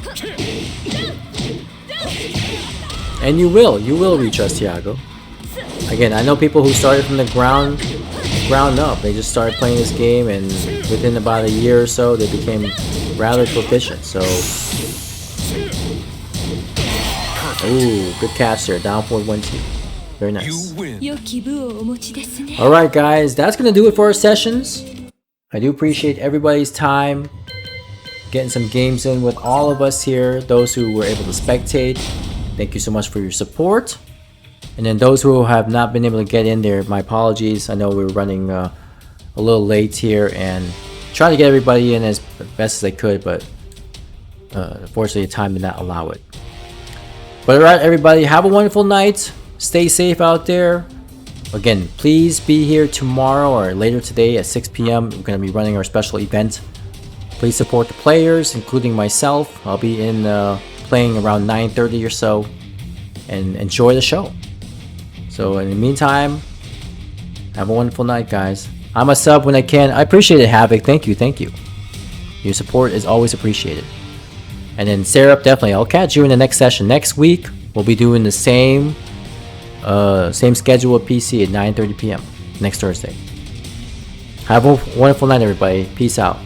And you will reach us, Tiago. Again, I know people who started from the ground up. They just started playing this game, and within about a year or so, they became rather proficient. So, ooh, good catch there. Down forward 1-2. Very nice. You win. Alright guys, that's going to do it for our sessions. I do appreciate everybody's time, getting some games in with all of us here. Those who were able to spectate, thank you so much for your support. And then those who have not been able to get in there, my apologies. I know we were running a little late here and trying to get everybody in as best as I could, but unfortunately time did not allow it. But alright everybody, have a wonderful night. Stay safe out there. Again, please be here tomorrow or later today at 6 p.m. We're going to be running our special event. Please support the players, including myself. I'll be in playing around 9:30 or so. And enjoy the show. So in the meantime, have a wonderful night, guys. I'm a sub when I can. I appreciate it, Havoc. Thank you, thank you. Your support is always appreciated. And then Syrup, definitely. I'll catch you in the next session. Next week, we'll be doing the same schedule of PC at 9:30 p.m. next Thursday. Have a wonderful night, everybody. Peace out.